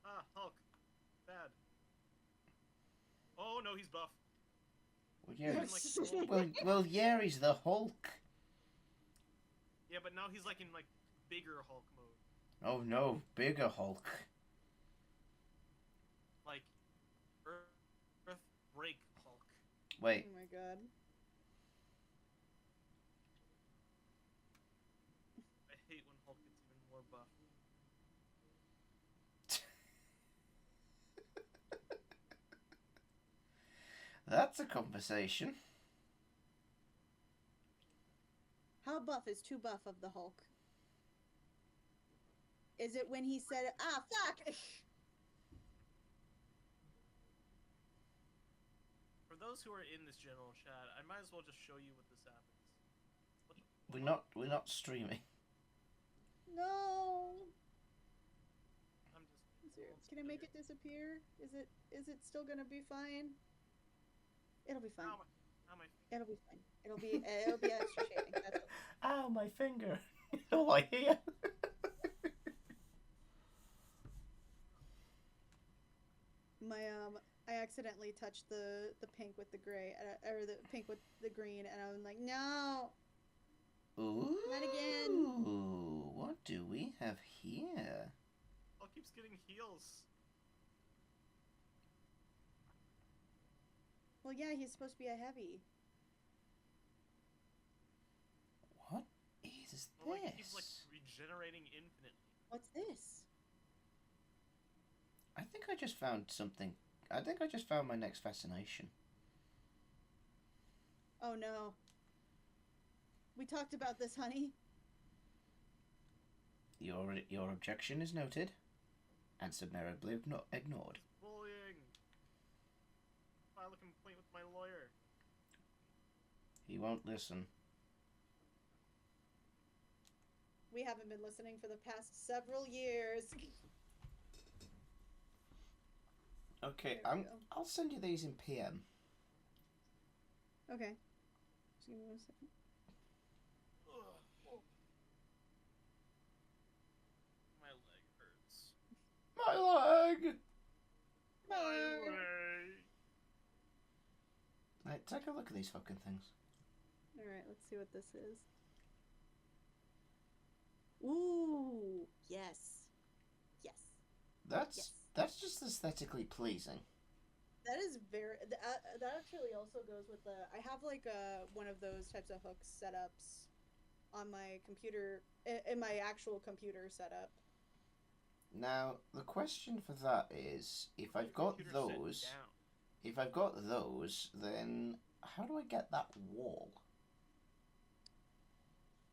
Ah, Hulk. Bad. Oh no, he's buff. Well, yeah, Like, well, yeah, he's the Hulk. yeah, but now he's like in like bigger Hulk mode. Oh no, bigger Hulk. Wait. Oh my god. I hate when Hulk gets even more buff. That's a conversation. How buff is too buff of the Hulk? Is it when he said, "Ah, fuck"? For those who are in this general chat, I might as well just show you what this happens. What the We're not streaming. No. I'm just. Can I make it disappear? Is it still gonna be fine? It'll be fine. Ow, my It'll be fine. It'll be extra shading. That's okay. Ow, my finger. All I hear. I accidentally touched the pink with the gray, or the pink with the green, and I'm like, no. Ooh. Not again. What do we have here? Hulk keeps getting heals. Well, yeah, he's supposed to be a heavy. What is Well, like, this? he keeps like regenerating infinitely. What's this? I think I just found something. I think I just found my next fascination. Oh no. We talked about this, honey. Your objection is noted, and summarily ignored. Bullying. File a complaint with my lawyer. He won't listen. We haven't been listening for the past several years. Okay, There we go. I'll send you these in PM. Okay. Just give me 1 second. Ugh. My leg hurts. My leg! My leg. Right, take a look at these fucking things. Alright, let's see what this is. Ooh, yes. Yes. That's just aesthetically pleasing. That is very. That actually also goes with the. I have like one of those types of hooks setups on my computer, in my actual computer setup. Now, the question for that is, if I've got Computer set those, down. if I've got those, then how do I get that wall?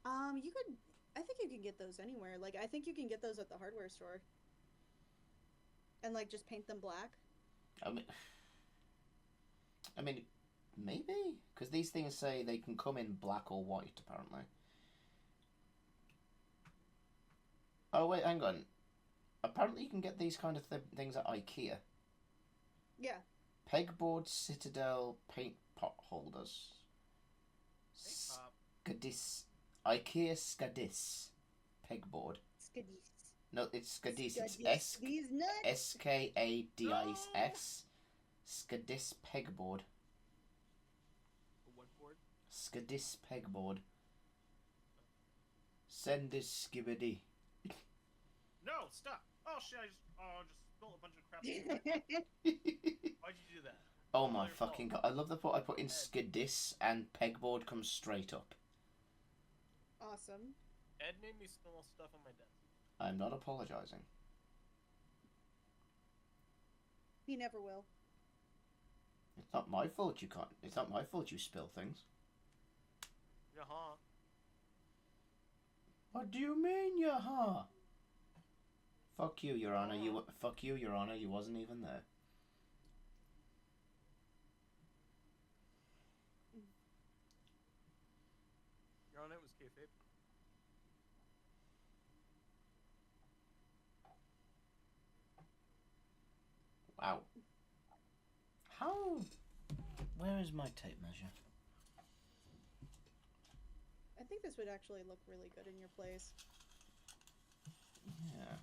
You could. I think you can get those anywhere. Like, I think you can get those at the hardware store. And like just paint them black. I mean, maybe, because these things say they can come in black or white, apparently. Oh wait, hang on. Apparently, you can get these kind of things at IKEA. Yeah. Pegboard, Citadel, paint pot holders. Skadis. IKEA Skadis. Pegboard. Skadis. No, it's Skadis. It's These nuts. SKADIS. Skadis Pegboard. What board? Skadis Pegboard. Send this skibbity. No, stop! Oh shit! I just spilled a bunch of crap. Why'd you do that? Oh All my your fucking fault. god. I love the part I put in Skadis and Pegboard comes straight up. Awesome. Ed made me spill stuff on my desk. I'm not apologising. He never will. It's not my fault you can't. It's not my fault you spill things. Yaha. What do you mean, yaha? Fuck you, Your Honour. Fuck you, Your Honour. You wasn't even there. Your Honor, it was kayfabe. Wow. How? Where is my tape measure? I think this would actually look really good in your place. Yeah.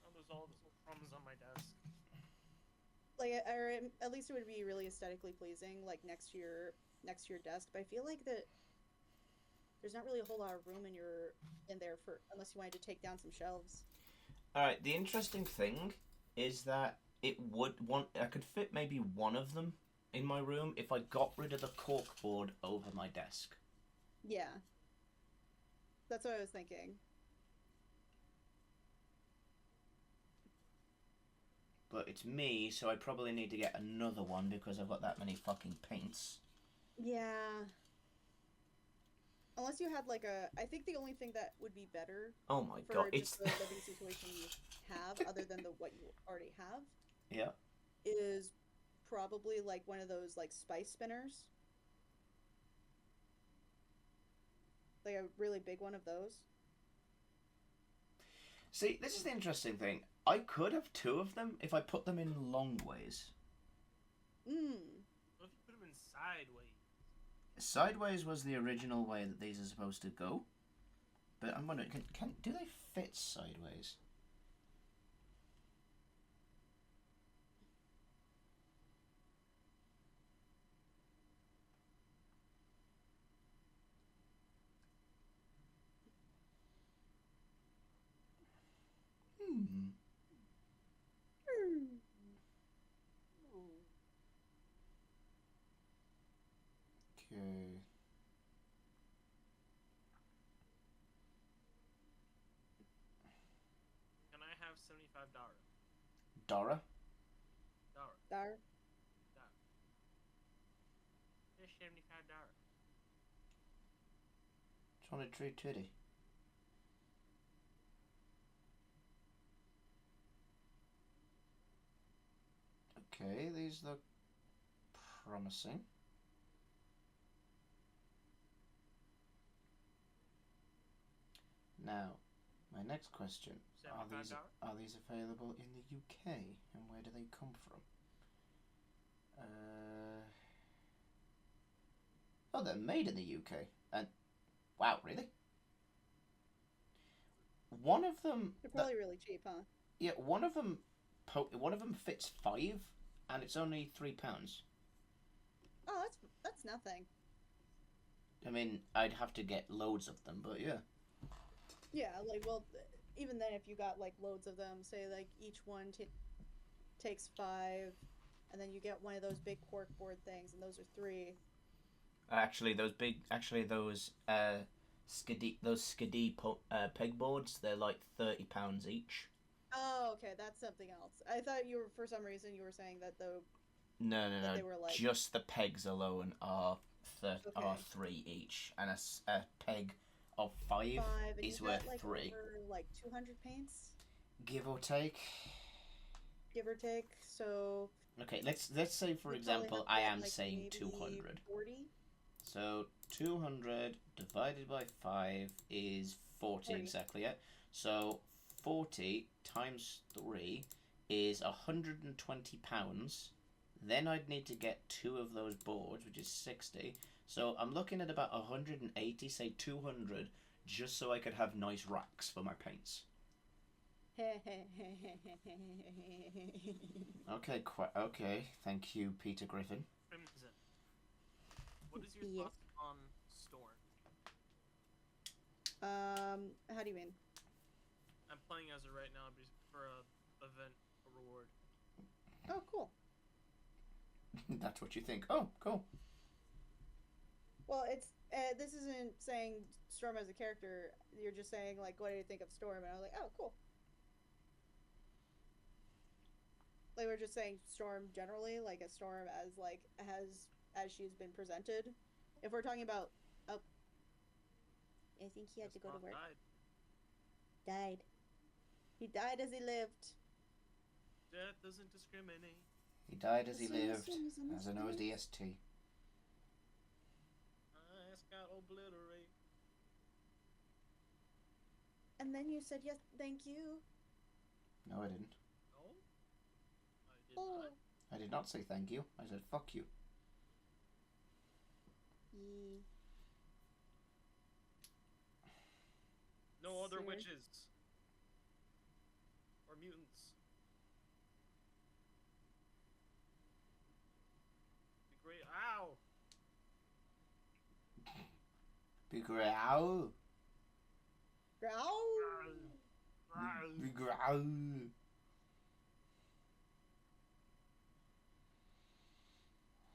Oh, there's all this crumbs on my desk. Like, or at least it would be really aesthetically pleasing, like next to your desk. But I feel like that there's not really a whole lot of room in there for unless you wanted to take down some shelves. All right. The interesting thing is that I could fit maybe one of them in my room if I got rid of the corkboard over my desk. Yeah. That's what I was thinking. But it's me, so I probably need to get another one because I've got that many fucking paints. Yeah. Unless you had like a... I think the only thing that would be better Oh my for god, just it's... the living situation you have, other than what you already have, Yeah. is probably like one of those like spice spinners. Like a really big one of those. See, this is the interesting thing. I could have two of them if I put them in long ways. What if you put them in sideways? Sideways was the original way that these are supposed to go. But I'm wondering, do they fit sideways? Okay. Can I have $75? Dora? Dar. Here's $75. Just want a true titty. Okay, these look promising. Now, my next question: are these available in the UK, and where do they come from? Oh, they're made in the UK, and wow, really? One of them. They're probably really cheap, huh? Yeah, one of them fits 5, and it's only £3. Oh, that's nothing. I mean, I'd have to get loads of them, but yeah. Yeah, like, well, even then, if you got like loads of them, say like each one takes 5, and then you get one of those big corkboard things, and those are 3. Actually, those skiddy pegboards, they're like £30 each. Oh, okay, that's something else. I thought you were, for some reason, you were saying that No. they were like... Just the pegs alone are Okay. 3 each, and a peg of 5 is worth like, 3. Over, like 200 paints, Give or take. give or take. So Okay, let's say for you probably example, have to I get, am like, saying maybe 200. 40. So 200 divided by 5 is 40 40. exactly, yeah? So 40 times 3 is £120. Then I'd need to get 2 of those boards, which is 60. So I'm looking at about 180, say 200, just so I could have nice racks for my paints. Okay, okay. Thank you, Peter Griffin. Crimson. What is your Yes. thoughts on Storm? How do you mean? I'm playing as it right now for a event, a reward. Oh, cool. That's what you think. Oh, cool. Well, it's this isn't saying Storm as a character. You're just saying like, what do you think of Storm? And I was like, oh, cool. Like, we're just saying Storm generally, like a Storm as like as she's been presented. If we're talking about, oh, I think he had to go to work. Died. He died as he lived. Death doesn't discriminate. He died as he As soon lived, as an ODST. Eyes got obliterate. And then you said yes, thank you. No, I didn't. No? I did Oh. not. I did not say thank you. I said fuck you. Yee. No other Sir. witches. Or mutants. Be great. Ow! Be growl. Growl. Be growl.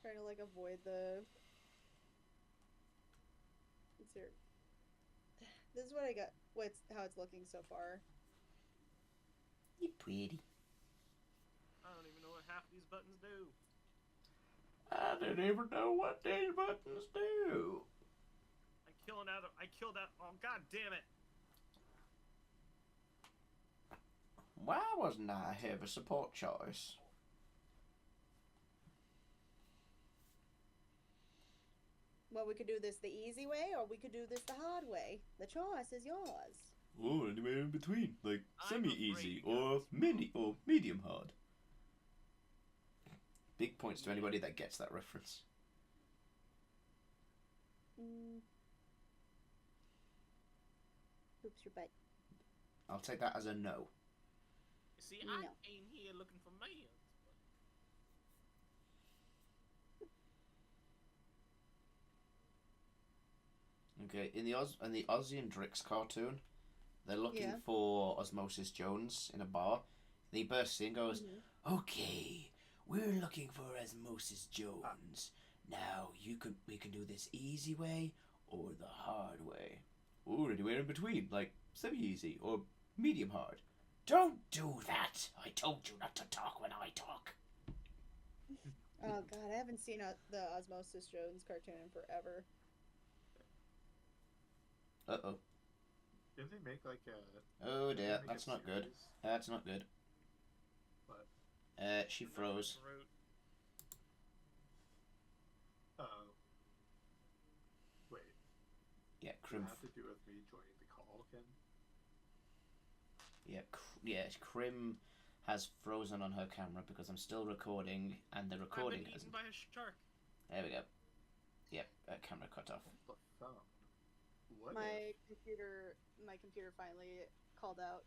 Trying to like avoid the. Let's see. This is what I got. How it's looking so far. You pretty. I don't even know what half of these buttons do. I don't even know what these buttons do. I killed out. Oh, god damn it. Why wasn't I here for support choice? Well, we could do this the easy way, or we could do this the hard way. The choice is yours. Or anywhere in between, like I'm semi-easy afraid to go or this mini or medium hard. Big points to anybody that gets that reference. Oops, your butt. I'll take that as a no. See, No. I ain't here looking for mans. Okay, in the Ozzy and Drix cartoon, they're looking Yeah. for Osmosis Jones in a bar. And he bursts in and goes, "Okay, we're looking for Osmosis Jones. Now we can do this easy way or the hard way, or anywhere in between, like semi-easy or medium hard." Don't do that. I told you not to talk when I talk. Oh god, I haven't seen the Osmosis Jones cartoon in forever. Uh-oh. Didn't they make like a? Oh didn't they dear, make a that's not good. series? That's not good. But She froze. Throat. oh, wait. Yeah, Does it Crim. have to do with me joining the call again? Yeah, Crim has frozen on her camera because I'm still recording and the recording I've been eaten hasn't. by a shark. There we go. Yep, camera cut off. What the phone? What? My computer finally called out.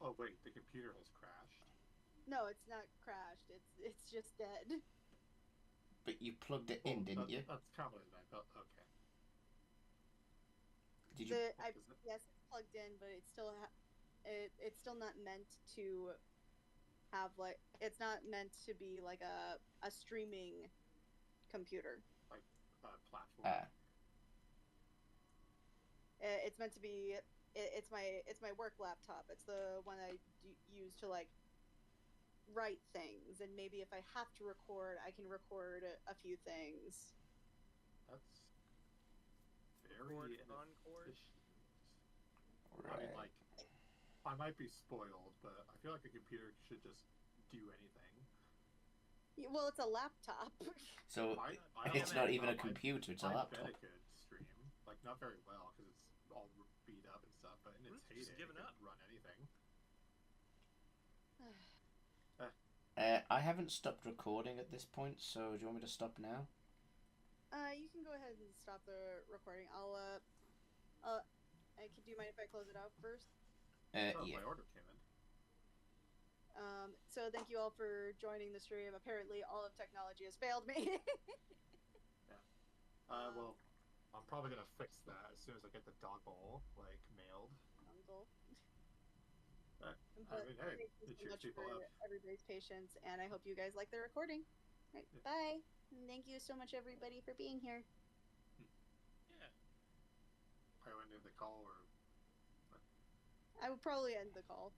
Oh wait, the computer has crashed. No, it's not crashed. It's just dead. But you plugged it in, didn't you? That's kind of what I felt. Okay. Did you? Yes, it's plugged in, but it's still it's still not meant to have like it's not meant to be like a streaming computer. Platform. It's meant to be. It's my work laptop. It's the one I use to like write things, and maybe if I have to record, I can record a few things. That's Record very Encore. inefficient. Right. I mean, like, I might be spoiled, but I feel like a computer should just do anything. Well, it's a laptop. So I it's don't not know, even a I- computer; it's a I laptop. bet it could stream, like not very well because it's all beat up and stuff. But in its Ruth's just heyday, it given could up. run anything. I haven't stopped recording at this point, so do you want me to stop now? You can go ahead and stop the recording. Do you mind if I close it out first? Oh, Yeah. my order came in. So thank you all for joining the stream. Apparently, all of technology has failed me. Well, I'm probably gonna fix that as soon as I get the dog bowl like mailed. Uncle. I But mean, hey, thank you it so cheers much people for up. everybody's patience, and I hope you guys like the recording. Right, Yeah. bye. And thank you so much, everybody, for being here. Yeah. I went in the call or I would probably end the call.